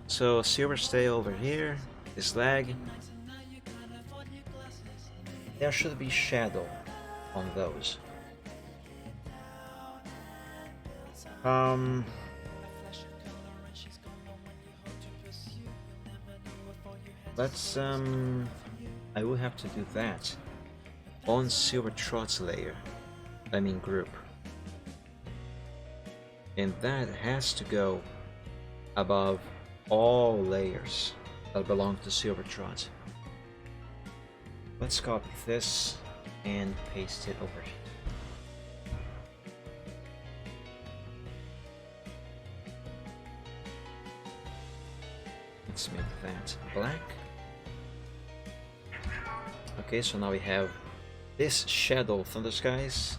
So Silver stay over here, this leg. There should be shadow on those. Let's I will have to do that on Silvertrot's layer, I mean group. And that has to go above all layers that belong to Silvertrot. Let's copy this and paste it over here. Let's make that black. Okay, so now we have this shadow Thunder Skies.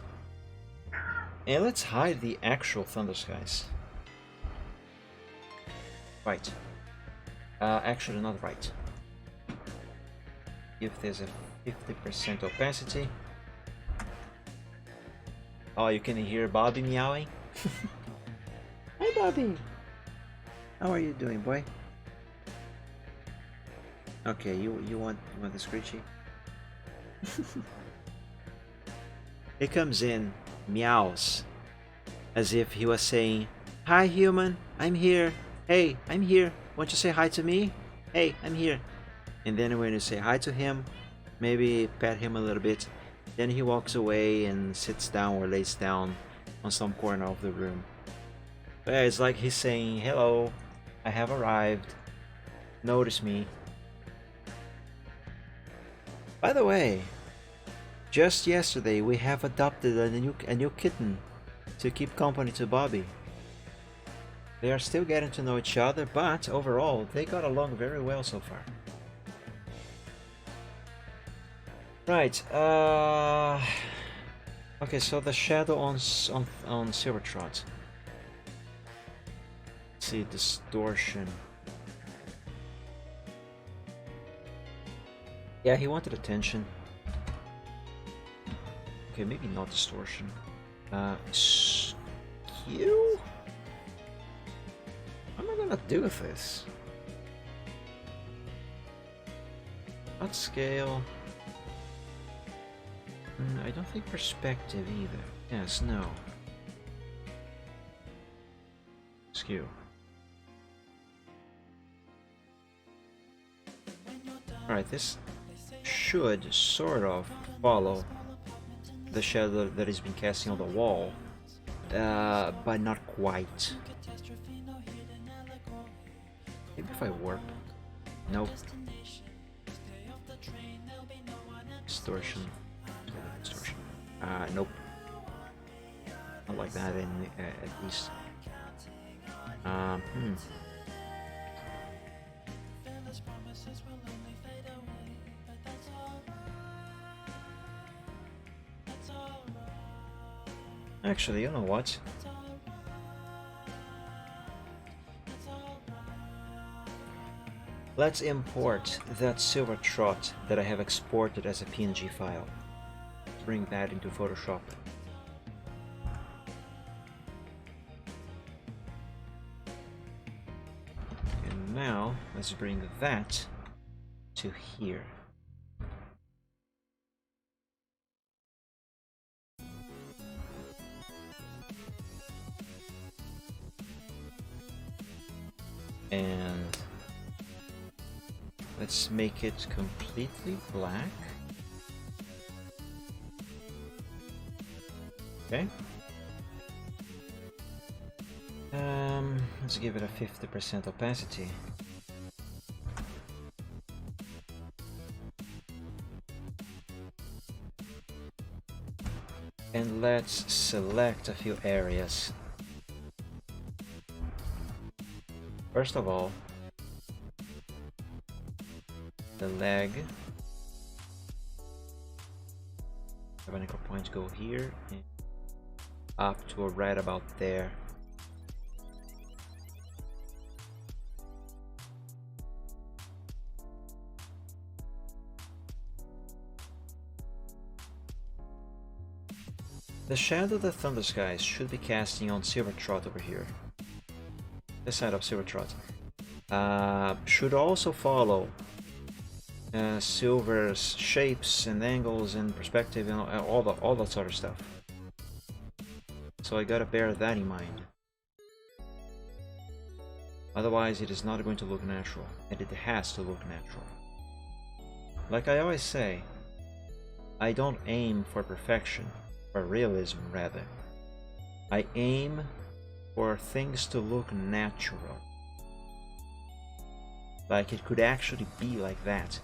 And let's hide the actual Thunder Skies. Right. Actually not right. Give this a 50% opacity. Oh, you can hear Bobby meowing? Hi, Bobby! How are you doing, boy? Okay, you want the screechy? He comes in, meows, as if he was saying, "Hi, human, I'm here. Hey, I'm here. Want you to say hi to me? Hey, I'm here." And then when you say hi to him, maybe pet him a little bit, then he walks away and sits down or lays down on some corner of the room. But yeah, it's like he's saying, "Hello, I have arrived. Notice me." By the way, just yesterday we have adopted a new kitten to keep company to Bobby. They are still getting to know each other, but overall they got along very well so far. Right. Okay. So the shadow on Silvertrot. Let's see, distortion. Yeah, he wanted attention. Okay, maybe not distortion. Skew? What am I gonna do with this? Not scale. I don't think perspective either. Yes, no. Skew. Alright, this should sort of follow the shadow that has been casting on the wall, but not quite. Maybe if I warp. Nope. Distortion. Distortion. Nope. Not like that, at least. Actually, you know what? Let's import that Silvertrot that I have exported as a PNG file. Bring that into Photoshop. And now, let's bring that to here. And let's make it completely black. Okay. Let's give it a 50% opacity. And let's select a few areas. First of all, the leg. Have an anchor point go here and up to right about there. The shadow the Thunder Skies should be casting on Silvertrot over here. This side of Silvertrot. Should also follow Silver's shapes and angles and perspective and all that sort of stuff. So I gotta bear that in mind. Otherwise it is not going to look natural, and it has to look natural. Like I always say, I don't aim for perfection, or realism rather. I aim for things to look natural. Like it could actually be like that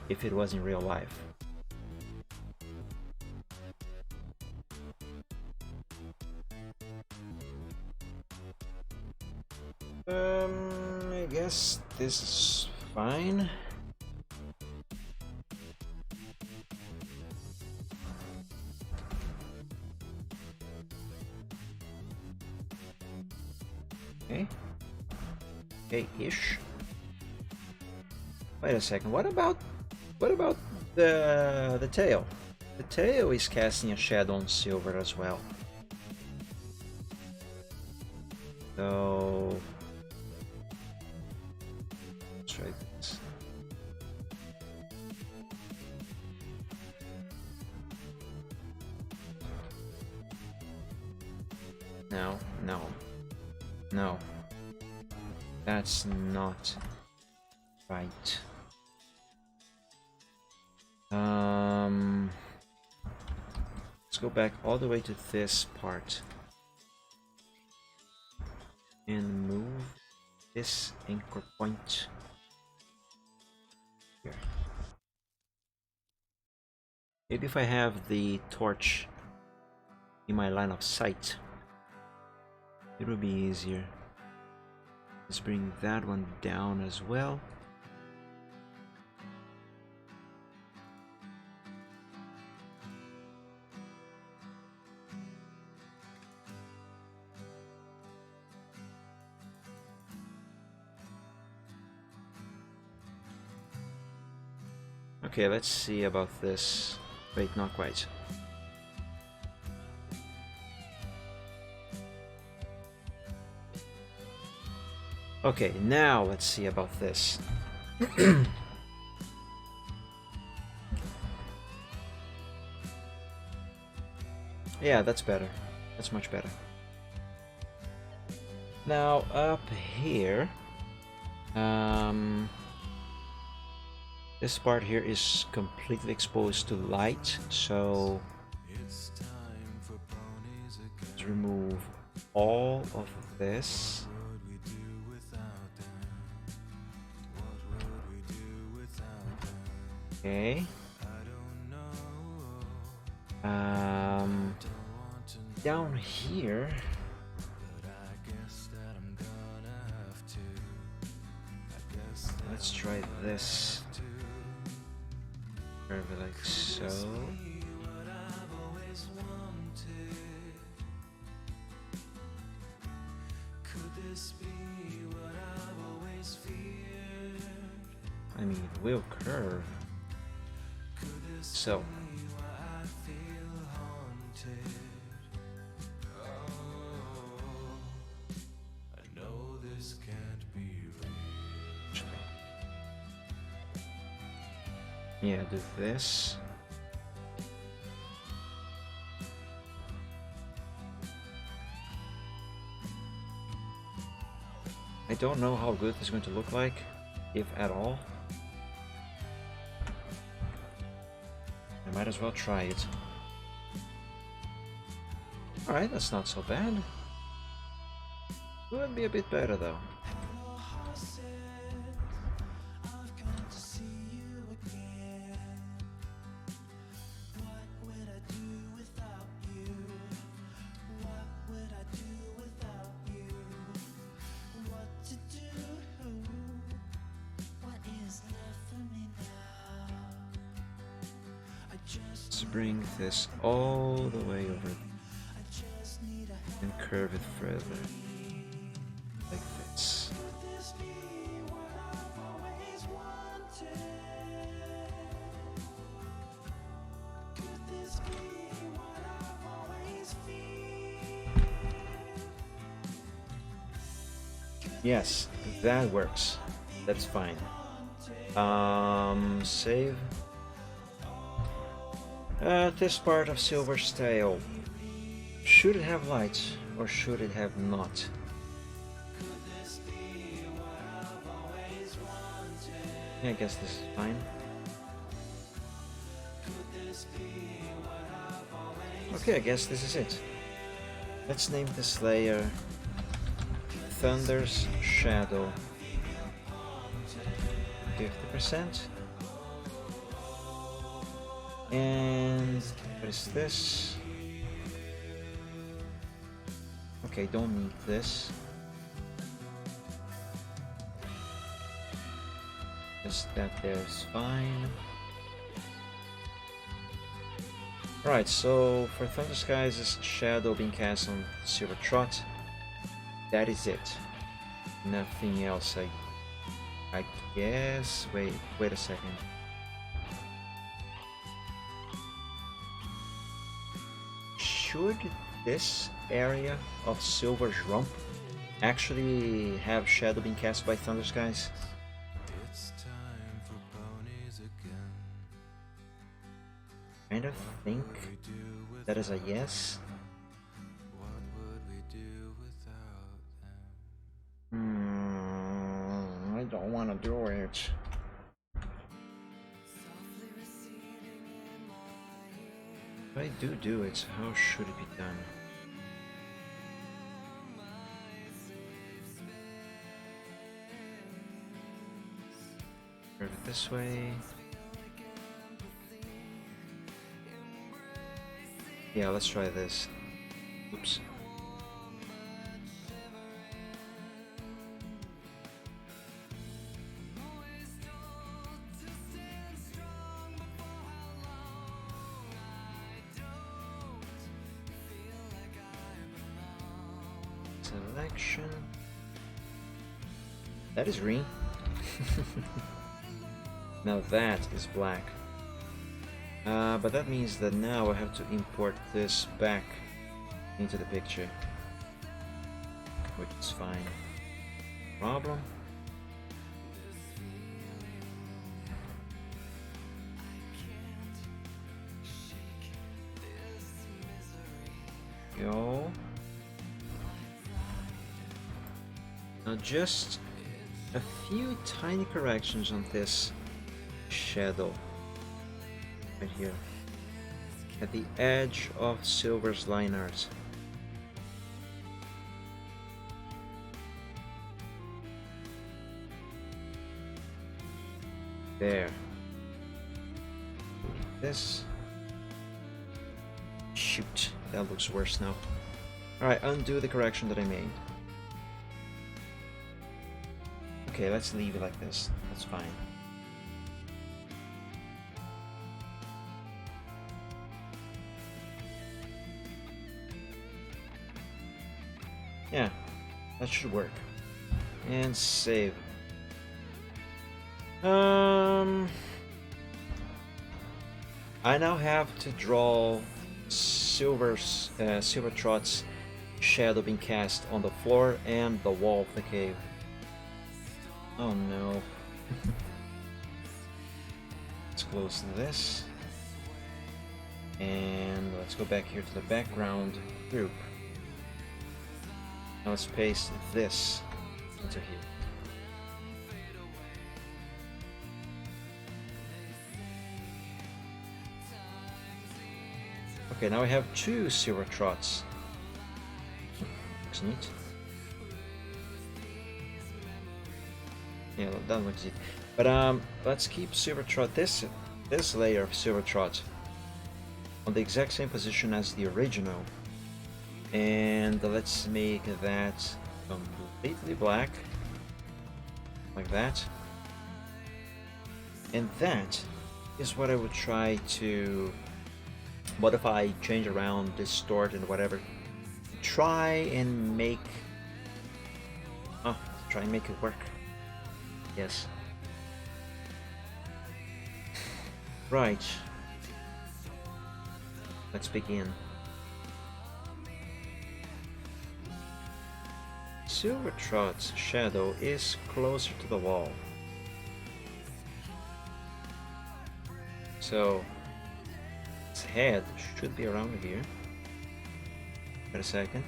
if it was in real life. I guess this is fine. Okay. Okay-ish. Wait a second. What about the tail? The tail is casting a shadow on Silver as well. So let's try this. No, no, no. That's not right. Let's go back all the way to this part and move this anchor point here. Maybe if I have the torch in my line of sight, it will be easier. Let's bring that one down as well. Okay, let's see about this. Wait, not quite. Okay, now let's see about this. Yeah, that's better. That's much better. Now up here, this part here is completely exposed to light, so let's remove all of this. Okay. Down here, let's try this. Curve it like so. I mean, it will curve. So. Yeah, do this. I don't know how good this is going to look like, if at all. I might as well try it. Alright, that's not so bad. Would be a bit better though. Let's bring this all the way over and curve it further, like this. Yes, that works. That's fine. Save. This part of Silver's tail. Should it have light or should it have not? Yeah, I guess this is fine. Okay, I guess this is it. Let's name this layer Thunder's Shadow. 50%. And what is this? Okay, don't need this. Just that there's fine. Right, so for Thunder Skies' shadow being cast on Silver Trot, that is it. Nothing else, I guess. Wait a second. Should this area of Silver's rump actually have shadow being cast by Thunder Skies? It's time for ponies again. Kind of think We do that is a yes. what would we do without them? I don't want to do it. If I do it, how should it be done? Curve it this way. Yeah, let's try this. Oops. Selection. That is green. Now that is black. But that means that now I have to import this back into the picture, which is fine. Problem? Yo. Now just a few tiny corrections on this shadow right here at the edge of Silver's line art. There. This. Shoot, that looks worse now. Alright, undo the correction that I made. Okay, let's leave it like this. That's fine. Yeah, that should work. And save. I now have to draw Silvertrot's shadow being cast on the floor and the wall of the cave. Oh no. Let's close this. And let's go back here to the background group. Now let's paste this into here. Okay, now I have two Silvertrots. Looks neat. Yeah, that looks neat. But let's keep Silvertrot, this layer of Silvertrot on the exact same position as the original. And let's make that completely black, like that. And that is what I would try to modify, change around, distort, and whatever. Try and make it work. Yes. Right. Let's begin. Silvertrot's shadow is closer to the wall. So its head should be around here. Wait a second.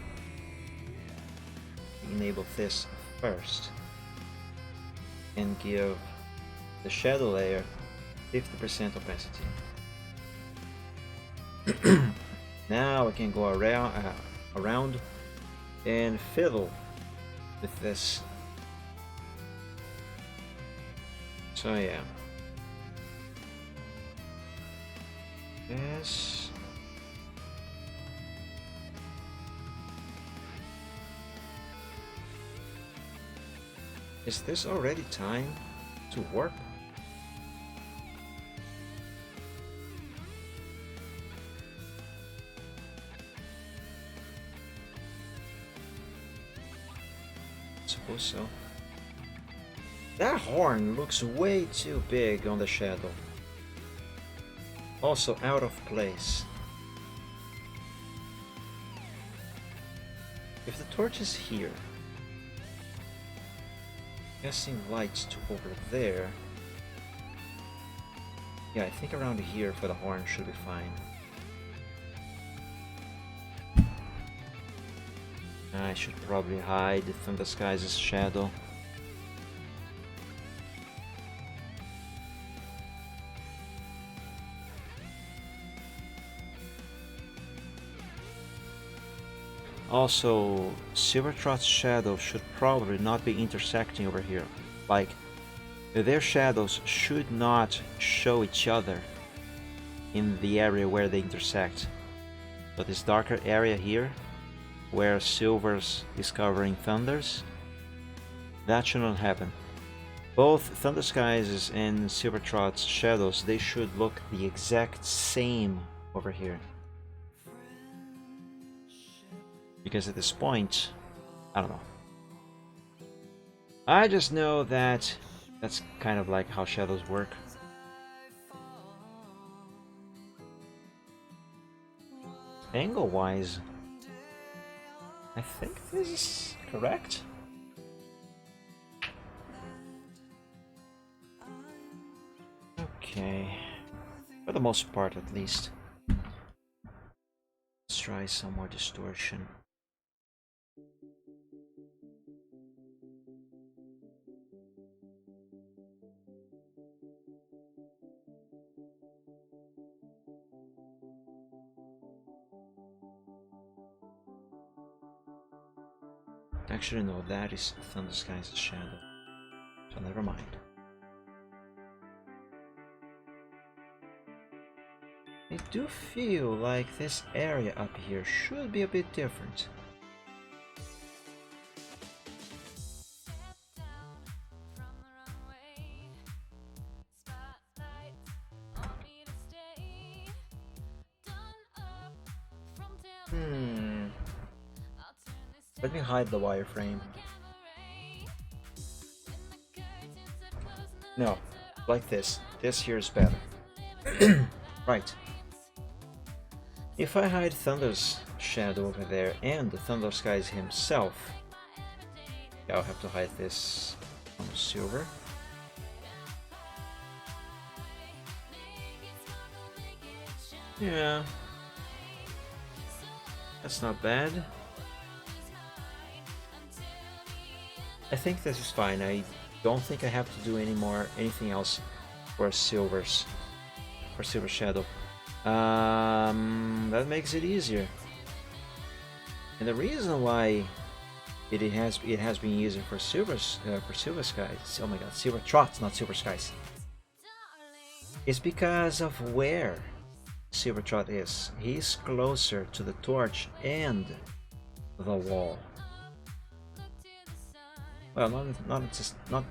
Enable this first and give the shadow layer 50% opacity. Now I can go around and fiddle with this. So yeah. Yes. Is this already time to warp? Suppose so. That horn looks way too big on the shadow. Also out of place. If the torch is here, Guessing lights to over there. Yeah, I think around here for the horn should be fine. I should probably hide from the skies' shadow. Also, Silvertrot's shadow should probably not be intersecting over here. Like, their shadows should not show each other in the area where they intersect. So this darker area here, where Silver's is covering Thunder's, that should not happen. Both Thunder Skies and Silvertrot's shadows, they should look the exact same over here. Because at this point, I don't know. I just know that that's kind of like how shadows work. Angle-wise, I think this is correct. Okay, for the most part at least. Let's try some more distortion. Actually, no, that is Thunder Skies' shadow. So never mind. I do feel like this area up here should be a bit different. Let me hide the wireframe. No, like this. This here is better. Right. If I hide Thunder's shadow over there and the Thunder Skies himself, I'll have to hide this on Silver. Yeah. That's not bad. I think this is fine. I don't think I have to do anything else for Silver Shadow. That makes it easier. And the reason why it has been easier for Silver Skies. Oh my God, Silvertrot, not Silver Skies. Is because of where Silvertrot is. He's closer to the torch and the wall. Well, not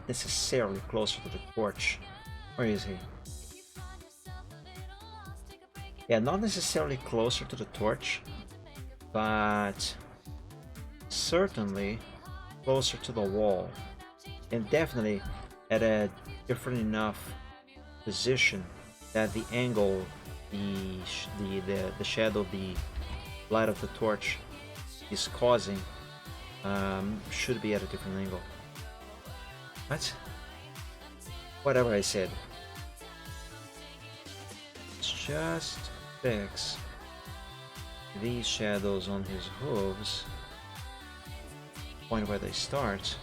necessarily closer to the torch. Where is he? Yeah, not necessarily closer to the torch, but certainly closer to the wall, and definitely at a different enough position that the angle, the shadow, the light of the torch is causing should be at a different angle. What? Whatever I said. Let's just fix these shadows on his hooves. Point where they start.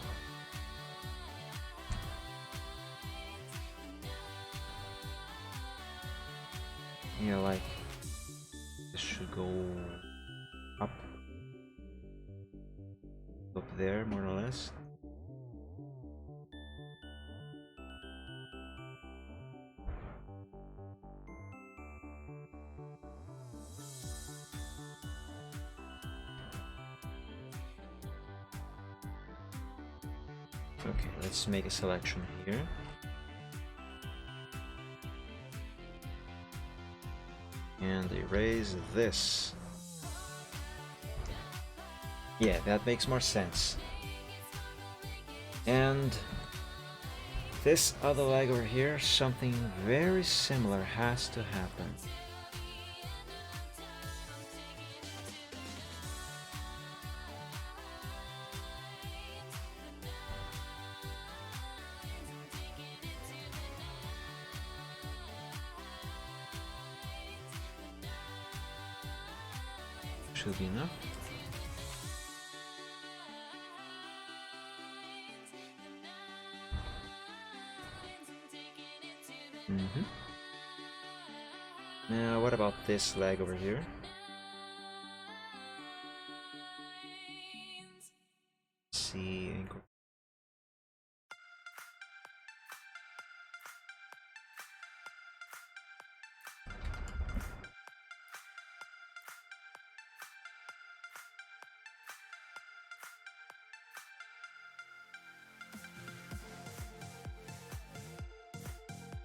Yeah, like this should go up there, more or less. Okay, let's make a selection here. And erase this. Yeah, that makes more sense. And this other leg over here, something very similar has to happen. should be enough. Now, what about this leg over here? Let's see.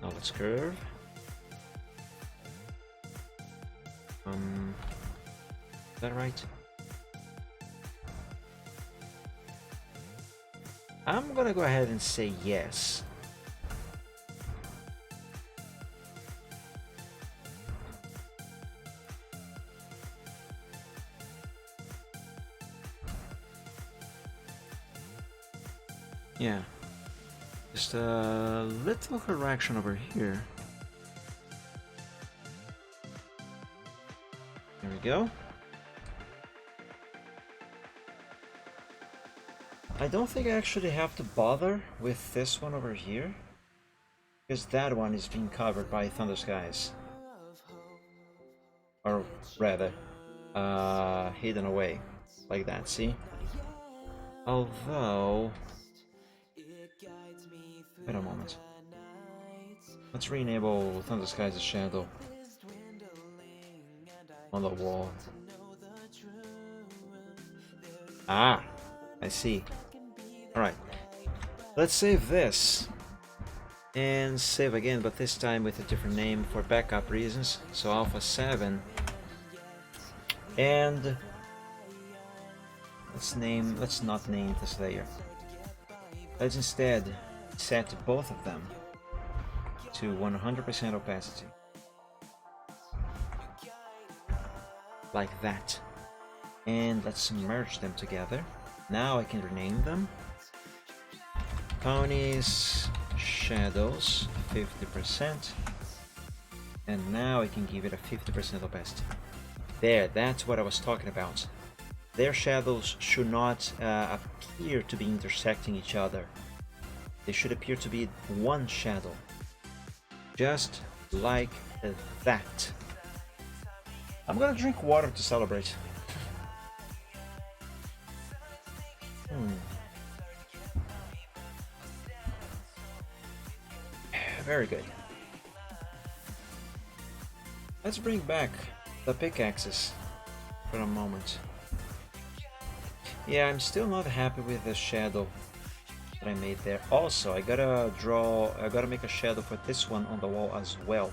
Now let's curve. Is that right? I'm gonna go ahead and say yes. Yeah. Just a little correction over here. There we go. I don't think I actually have to bother with this one over here, because that one is being covered by Thunder Skies. Or rather, hidden away. Like that, see? Although... Wait a moment. Let's re-enable Thunder Skies' shadow on the wall. Ah! I see. Alright. Let's save this. And save again, but this time with a different name for backup reasons. So Alpha 7. And... let's not name this layer. Let's instead set both of them to 100% opacity. Like that. And let's merge them together. Now I can rename them. Pony's Shadows 50%. And now I can give it a 50% opacity. There, that's what I was talking about. Their shadows should not appear to be intersecting each other. They should appear to be one shadow. Just like that. I'm gonna drink water to celebrate. Very good. Let's bring back the pickaxes for a moment. Yeah, I'm still not happy with the shadow that I made there. Also, I gotta make a shadow for this one on the wall as well.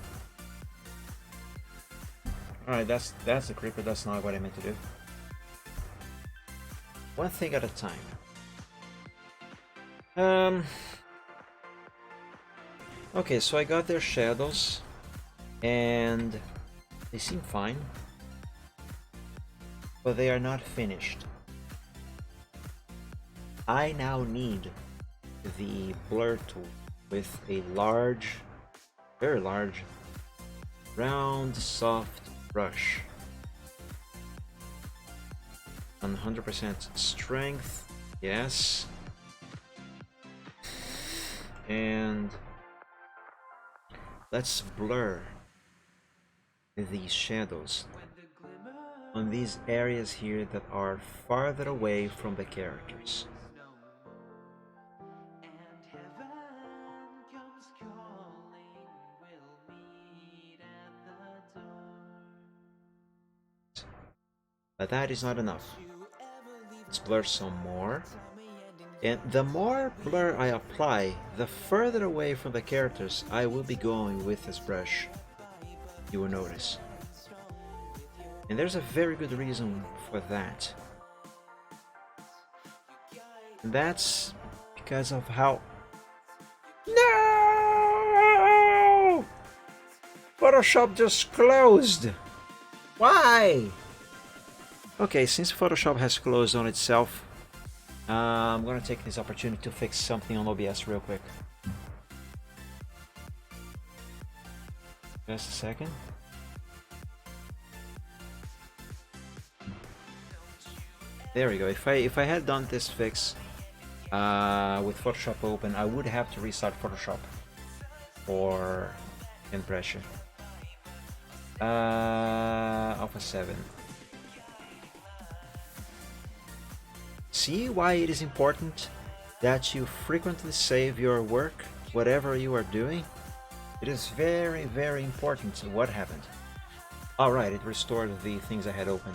Alright, that's the creeper, that's not what I meant to do. One thing at a time. Okay, so I got their shadows, and they seem fine, but they are not finished. I now need the blur tool with a large, very large, round, soft brush. 100% strength, yes. And let's blur these shadows on these areas here that are farther away from the characters. But that is not enough. Let's blur some more. And the more blur I apply, the further away from the characters I will be going with this brush. You will notice. And there's a very good reason for that. And that's because of how... No! Photoshop just closed! Why? Okay, since Photoshop has closed on itself, I'm gonna take this opportunity to fix something on OBS real quick. Just a second. There we go. If I had done this fix with Photoshop open, I would have to restart Photoshop for impression. Alpha 7. See why it is important that you frequently save your work, whatever you are doing? It is very, very important. What happened? Alright, it restored the things I had open.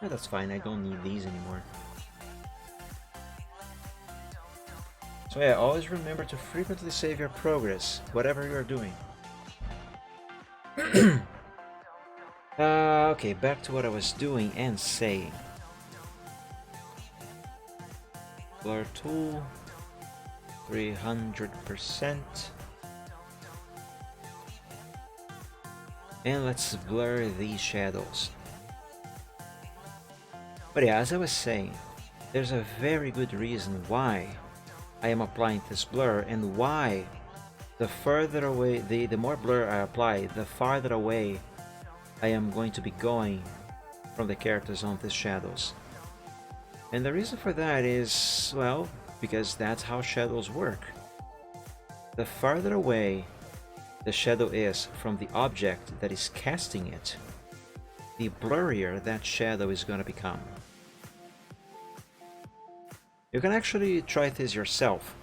Oh, that's fine, I don't need these anymore. So yeah, always remember to frequently save your progress, whatever you are doing. Okay, back to what I was doing and saying. Blur tool, 300%. And let's blur these shadows. But yeah, as I was saying, there's a very good reason why I am applying this blur, and why the further away, the more blur I apply, the farther away I am going to be going from the characters on these shadows. And the reason for that is, well, because that's how shadows work. The farther away the shadow is from the object that is casting it, the blurrier that shadow is going to become. You can actually try this yourself.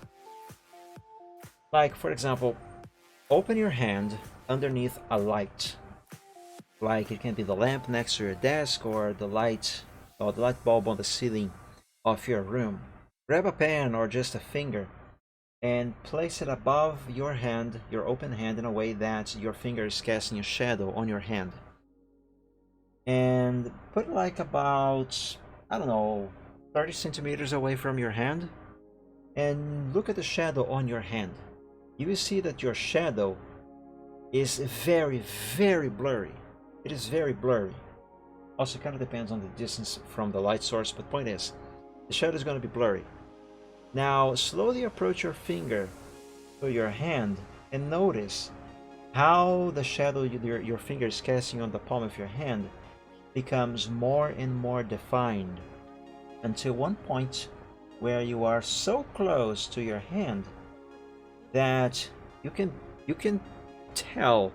Like, for example, open your hand underneath a light. Like, it can be the lamp next to your desk, or the light, or the light bulb on the ceiling of your room. Grab a pen or just a finger and place it above your hand, your open hand, in a way that your finger is casting a shadow on your hand. And put like about, I don't know, 30 centimeters away from your hand, and look at the shadow on your hand. You will see that your shadow is very, very blurry. It is very blurry. Also, kind of depends on the distance from the light source, but point is, the shadow is going to be blurry. Now, slowly approach your finger to your hand and notice how the shadow your finger is casting on the palm of your hand becomes more and more defined, until one point where you are so close to your hand that you can tell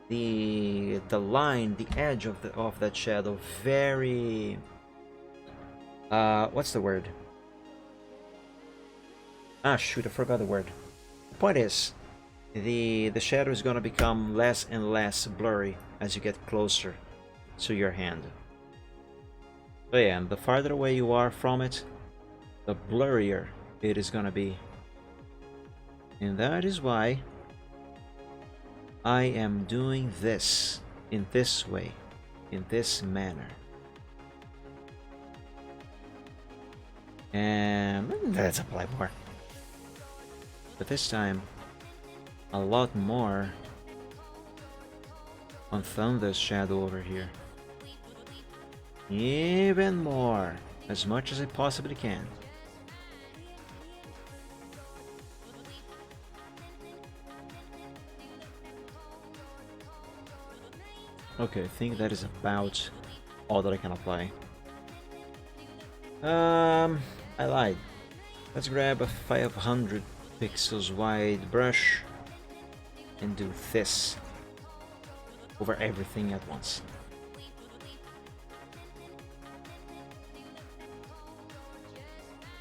the line, the edge of that shadow very what's the word? Ah, shoot, I forgot the word. The point is, the shadow is going to become less and less blurry as you get closer to your hand. So yeah, the farther away you are from it, the blurrier it is going to be. And that is why I am doing this in this way, in this manner. And let's apply more. But this time, a lot more on Thunder's shadow over here. Even more, as much as I possibly can. Okay, I think that is about all that I can apply. I lied. Let's grab a 500 pixels wide brush and do this over everything at once.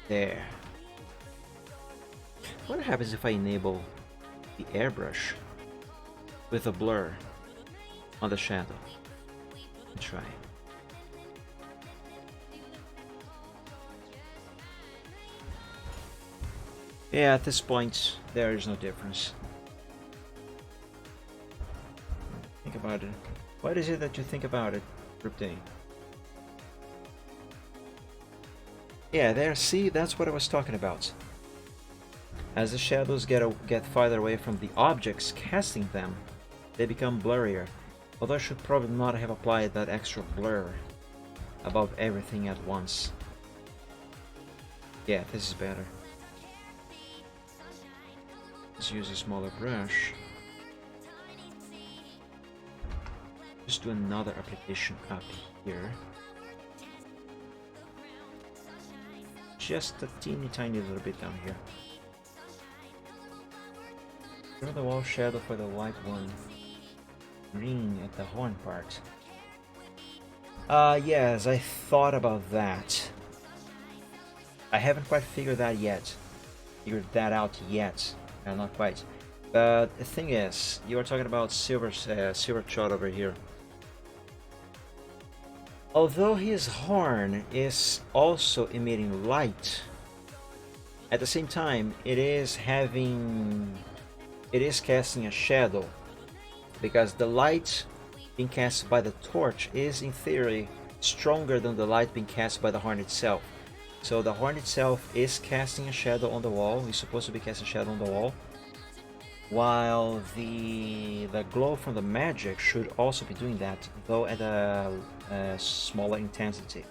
There. What happens if I enable the airbrush with a blur on the shadow? Let's try. Yeah, at this point, there is no difference. Think about it. What is it that you think about it, Ruptini? Yeah, there, see, that's what I was talking about. As the shadows get farther away from the objects casting them, they become blurrier. Although I should probably not have applied that extra blur above everything at once. Yeah, this is better. Let's use a smaller brush. Just do another application up here. just a teeny tiny little bit down here. Draw the wall shadow for the white one. Green at the horn part. Yes, I thought about that. I haven't quite figured that out yet. Not quite. But the thing is, you are talking about silver trot over here. Although his horn is also emitting light, at the same time it is casting a shadow, because the light being cast by the torch is in theory stronger than the light being cast by the horn itself. So the horn itself is casting a shadow on the wall. It's supposed to be casting a shadow on the wall, while the glow from the magic should also be doing that, though at a smaller intensity.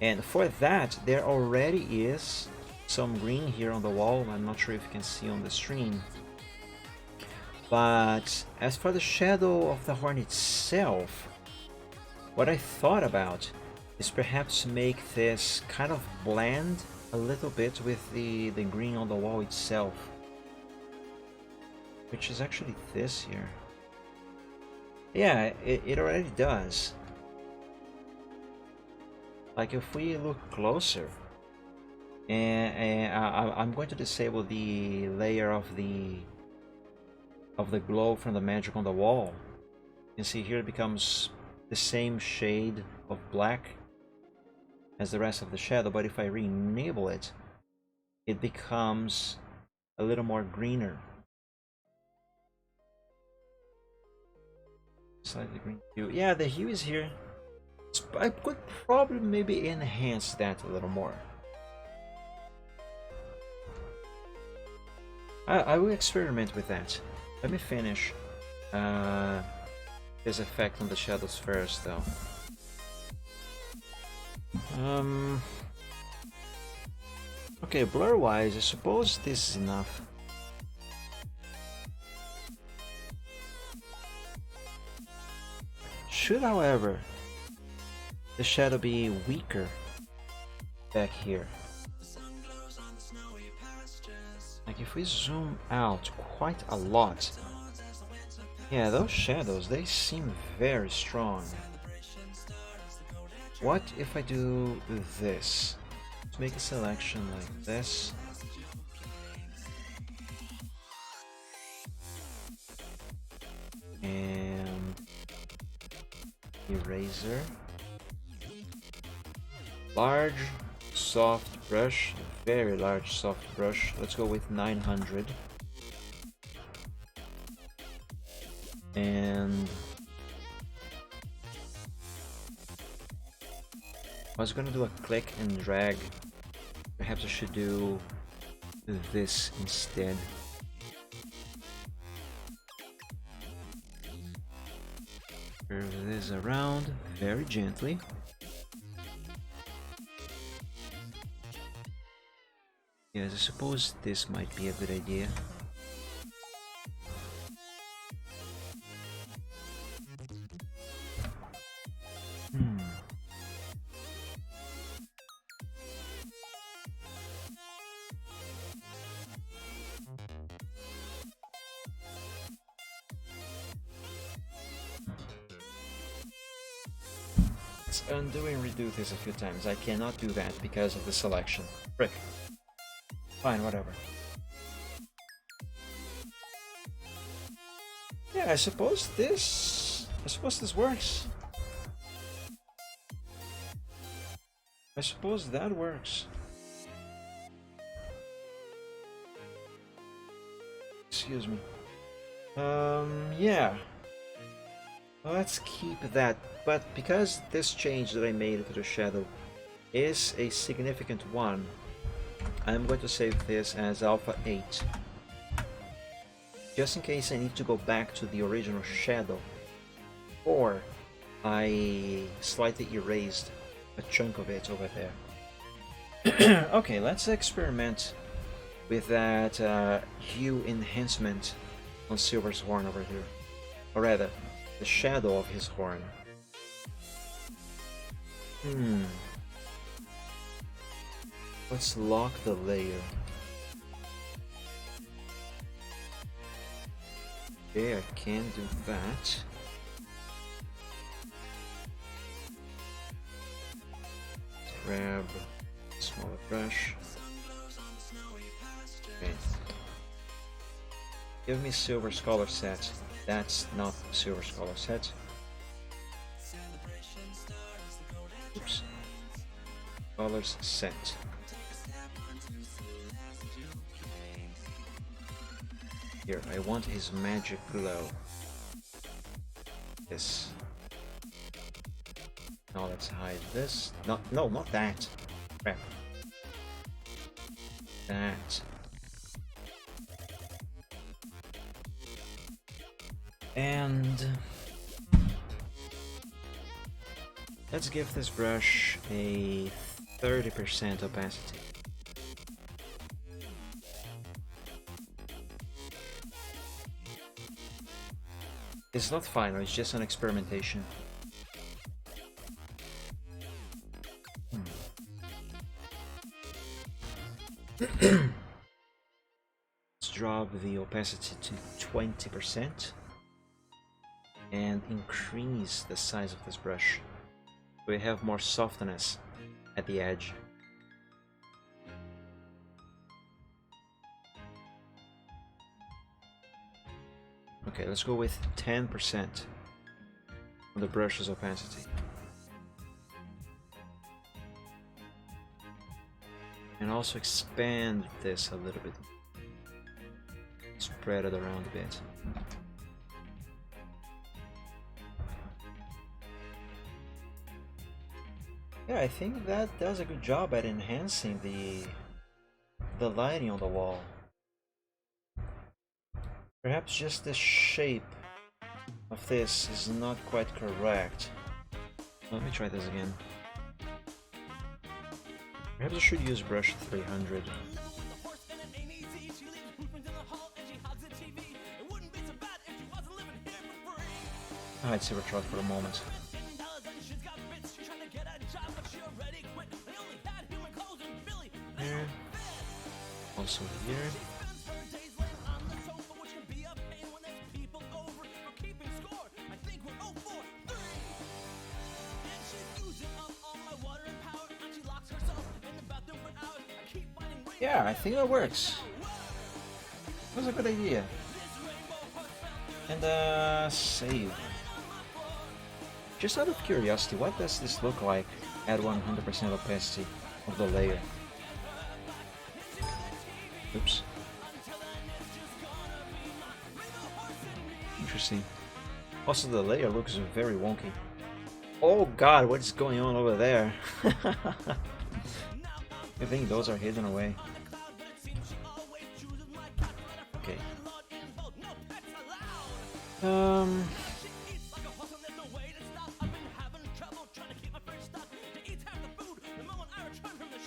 And for that, there already is some green here on the wall. I'm not sure if you can see on the stream. But as for the shadow of the horn itself, what I thought about is perhaps make this kind of blend a little bit with the green on the wall itself, which is actually this here. Yeah, it already does. Like if we look closer, and I'm going to disable the layer of the glow from the magic on the wall. You can see here it becomes the same shade of black as the rest of the shadow, but if I re-enable it, it becomes a little more greener. Slightly green hue. Yeah, the hue is here. I could probably maybe enhance that a little more. I will experiment with that. Let me finish this effect on the shadows first, though. Okay, blur-wise, I suppose this is enough. Should, however, the shadow be weaker back here? Like if we zoom out quite a lot, yeah, those shadows, they seem very strong. What if I do this? Let's make a selection like this. And eraser. Large, soft brush, very large soft brush. Let's go with 900. And I was gonna do a click and drag. Perhaps I should do this instead. Curve this around very gently. Yes, I suppose this might be a good idea. Let's undo and redo this a few times. I cannot do that because of the selection. Frick. Fine, whatever. Yeah, I suppose this works. I suppose that works. Excuse me. Yeah. Let's keep that. But because this change that I made to the shadow is a significant one, I'm going to save this as Alpha 8. Just in case I need to go back to the original shadow, or I slightly erased a chunk of it over there. Okay, let's experiment with that hue enhancement on Silver's horn over here. Or rather, the shadow of his horn. Let's lock the layer. Okay, I can do that. Grab a smaller brush. Okay. Give me Silver Scholar set. That's not Silver Scholar set. Oops. Scholars set. Here, I want his magic glow. This. Now let's hide this. No, not that. Crap. That. And let's give this brush a 30% opacity. It's not final, it's just an experimentation. Let's drop the opacity to 20% and increase the size of this brush so we have more softness at the edge. Okay, let's go with 10% on the brush's opacity. And also expand this a little bit. Spread it around a bit. Yeah, I think that does a good job at enhancing the lighting on the wall. Perhaps just the shape of this is not quite correct. Let me try this again. Perhaps I should use brush 300. I'll hide Silver Trout for a moment. Here. Also here. Yeah, I think that works. That was a good idea. And save. Just out of curiosity, what does this look like at 100% opacity of the layer? Oops. Interesting. Also, the layer looks very wonky. Oh god, what is going on over there? I think those are hidden away. Okay.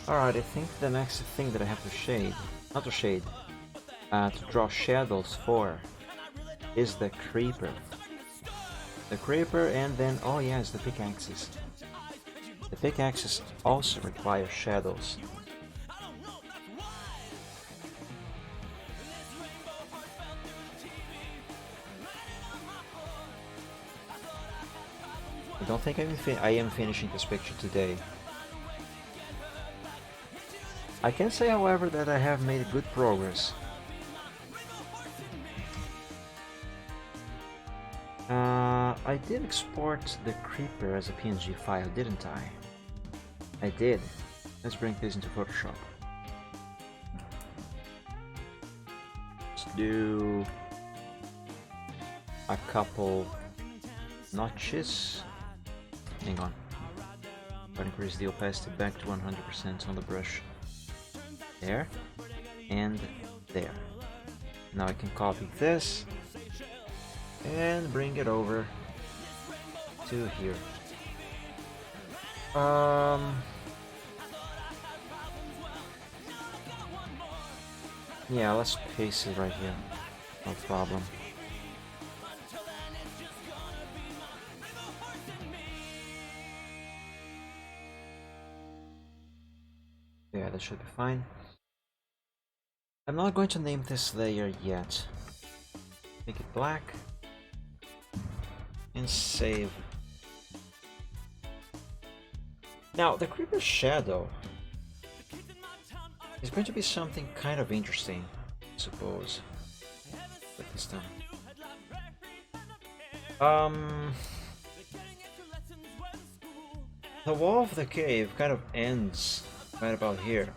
Alright, I think the next thing that I have to shade, not to shade, to draw shadows for, is the creeper. The creeper, and then, oh yes, the pickaxes. The pickaxes also require shadows. I don't think I am finishing this picture today. I can say, however, that I have made good progress. I did export the creeper as a PNG file, didn't I? I did. Let's bring this into Photoshop. Let's do a couple notches. Hang on. I'll increase the opacity back to 100% on the brush. There. And there. Now I can copy this and bring it over to here. Yeah, let's paste it right here. No problem. Yeah, that should be fine. I'm not going to name this layer yet. Make it black. And save. Now, the Creeper Shadow is going to be something kind of interesting, I suppose. Put this down. The wall of the cave kind of ends right about here.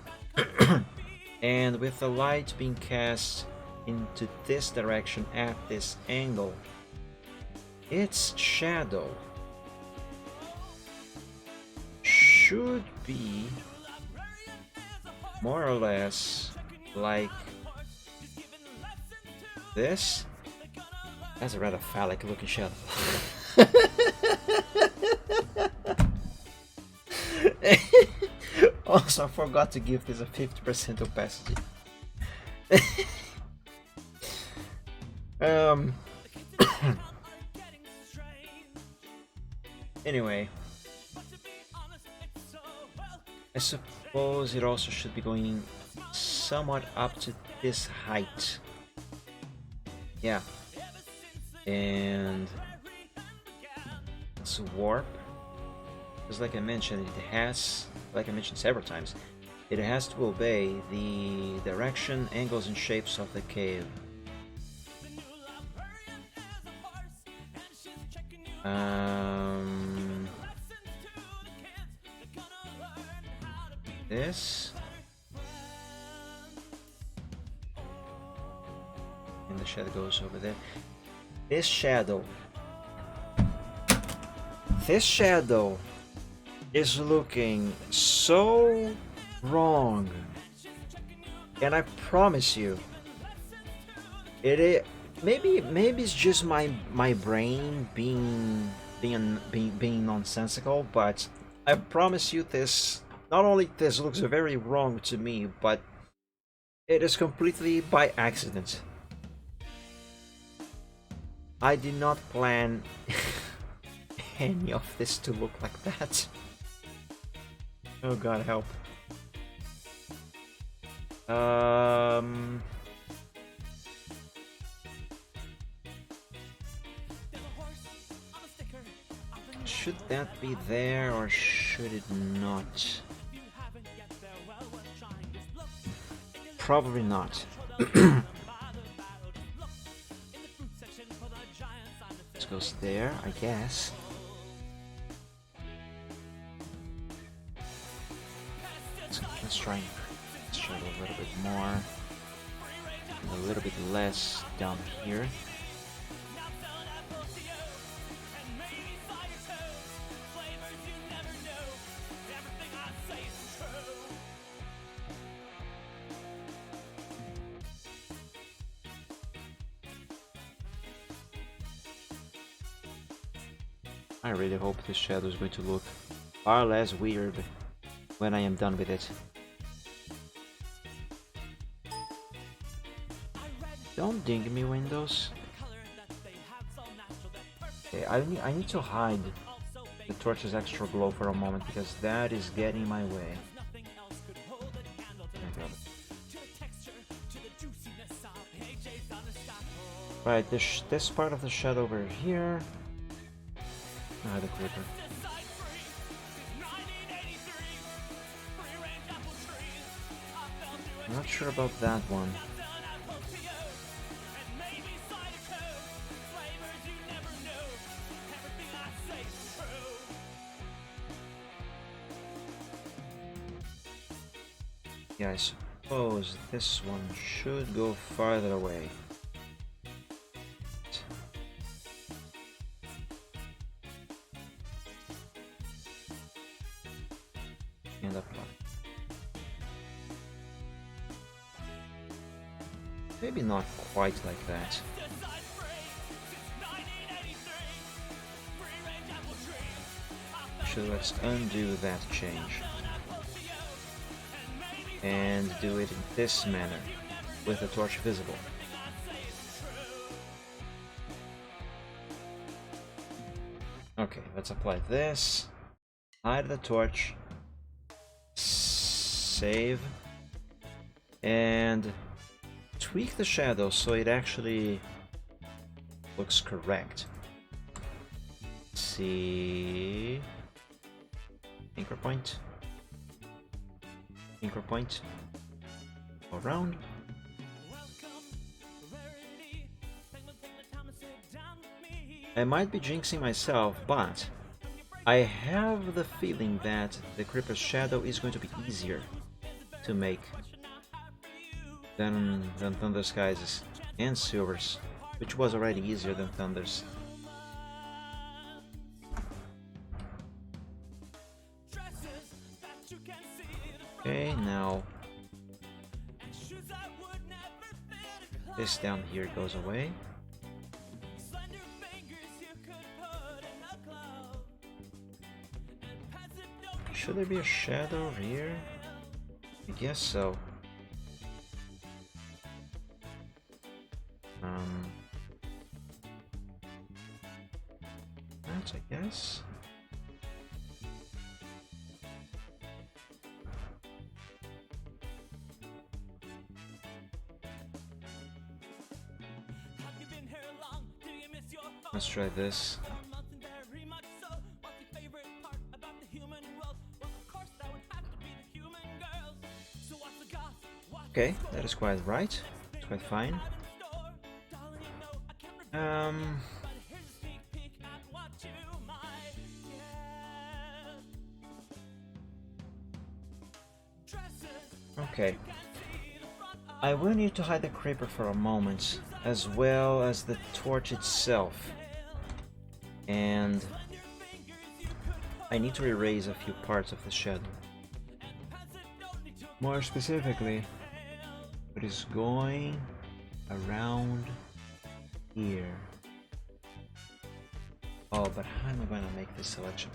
And with the light being cast into this direction at this angle, its shadow should be more or less like this. That's a rather phallic looking shadow. Also, I forgot to give this a 50% opacity. Anyway, I suppose it also should be going somewhat up to this height. Yeah. And let's warp. Because like I mentioned, like I mentioned several times, it has to obey the direction, angles, and shapes of the cave. This. And the shadow goes over there. This shadow is looking so wrong, and I promise you, maybe it's just my brain being nonsensical, but I promise you this. Not only this looks very wrong to me, but it is completely by accident. I did not plan any of this to look like that. Oh god, help. Should that be there or should it not? Probably not. This goes there, I guess. Let's try and show a little bit more, and a little bit less down here. I really hope this shadow is going to look far less weird when I am done with it. Don't ding me, Windows. Okay, I need to hide the torch's extra glow for a moment because that is getting my way. Right, this part of the shadow over here. Ah, the creeper. I'm not sure about that one. Yeah, I suppose this one should go farther away. And up. Maybe not quite like that. So let's undo that change. And do it in this manner, with the torch visible. Okay, let's apply this. Hide the torch. save and tweak the shadow so it actually looks correct. See, anchor point, around. I might be jinxing myself, but I have the feeling that the Creeper's shadow is going to be easier to make than Thunder Skies and Silver's, which was already easier than Thunder's. Okay, now this down here goes away. Should there be a shadow here? I guess so. That, I guess. Let's try this. Okay, that is quite right. It's quite fine. Okay. I will need to hide the Creeper for a moment, as well as the torch itself. And I need to erase a few parts of the shadow. More specifically, it is going around here. Oh, but how am I going to make this selection?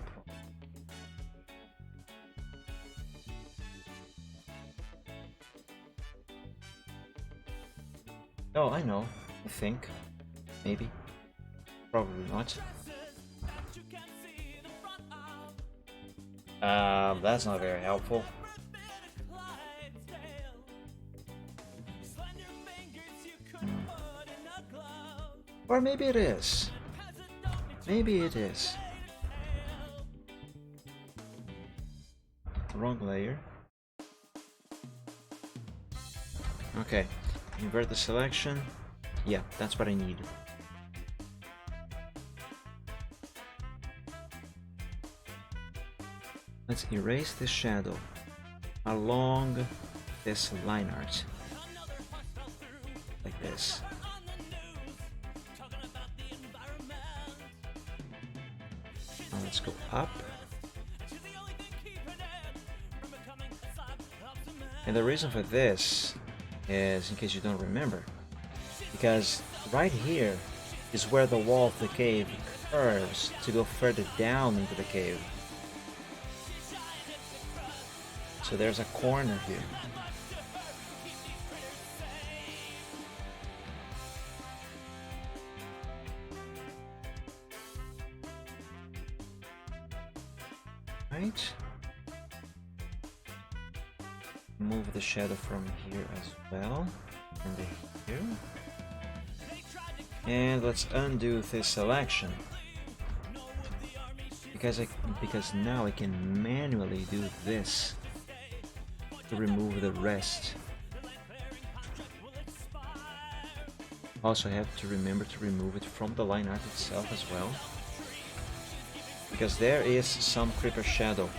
Oh, I know. I think. Maybe. Probably not. That's not very helpful. Or maybe it is. Maybe it is. Wrong layer. Okay. Invert the selection. Yeah, that's what I need. Let's erase the shadow along this line art. Like this. Now let's go up. And the reason for this is, in case you don't remember, because right here is where the wall of the cave curves to go further down into the cave. So there's a corner here. Right? Move the shadow from here as well. From here. And let's undo this selection. Because now I can manually do this to remove the rest. Also have to remember to remove it from the line art itself as well. Because there is some creeper shadow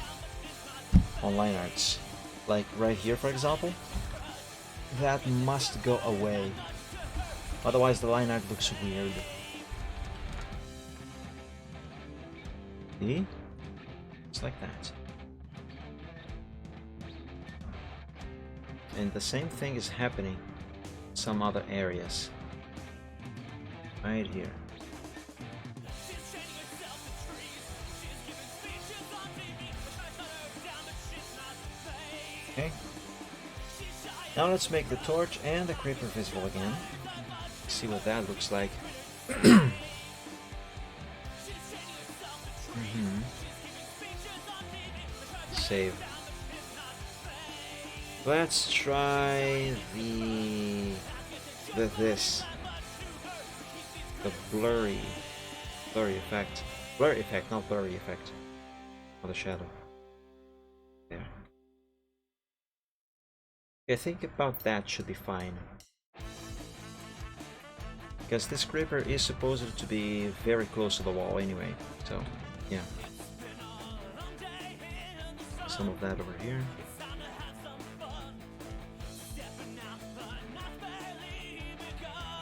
on line arts. Like right here, for example. That must go away. Otherwise the line art looks weird. See? It's like that. And the same thing is happening in some other areas. Right here. Okay. Now let's make the torch and the creeper visible again. See what that looks like. Save. Let's try this. The blurry effect. Blurry effect, not blurry effect. On the shadow. There. I think about that should be fine. Because this creeper is supposed to be very close to the wall anyway, so yeah. Some of that over here.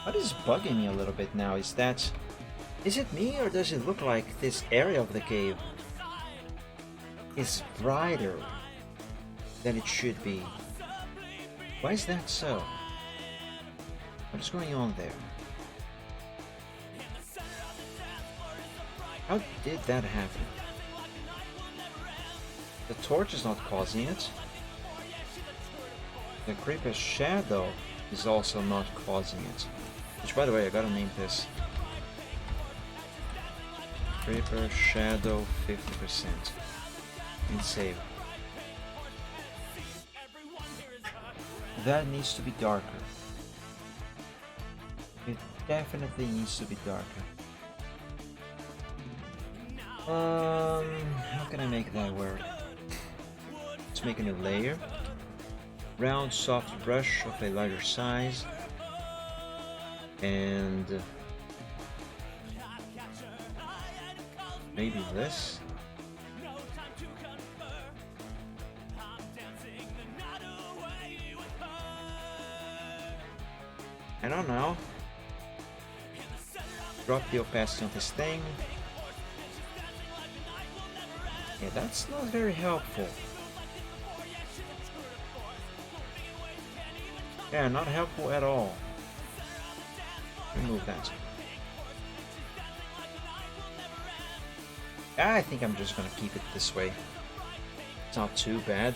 What is bugging me a little bit now is that... Is it me, or does it look like this area of the cave is brighter than it should be? Why is that so? What is going on there? How did that happen? The torch is not causing it. The creeper's shadow is also not causing it. Which, by the way, I gotta name this. Creeper shadow 50%. And save. That needs to be darker. It definitely needs to be darker. How can I make that work? Let's make a new layer. Round soft brush of a larger size. And maybe this. I don't know. Drop the opacity of this thing. Yeah, that's not very helpful. Yeah, not helpful at all. Remove that. I think I'm just gonna keep it this way. It's not too bad.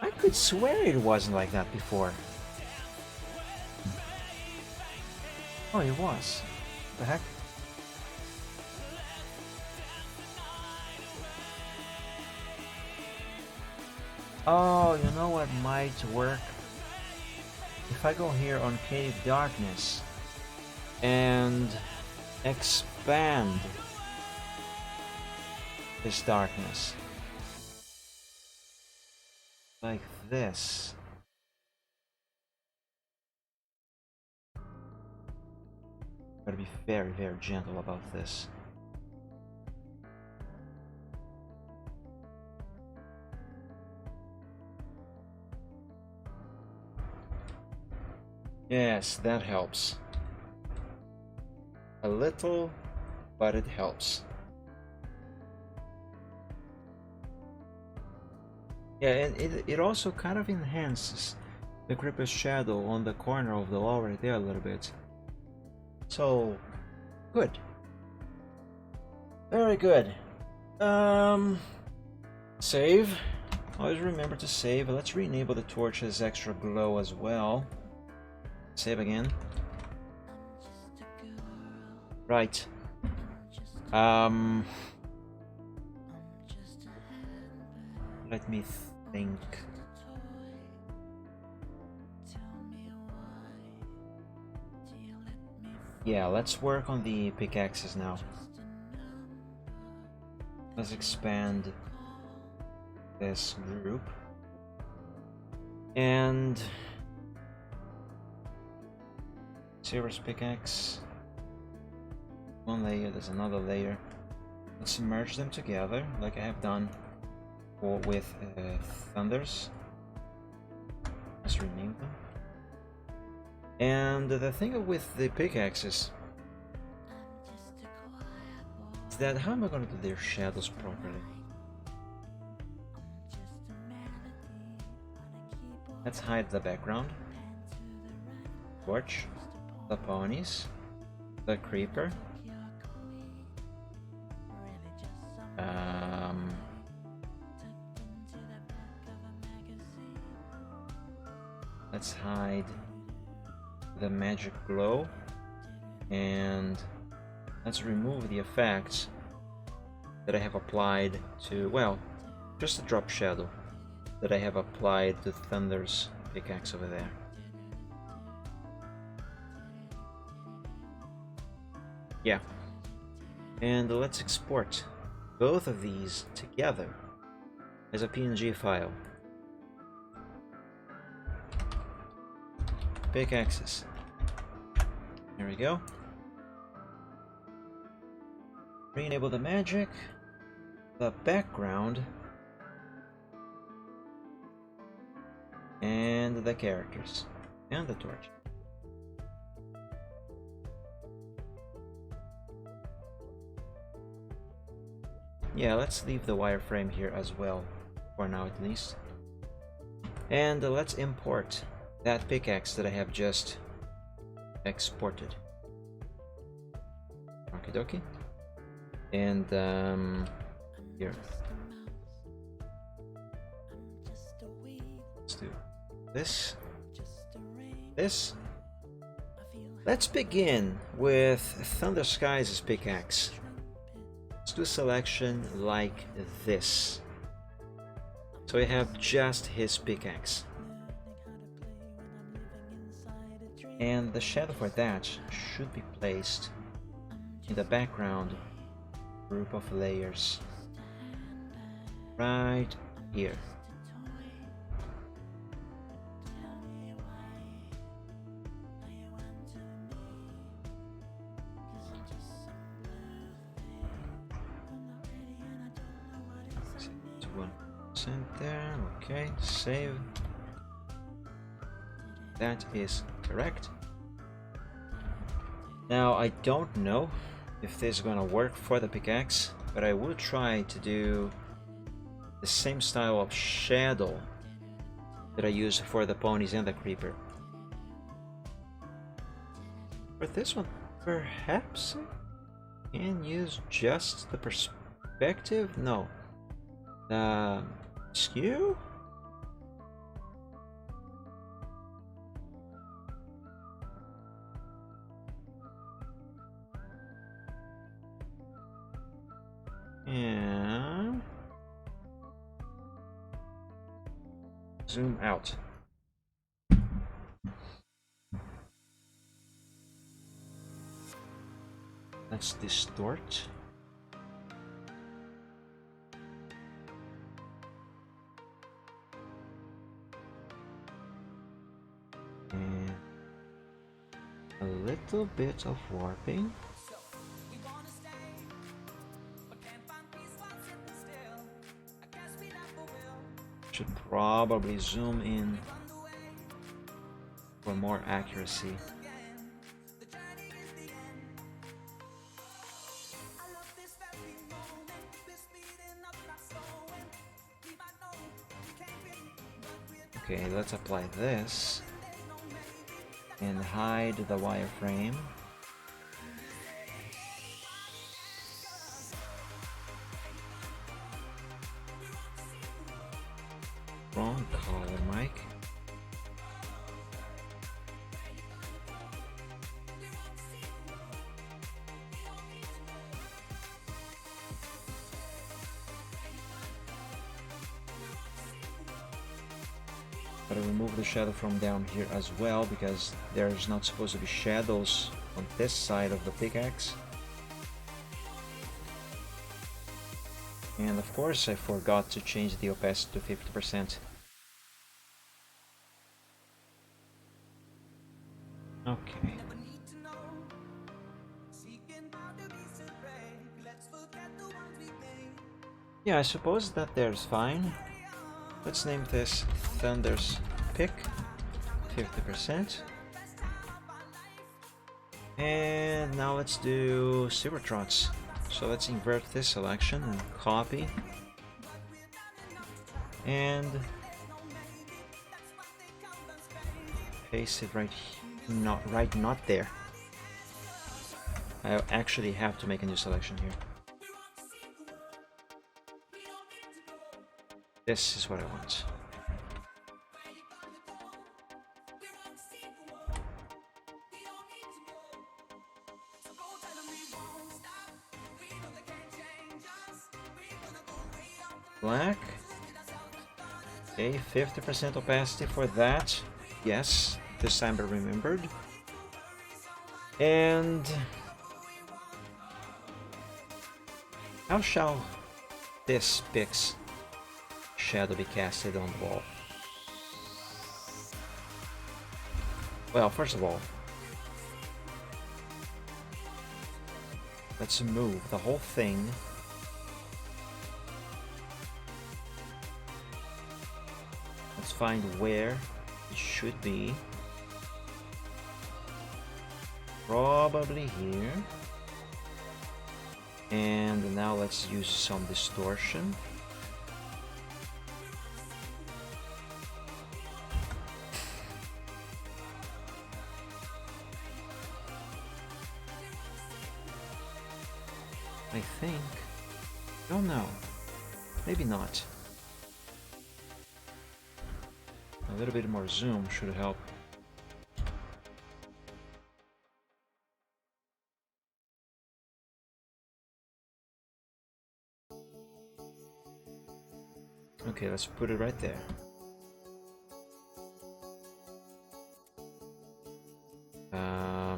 I could swear it wasn't like that before. Oh, it was. What the heck? Oh, you know what might work? If I go here on Cave Darkness and expand this darkness like this. Gotta be very, very gentle about this. Yes, that helps. A little, but it helps. Yeah, and it also kind of enhances the creeper's shadow on the corner of the wall right there a little bit. So, good. Very good. Save. Always remember to save. Let's re-enable the torch's extra glow as well. Save again. Right. Let me think. Yeah, let's work on the pickaxes now. Let's expand this group. And Silver's pickaxe. One layer, there's another layer. Let's merge them together like I have done with Thunders. Let's rename them. And the thing with the pickaxes is that how am I going to do their shadows properly? Let's hide the background. Torch, the ponies, the creeper. Let's hide the magic glow, and let's remove the effects that I have applied to, well, just a drop shadow. that I have applied to Thunder's pickaxe over there. Yeah. And let's export both of these together as a PNG file. Pickaxes. There we go. Re-enable the magic, the background, and the characters, and the torch. Yeah, let's leave the wireframe here as well, for now at least. And let's import that pickaxe that I have just exported. Okie dokie. And here. Let's do this. This. Let's begin with Thunder Skies' pickaxe. Let's do a selection like this. So I have just his pickaxe. And the shadow for that should be placed in the background group of layers. Right here. There, okay, save. That is correct. Now I don't know if this is gonna work for the pickaxe, but I will try to do the same style of shadow that I use for the ponies and the creeper. For this one, perhaps I can use just the perspective? No. Skew? And zoom out. Let's distort. And a little bit of warping. Should probably zoom in for more accuracy. Okay, let's apply this and hide the wireframe. Wrong color, Mike. Gotta remove the shadow from down here as well, because there's not supposed to be shadows on this side of the pickaxe. And of course I forgot to change the opacity to 50%. Okay. Yeah, I suppose that there's fine. Let's name this Thunder's Pick, 50%. And now let's do Silver Trots. So let's invert this selection and copy. And paste it right here. Not there. I actually have to make a new selection here. This is what I want. Black. Okay, 50% opacity for that. Yes, this time I remembered. And how shall this Pix shadow be casted on the wall? Well, first of all, let's move the whole thing. Let's find where it should be. Probably here. And now let's use some distortion. I think. Don't know. Maybe not. A little bit more zoom should help. Okay, let's put it right there. I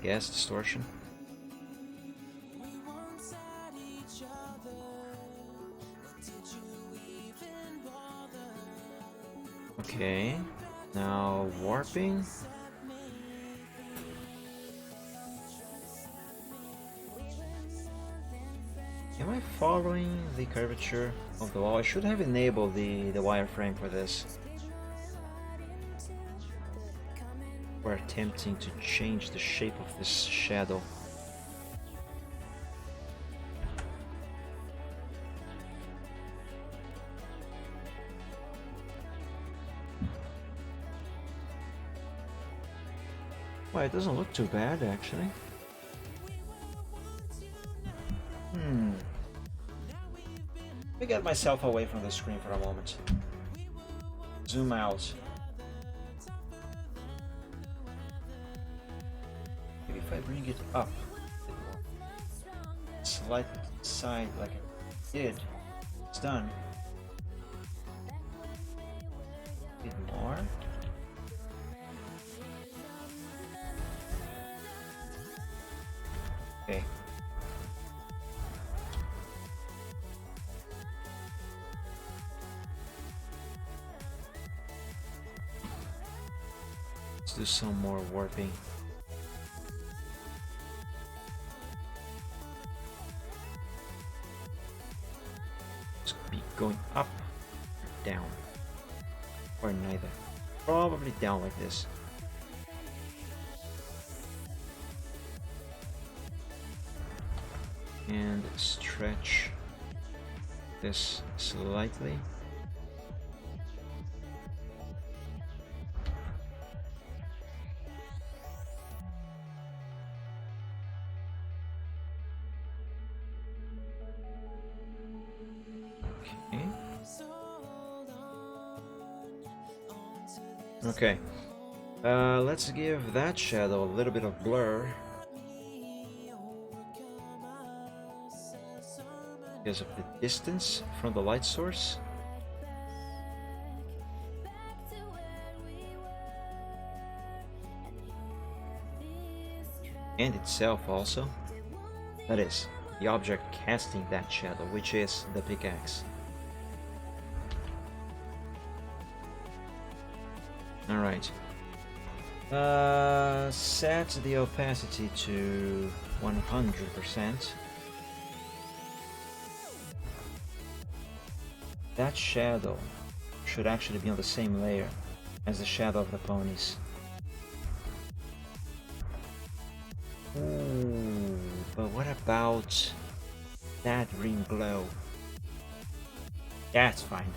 guess distortion. Okay, now warping. Am I following the curvature of the wall? I should have enabled the wireframe for this. We're attempting to change the shape of this shadow. Well, it doesn't look too bad, actually. Let me get myself away from the screen for a moment. Zoom out. Maybe if I bring it up a bit more. Slightly to the side like I did. It's done. A bit more. Okay. Let's do some more warping. Let's be going up or down. Or neither. Probably down like this. And stretch this slightly. Okay. Let's give that shadow a little bit of blur. Because of the distance from the light source. And itself also. That is, the object casting that shadow, which is the pickaxe. Alright. Set the opacity to 100%. That shadow should actually be on the same layer as the shadow of the ponies. Ooh, but what about that green glow? That's fine.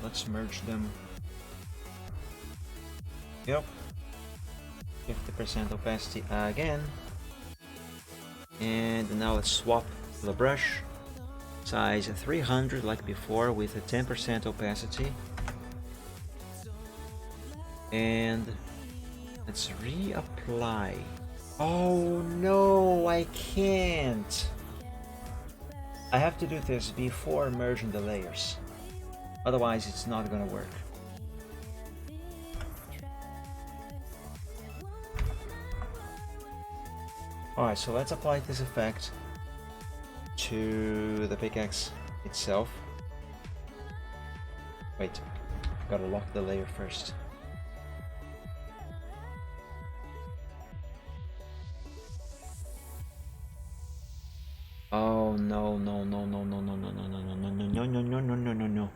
Let's merge them. Yep. 50% opacity again. And now let's swap the brush. Size 300 like before with a 10% opacity. And let's reapply. Oh no, I can't. I have to do this before merging the layers. Otherwise, it's not gonna work. Alright, so let's apply this effect to the pickaxe itself. Wait, gotta lock the layer first. Oh no no no no no no no no no no no no no no no no no no.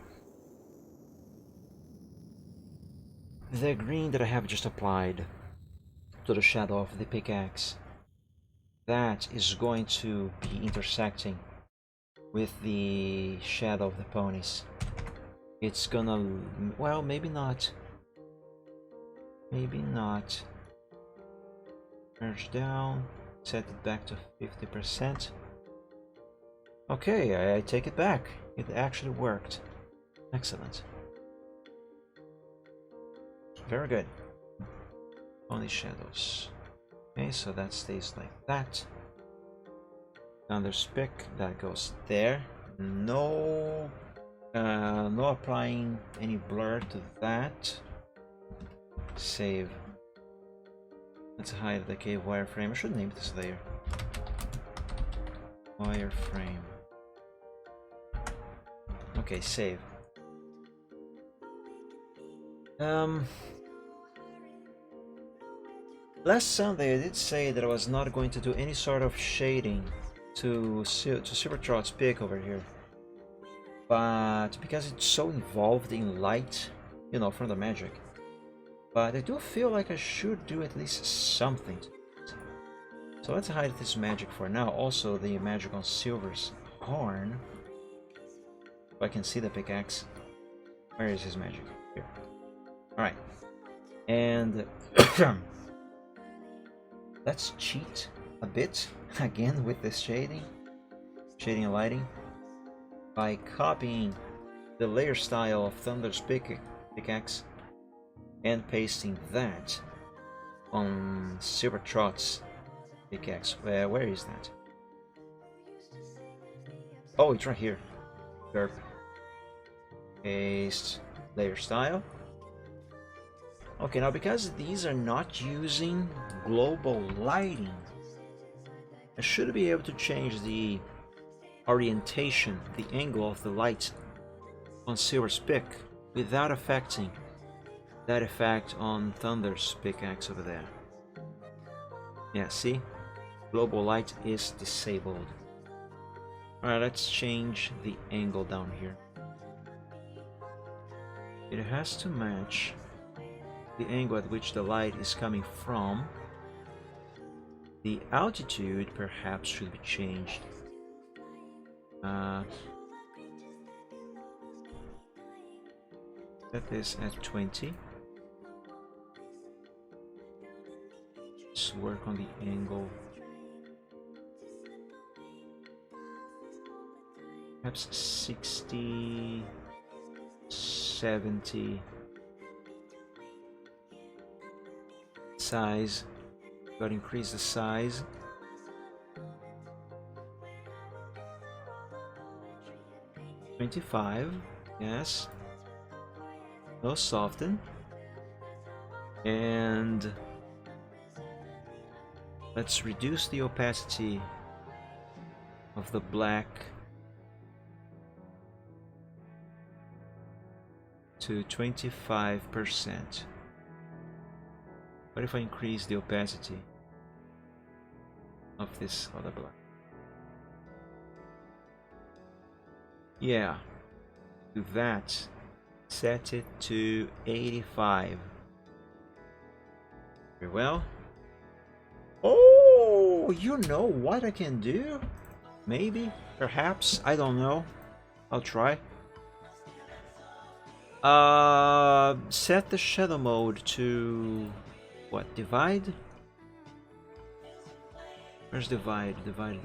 The green that I have just applied to the shadow of the pickaxe, that is going to be intersecting with the shadow of the ponies. It's gonna, well, maybe not. Maybe not. Merge down, set it back to 50%. Okay, I take it back. It actually worked. Excellent. Very good. Only shadows. Okay, so that stays like that. Thunder's Pick, that goes there. No, no applying any blur to that. Save. Let's hide the cave wireframe. I should name this layer. Wireframe. Okay, save. Last Sunday I did say that I was not going to do any sort of shading to Silvertrot's pick over here, but because it's so involved in light, you know, from the magic. But I do feel like I should do at least something to it. So let's hide this magic for now. Also the magic on Silver's horn. If I can see the pickaxe. Where is his magic? Here. Alright. And let's cheat a bit again with this shading and lighting by copying the layer style of Thunder's pickaxe and pasting that on Silvertrot's pickaxe. Where is that? Oh, it's right here. Derp. Paste layer style. Okay, now because these are not using global lighting, I should be able to change the orientation, the angle of the light on Silver's pick without affecting that effect on Thunder's pickaxe over there. Yeah, see? Global light is disabled. Alright, let's change the angle down here. It has to match the angle at which the light is coming from. The altitude perhaps should be changed. Set this at 20. Let's work on the angle. Perhaps 60, 70. Size. Gotta increase the size. $25. Yes. No soften. And let's reduce the opacity of the black to 25%. What if I increase the opacity of this other black? Yeah, do that. Set it to 85. Very well. Oh, you know what I can do? Maybe, perhaps, I don't know. I'll try. Set the shadow mode to what? Divide? Where's divide? Divide.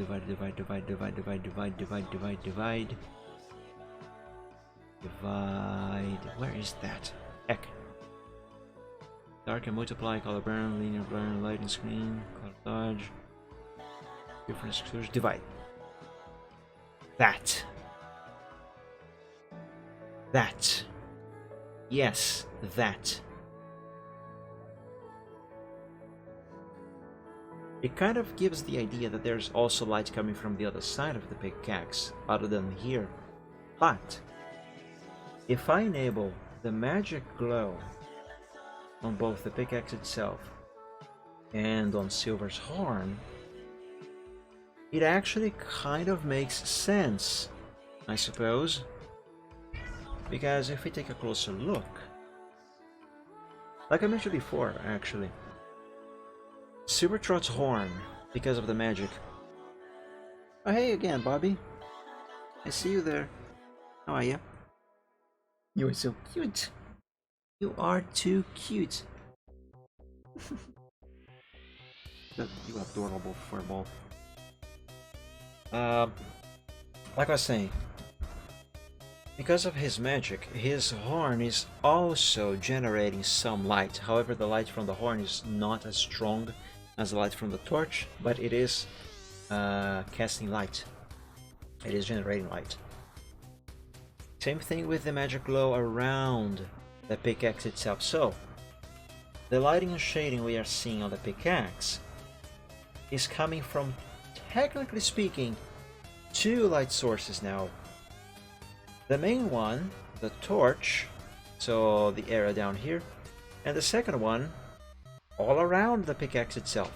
Where is that? Heck. Dark and multiply, color burn, linear burn, lighting screen, color dodge, difference exclusion, divide. That. That. Yes, that. It kind of gives the idea that there's also light coming from the other side of the pickaxe, other than here. But if I enable the magic glow on both the pickaxe itself and on Silver's horn, it actually kind of makes sense, I suppose. Because if we take a closer look, like I mentioned before, actually, Silvertrot's horn, because of the magic. Oh, hey again, Bobby. I see you there. How are you? You are so cute. You are too cute. You adorable furball. Like I was saying, because of his magic, his horn is also generating some light. However, the light from the horn is not as strong as the light from the torch, but it is casting light. It is generating light. Same thing with the magic glow around the pickaxe itself. So, the lighting and shading we are seeing on the pickaxe is coming from, technically speaking, two light sources now. The main one, the torch, so the area down here, and the second one, all around the pickaxe itself.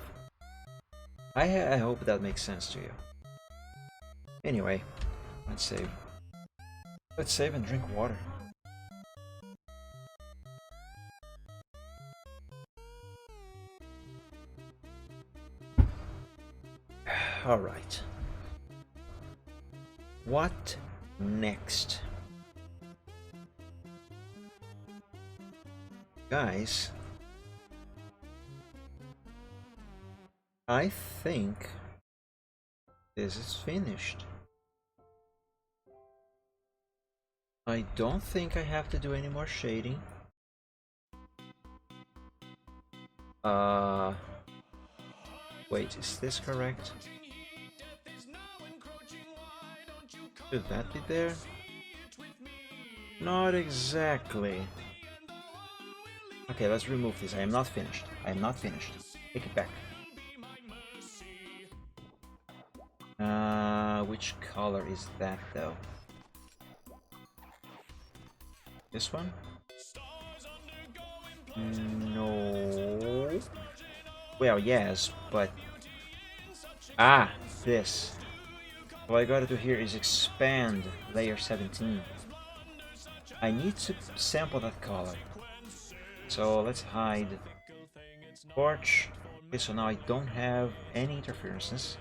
I hope that makes sense to you. Anyway, let's save. Let's save and drink water. Alright. What next? Guys, I think this is finished. I don't think I have to do any more shading. Wait, is this correct? Should that be there? Not exactly. Okay, let's remove this. I am not finished. I am not finished. Take it back. Which color is that though? This one? No. Well, yes, but... Ah, this. What I gotta do here is expand layer 17. I need to sample that color. So let's hide torch. Okay, so now I don't have any interferences.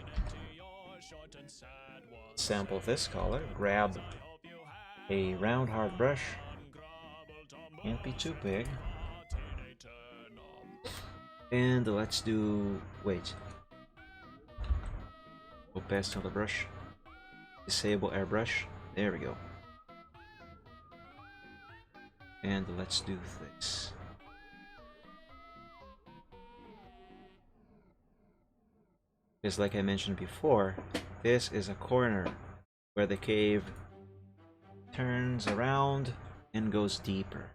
Sample this color, grab a round hard brush. Can't be too big. And let's do... wait. Opacity on the brush. Disable airbrush. There we go. And let's do this. Because like I mentioned before, this is a corner where the cave turns around and goes deeper.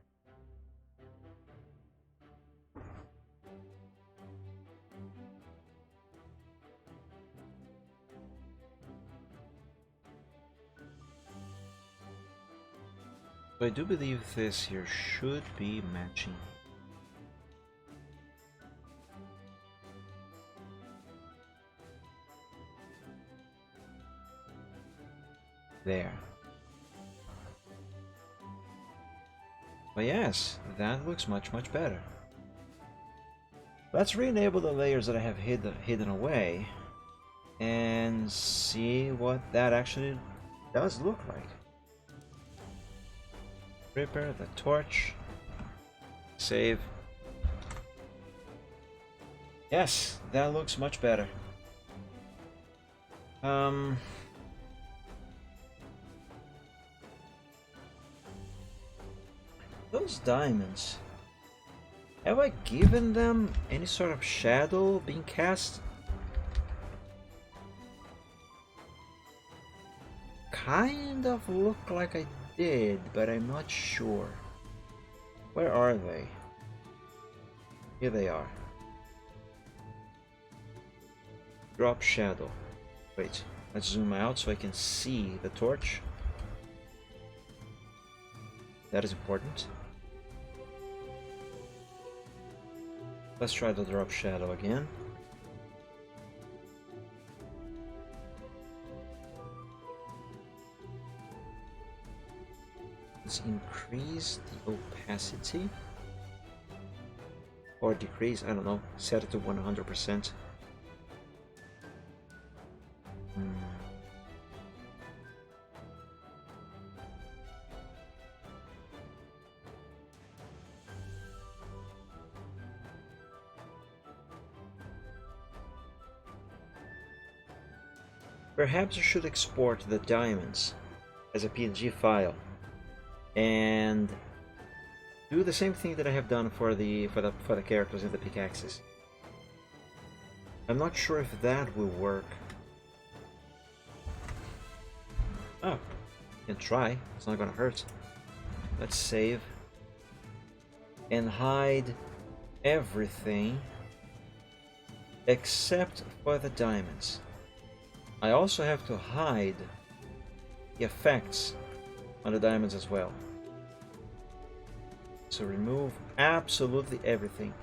So I do believe this here should be matching. There. But yes, that looks much better. Let's re-enable the layers that I have hidden away and see what that actually does look like. Ripper, the torch, save. Yes, that looks much better. Those diamonds, have I given them any sort of shadow being cast? kind of look like I did, but I'm not sure. Where are they? Here they are. Drop shadow. Wait, let's zoom out so I can see the torch. That is important. Let's try the drop shadow again. Let's increase the opacity. Or decrease, I don't know. Set it to 100%. Perhaps I should export the diamonds as a PNG file and do the same thing that I have done for the characters in the pickaxes. I'm not sure if that will work. Oh, you can try. It's not gonna hurt. Let's save and hide everything except for the diamonds. I also have to hide the effects on the diamonds as well. So remove absolutely everything.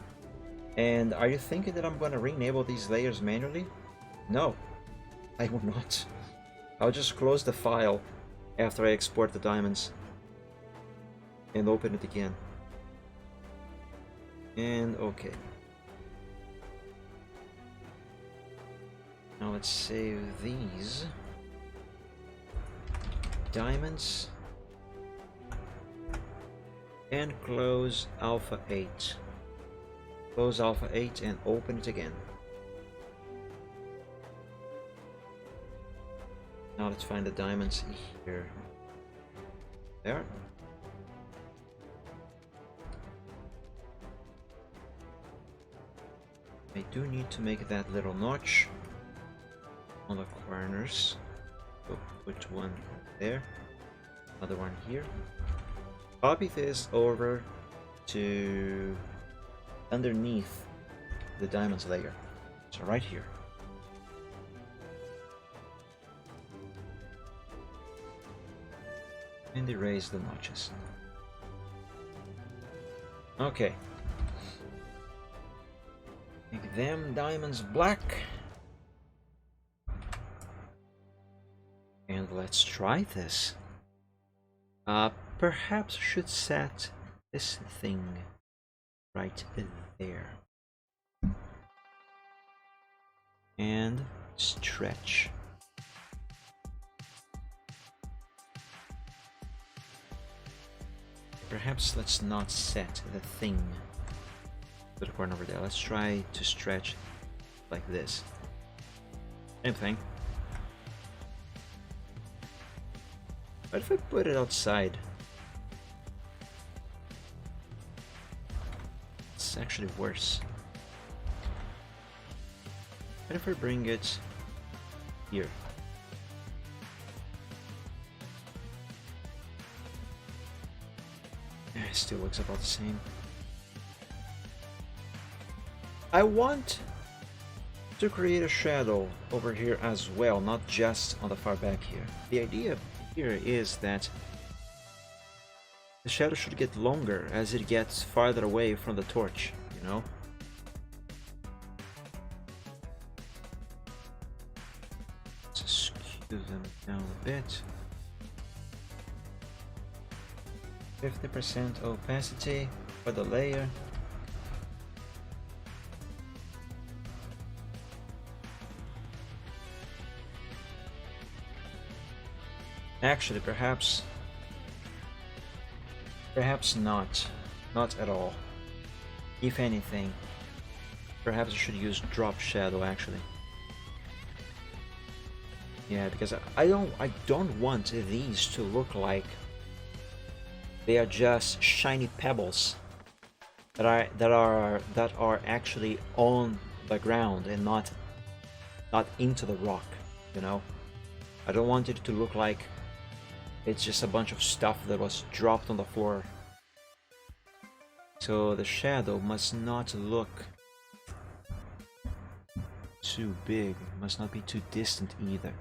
And are you thinking that I'm going to re-enable these layers manually? No, I will not. I'll just close the file after I export the diamonds and open it again. And okay. Now let's save these diamonds and close Alpha 8. Close Alpha 8 and open it again. Now let's find the diamonds here. There. I do need to make that little notch on the corners. So put one there, another one here. Copy this over to underneath the diamonds layer. So right here. And erase the notches. Okay. Make them diamonds black. And let's try this. Perhaps I should set this thing right there. And stretch. Perhaps let's not set the thing to the corner over there. Let's try to stretch like this. Same thing. What if I put it outside? It's actually worse. What if I bring it here? It still looks about the same. I want to create a shadow over here as well, not just on the far back here. The idea here is that the shadow should get longer as it gets farther away from the torch, you know? Let's skew them down a bit. 50% opacity for the layer. Actually, perhaps not at all. If anything, perhaps I should use drop shadow actually. Yeah, because I don't want these to look like they are just shiny pebbles that are actually on the ground and not into the rock, you know. I don't want it to look like It's just a bunch of stuff that was dropped on the floor. So the shadow must not look too big, must not be too distant either.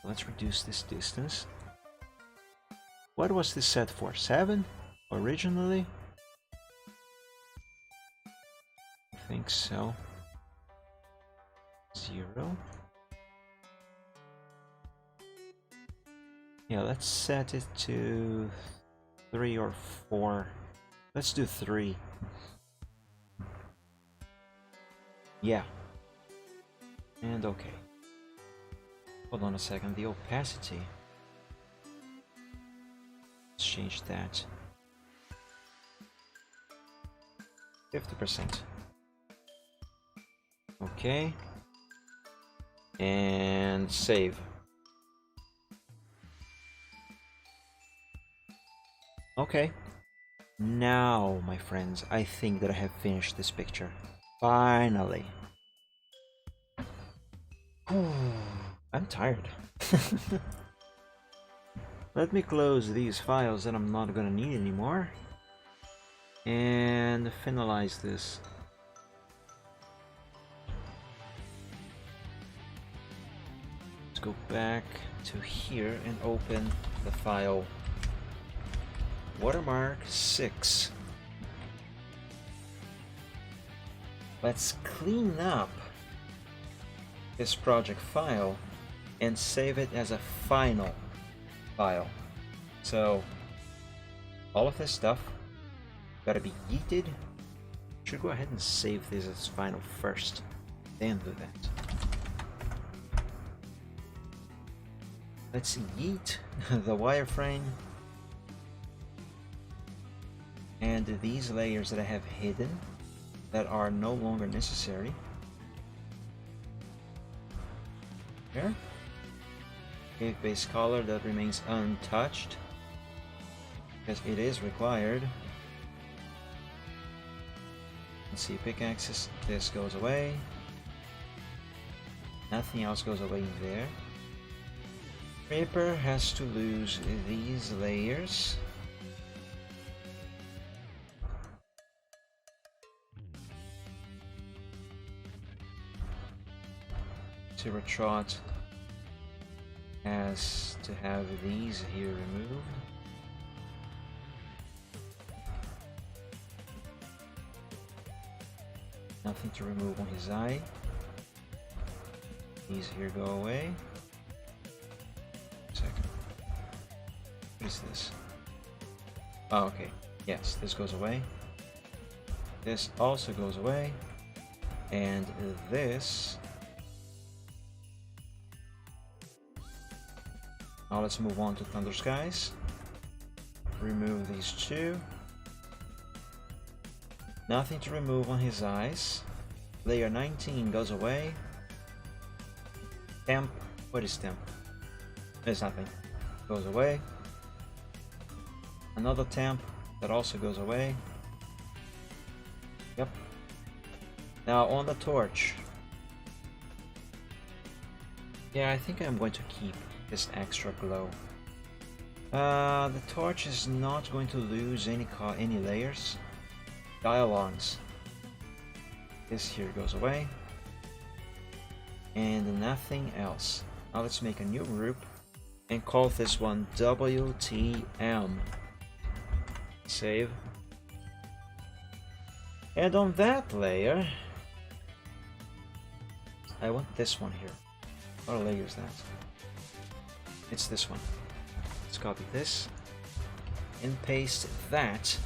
Let's reduce this distance. What was this set for? 7 originally? I think so. 0. Yeah, let's set it to 3 or 4. Let's do 3. Yeah. And okay. Hold on a second, the opacity. Let's change that. 50%. Okay. And save. Okay. Now, my friends, I think that I have finished this picture. Finally. I'm tired. Let me close these files that I'm not gonna need anymore. And finalize this. Let's go back to here and open the file Watermark 6. Let's clean up this project file and save it as a final file. So all of this stuff gotta be yeeted. Should go ahead and save this as final first, then do that. Let's yeet the wireframe and these layers that I have hidden that are no longer necessary. Here. Cave base color that remains untouched because it is required. Let's see, pickaxes, this goes away. Nothing else goes away there. Creeper has to lose these layers. Silvertrot has to have these here removed. Nothing to remove on his eye. These here go away. Second. What is this? Oh, okay. Yes, this goes away. This also goes away. And this. Now let's move on to Thunder Skies. Remove these two. Nothing to remove on his eyes. Layer 19 goes away. Temp. What is temp? There's nothing. Goes away. Another temp that also goes away. Yep. Now on the torch. Yeah, I think I'm going to keep this extra glow. The torch is not going to lose any layers. Dialogues. This here goes away. And nothing else. Now let's make a new group and call this one WTM. Save. And on that layer, I want this one here. What layer is that? It's this one. Let's copy this and paste that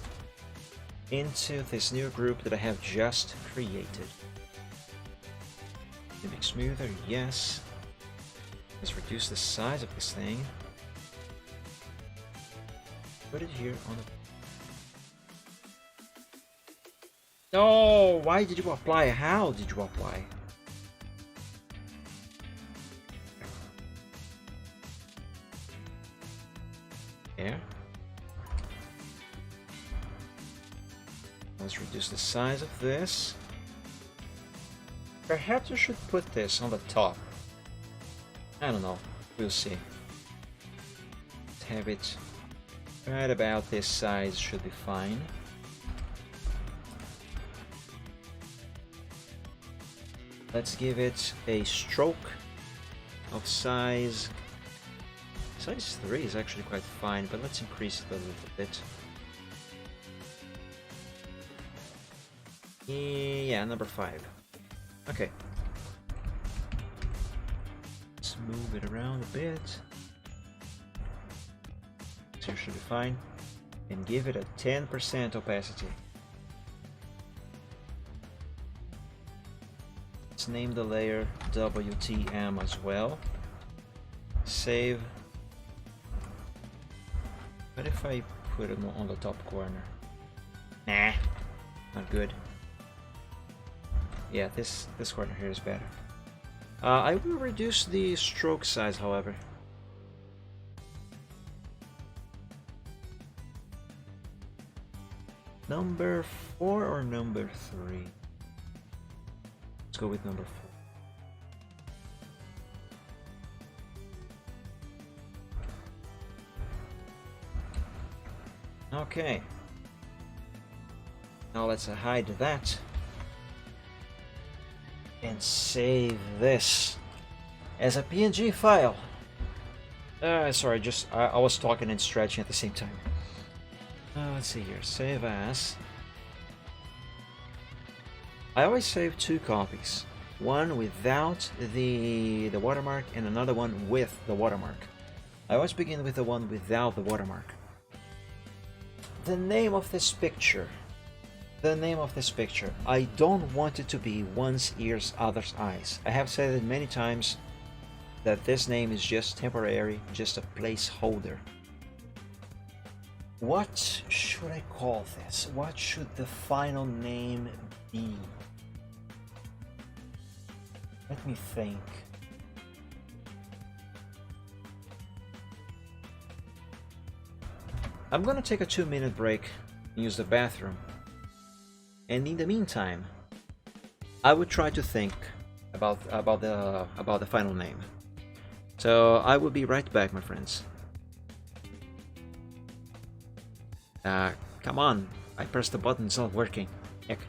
into this new group that I have just created. Make smoother, yes. Let's reduce the size of this thing. Put it here on the... No! Why did you apply? How did you apply? There. Let's reduce the size of this. Perhaps we should put this on the top. I don't know. We'll see. have it right about this size, should be fine. Let's give it a stroke of size. Size 3 is actually quite fine, but let's increase it a little bit. Yeah, number 5. Okay. Let's move it around a bit. So it should be fine. And give it a 10% opacity. Let's name the layer WTM as well. Save. What if I put it on the top corner? Nah, not good. Yeah, this corner here is better. I will reduce the stroke size, however. Number 4 or number 3? Let's go with number 4. Okay. Now let's hide that. And save this as a PNG file. Sorry, I was talking and stretching at the same time. Let's see here. Save as. I always save 2 copies. One without the watermark and another one with the watermark. I always begin with the one without the watermark. The name of this picture. The name of this picture. I don't want it to be one's ears, other's eyes. I have said it many times that this name is just temporary, just a placeholder. What should I call this? What should the final name be? Let me think. I'm gonna take a 2-minute break and use the bathroom. And in the meantime, I would try to think about the final name. So I will be right back, my friends. Come on! I pressed the button, it's not working. Heck.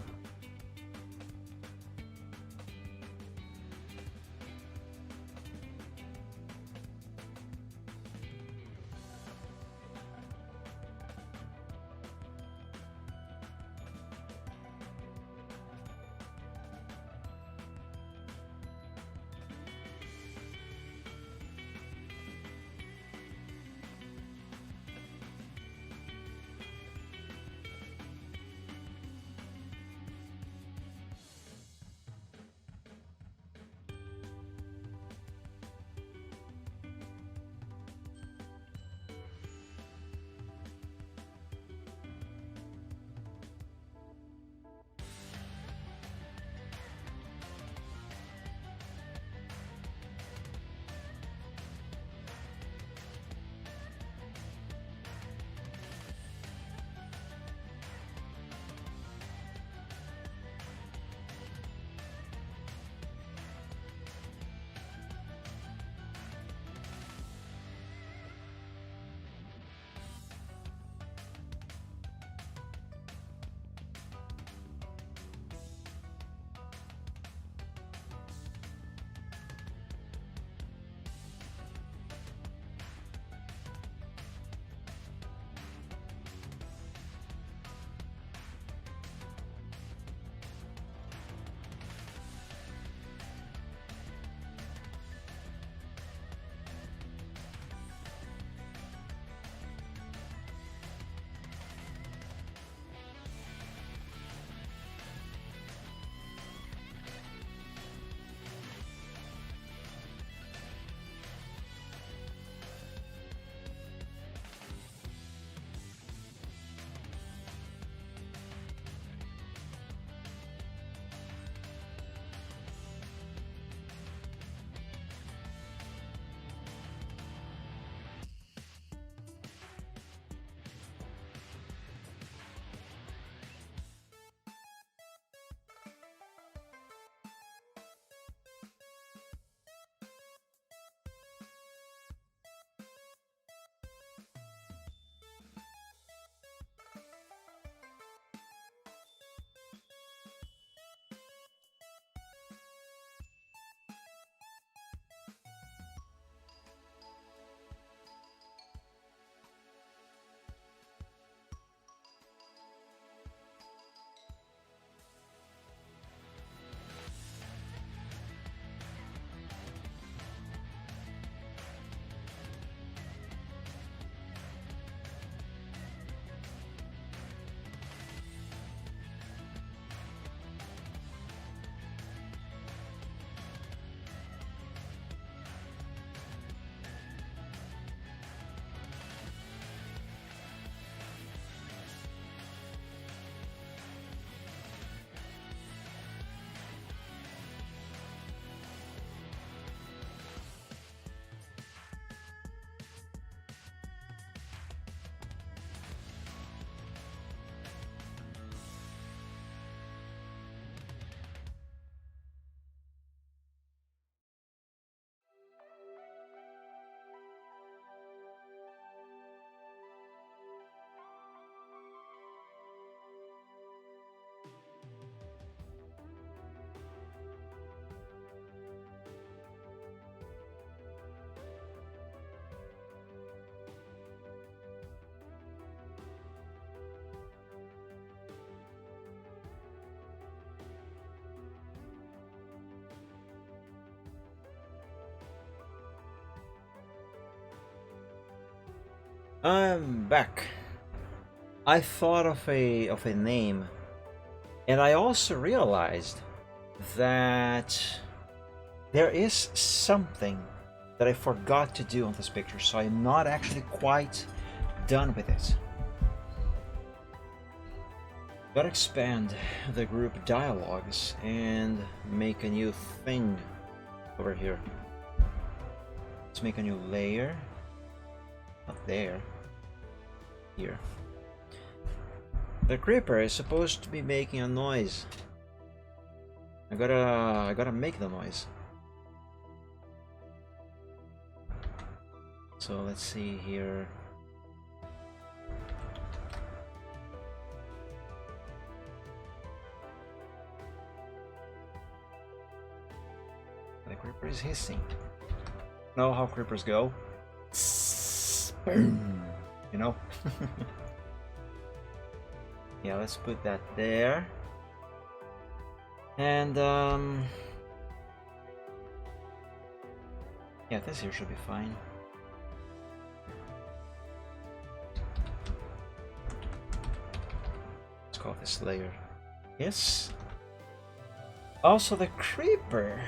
I'm back. I thought of a name, and I also realized that there is something that I forgot to do on this picture, so I'm not actually quite done with it. Gotta expand the group dialogues and make a new thing over here. Let's make a new layer. Not there. Here. The creeper is supposed to be making a noise. I gotta make the noise. So let's see here. The creeper is hissing. Know how creepers go? You know? Yeah, let's put that there. And yeah, this here should be fine. Let's call this layer. Yes. Also the creeper.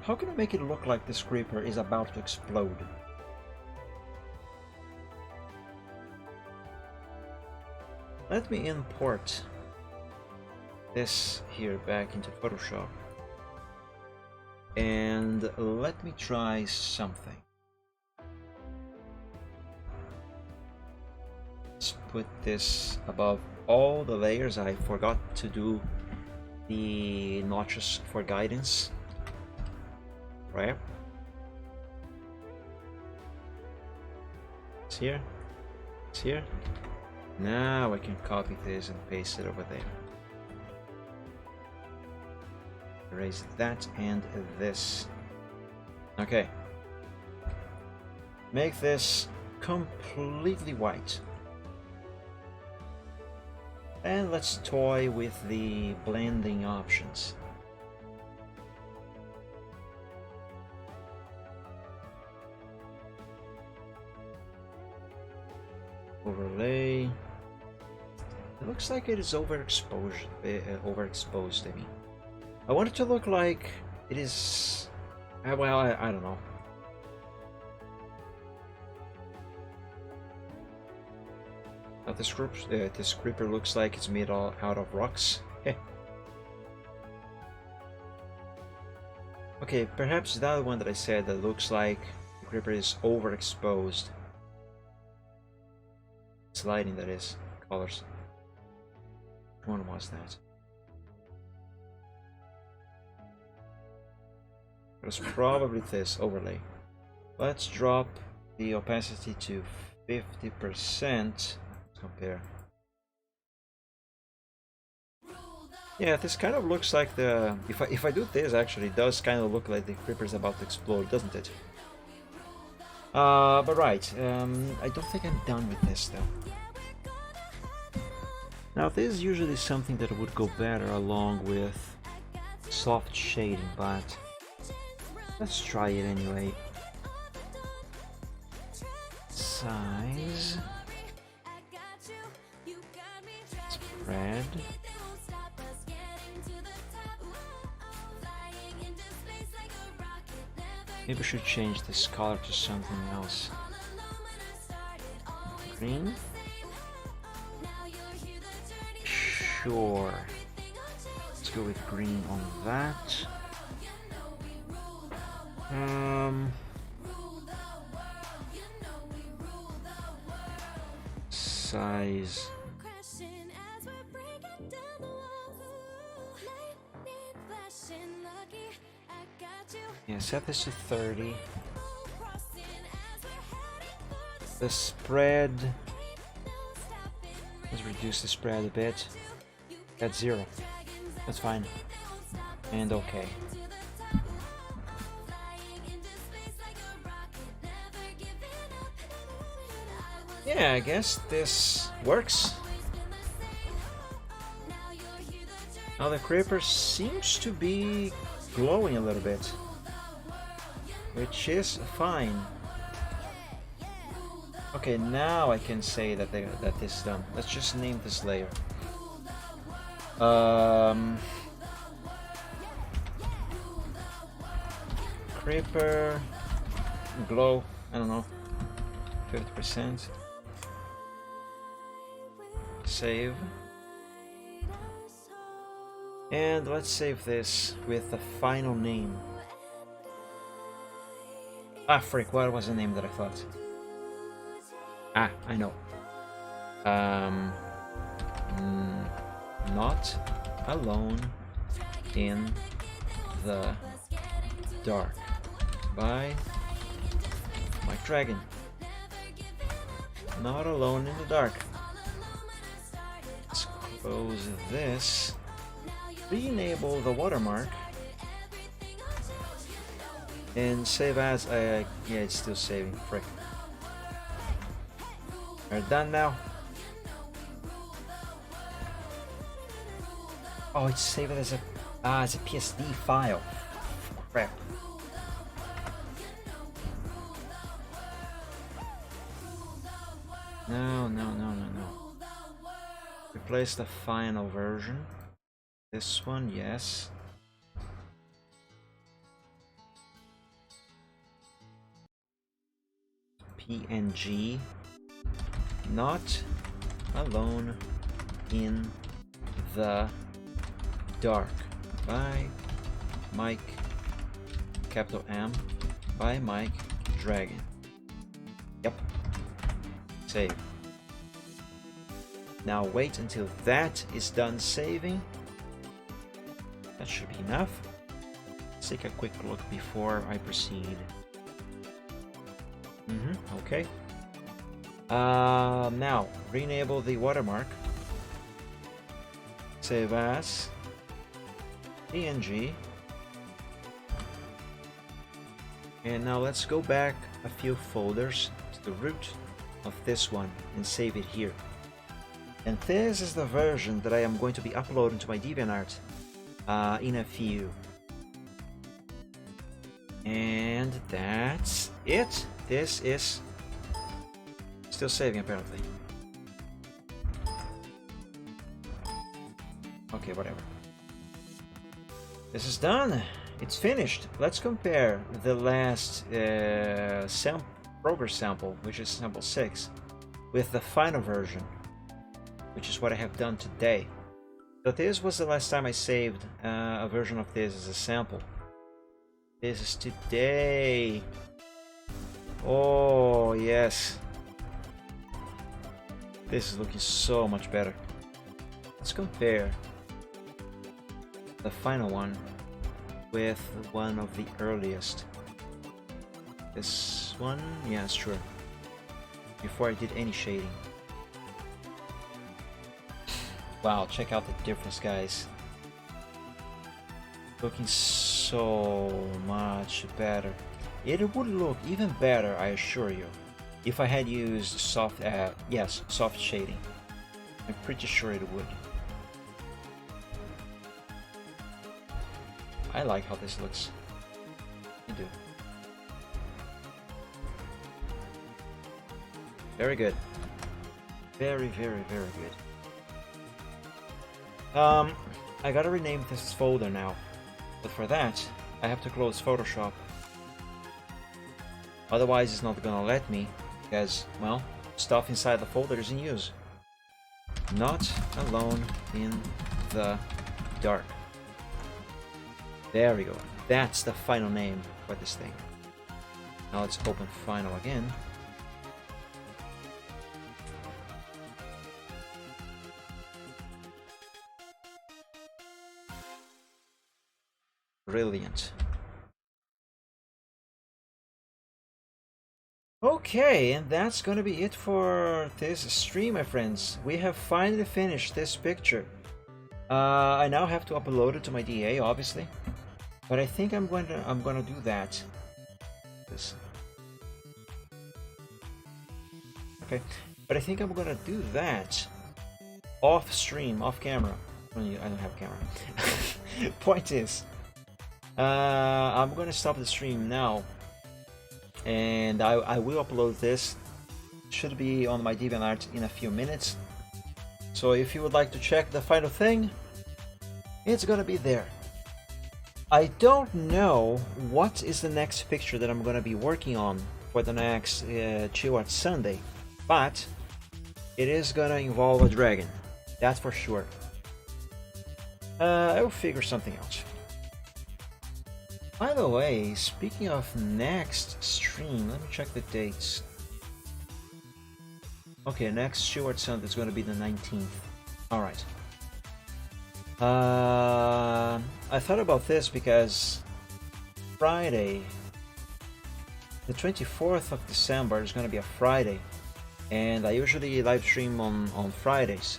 How can I make it look like this creeper is about to explode? Let me import this here back into Photoshop. And let me try something. Let's put this above all the layers. I forgot to do the notches for guidance. Right? It's here. It's here. Now I can copy this and paste it over there. Erase that and this. Okay. Make this completely white. And let's toy with the blending options. Overlay. It looks like it is overexposed. Overexposed, I mean. I want it to look like it is. Well, I don't know. Now this creeper looks like it's made out of rocks. Okay, perhaps the other one that I said that looks like the creeper is overexposed. Sliding, that is. Colors. Which one was that? It was probably this overlay. Let's drop the opacity to 50%. Let's compare. Yeah, this kind of looks like the... If I do this, actually, it does kind of look like the creeper's about to explode, doesn't it? But right, I don't think I'm done with this though. Now this is usually something that would go better along with soft shading, but let's try it anyway. Size. Spread. Maybe we should change this color to something else. Green? Sure. Let's go with green on that. Size. Yeah, set this to 30. The spread. Let's reduce the spread a bit. That's 0. That's fine. And okay. Yeah, I guess this works. Now the creeper seems to be glowing a little bit, which is fine. Okay, now I can say that that this is done. Let's just name this layer. Creeper, glow, I don't know, 50%. Save. And let's save this with the final name. Ah, frick, what was the name that I thought? Ah, I know. Not Alone in the Dark by Mike Dragon. Not Alone in the Dark. Let's close this. Re-enable the watermark. And save as. Yeah, it's still saving. Frick. We're done now. Oh, it's saved as a PSD file. Crap. No. Replace the final version. This one, yes. PNG. Not Alone in the Dark by Mike, capital M, by Mike Dragon. Yep. Save. Now wait until that is done saving. That should be enough. Let's take a quick look before I proceed. Okay. Now re-enable the watermark. Save as PNG. And now let's go back a few folders to the root of this one and save it here. And this is the version that I am going to be uploading to my DeviantArt in a few. And that's it. This is still saving apparently. Okay, whatever. This is done. It's finished. Let's compare the last progress sample, which is sample 6, with the final version, which is what I have done today. So this was the last time I saved a version of this as a sample. This is today. Oh yes, this is looking so much better. Let's compare the final one with one of the earliest. This one, yeah, sure. Before I did any shading. Wow, check out the difference, guys. Looking so much better. It would look even better, I assure you, if I had used soft shading. I'm pretty sure it would. I like how this looks. I do. Very good. Very, very, very good. I gotta rename this folder now. But for that, I have to close Photoshop. Otherwise, it's not gonna let me, because, well, stuff inside the folder is in use. Not Alone in the Dark. There we go. That's the final name for this thing. Now let's open Final again. Brilliant. Okay, and that's gonna be it for this stream, my friends. We have finally finished this picture. I now have to upload it to my DA, obviously, but I think I'm gonna do that. Okay, but I think I'm gonna do that off stream, off camera. I don't have a camera. Point is, I'm gonna stop the stream now, and I will upload this Should be on my DeviantArt in a few minutes. So if you would like to check the final thing, it's gonna be there. I don't know what is the next picture that I'm gonna be working on for the next Chill Art Sunday, but it is gonna involve a dragon, that's for sure. I will figure something out. By the way, speaking of next stream, let me check the dates. Okay, next Chill Art Sunday is going to be the 19th. Alright. I thought about this because Friday, the 24th of December is going to be a Friday, and I usually live stream on Fridays.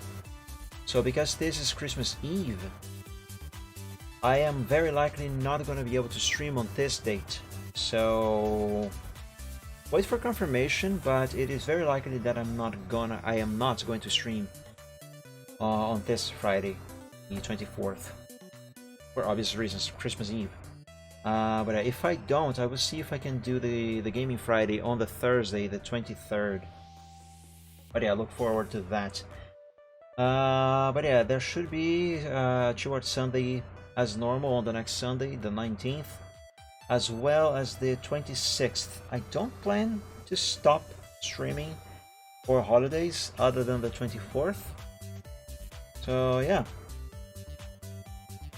So because this is Christmas Eve, I am very likely not going to be able to stream on this date. So wait for confirmation, but it is very likely that I am not going to stream on this Friday, the 24th, for obvious reasons, Christmas Eve. But if I don't, I will see if I can do the Gaming Friday on the Thursday, the 23rd. But yeah, I look forward to that. But yeah, there should be Chill Art Sunday as normal on the next Sunday, the 19th, as well as the 26th. I don't plan to stop streaming for holidays other than the 24th. So yeah,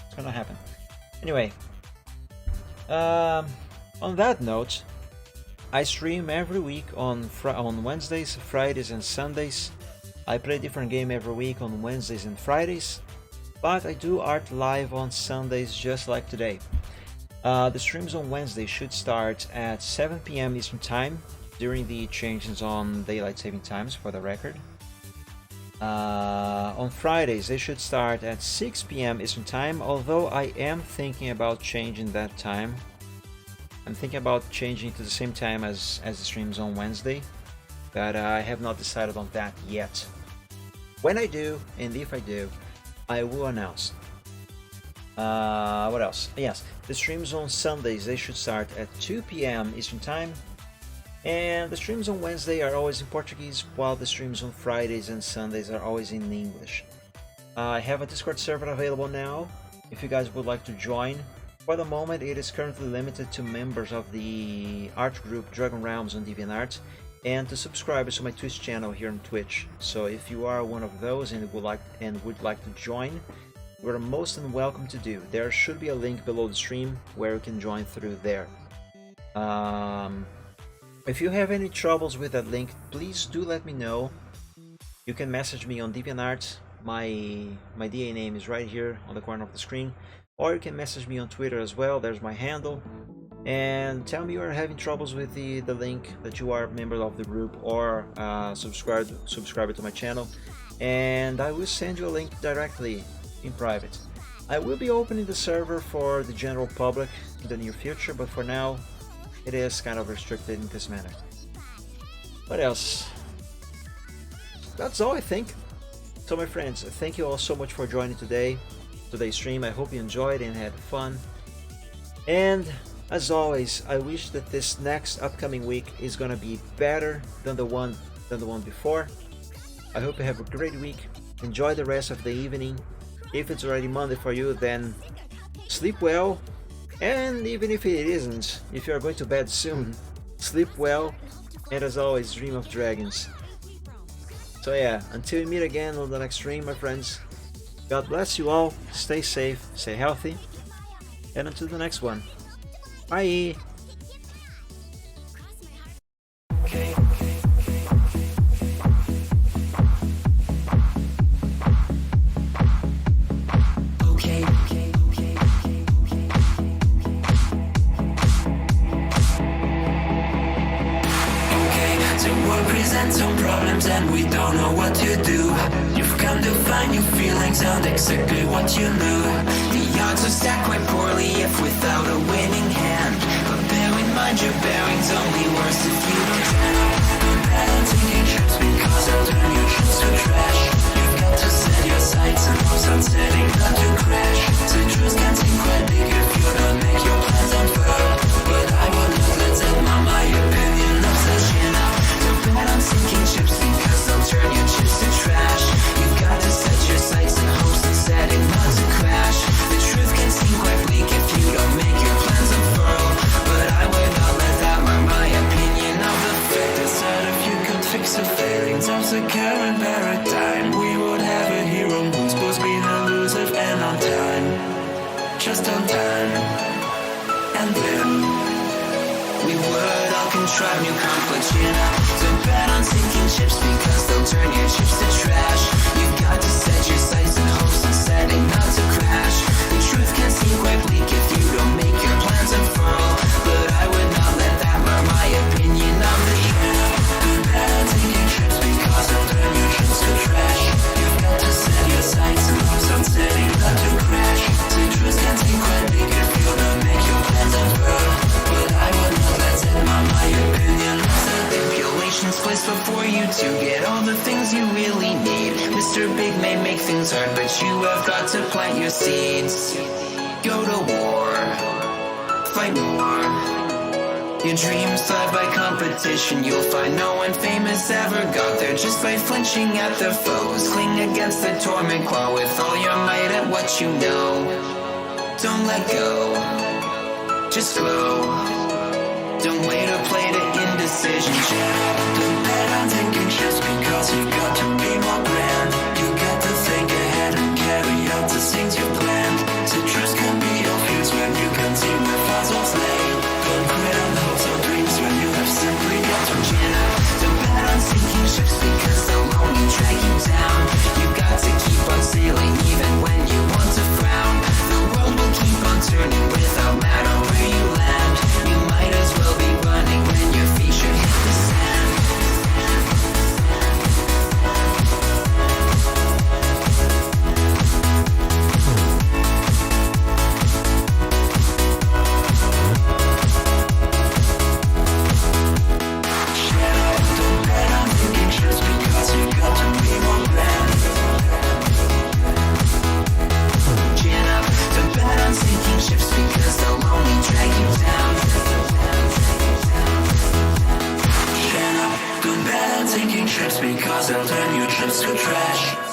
it's gonna happen. Anyway, on that note, I stream every week on Wednesdays, Fridays and Sundays. I play a different game every week on Wednesdays and Fridays, but I do art live on Sundays just like today. The streams on Wednesday should start at 7 PM Eastern Time during the changes on daylight saving times, for the record. On Fridays they should start at 6 PM Eastern Time, although I am thinking about changing that time. I'm thinking about changing to the same time as the streams on Wednesday, but I have not decided on that yet. When I do, and if I do, I will announce. What else? Yes, the streams on Sundays, they should start at 2 PM Eastern Time, and the streams on Wednesday are always in Portuguese, while the streams on Fridays and Sundays are always in English. I have a Discord server available now, if you guys would like to join. For the moment, it is currently limited to members of the art group Dragon Realms on DeviantArt, and to subscribers to my Twitch channel here on Twitch. So if you are one of those and would like to join, you are most than welcome to do. There should be a link below the stream where you can join through there. If you have any troubles with that link, please do let me know. You can message me on DeviantArt. My DA name is right here on the corner of the screen, or you can message me on Twitter as well. There's my handle. And tell me you are having troubles with the link, that you are a member of the group or subscriber to my channel, and I will send you a link directly in private. I will be opening the server for the general public in the near future, but for now it is kind of restricted in this manner. What else? That's all, I think. So my friends, thank you all so much for joining today's stream. I hope you enjoyed and had fun, and as always, I wish that this next upcoming week is gonna be better than the one before. I hope you have a great week. Enjoy the rest of the evening. If it's already Monday for you, then sleep well. And even if it isn't, if you are going to bed soon, sleep well. And as always, dream of dragons. So yeah, until we meet again on the next stream, my friends, God bless you all. Stay safe, stay healthy, and until the next one. Bye! Some problems and we don't know what to do. You've come to find new feelings and exactly what you knew. The odds are stacked quite poorly if without a winning hand. But bear in mind your bearing's only worse if you don't stand. Balancing trips because I'll turn your trips to trash. You've got to set your sights and hopes on setting them to crash. The truth can seem quite big if you don't make your plans unfurl. But I will not let that my opinion of such enough. I'm sinking was a current paradigm. We would have a hero who's supposed to be elusive and on time. Just on time. And then we would all contrive new conflicts, you know, to bet on sinking ships because they'll turn your chips to trash. You've got to set your sights and hopes and setting not to crash. The truth can seem quite bleak if you don't make your plans unfurl, but I would not let that mar my opinion on the ship. The bet on sinking ships because they'll turn your chips to trash. You've got to set your sights and hopes on setting not to crash. The truth can seem quite bleak if you don't make your plans unfurl, but I would not let that mar my opinion. Stipulations placed before you to get all the things you really need. Mr. Big may make things hard, but you have got to plant your seeds. Go to war, fight more. Your dreams thrive by competition. You'll find no one famous ever got there just by flinching at their foes. Cling against the torment claw with all your might at what you know. Don't let go, just flow. Don't wait or play to indecision. Don't bet on taking shifts because you've got to be more grand. You got to think ahead and carry out the things you've planned. Citrus can be your fuse when you can see where fossils lay. Don't quit on hopes or dreams when you have simply got to gin up. Don't bet on sinking ships because they'll only drag you down. You got to keep on sailing even when you want to frown. The world will keep on turning without matter where you land. You might as well be running when your feet should hit the sand. Don't bet on thinking just because you got to be more grand. Chin up, don't bet on sinking ships because they'll only drag you down. Chin up, don't bet on sinking ships because they'll turn your trips to trash.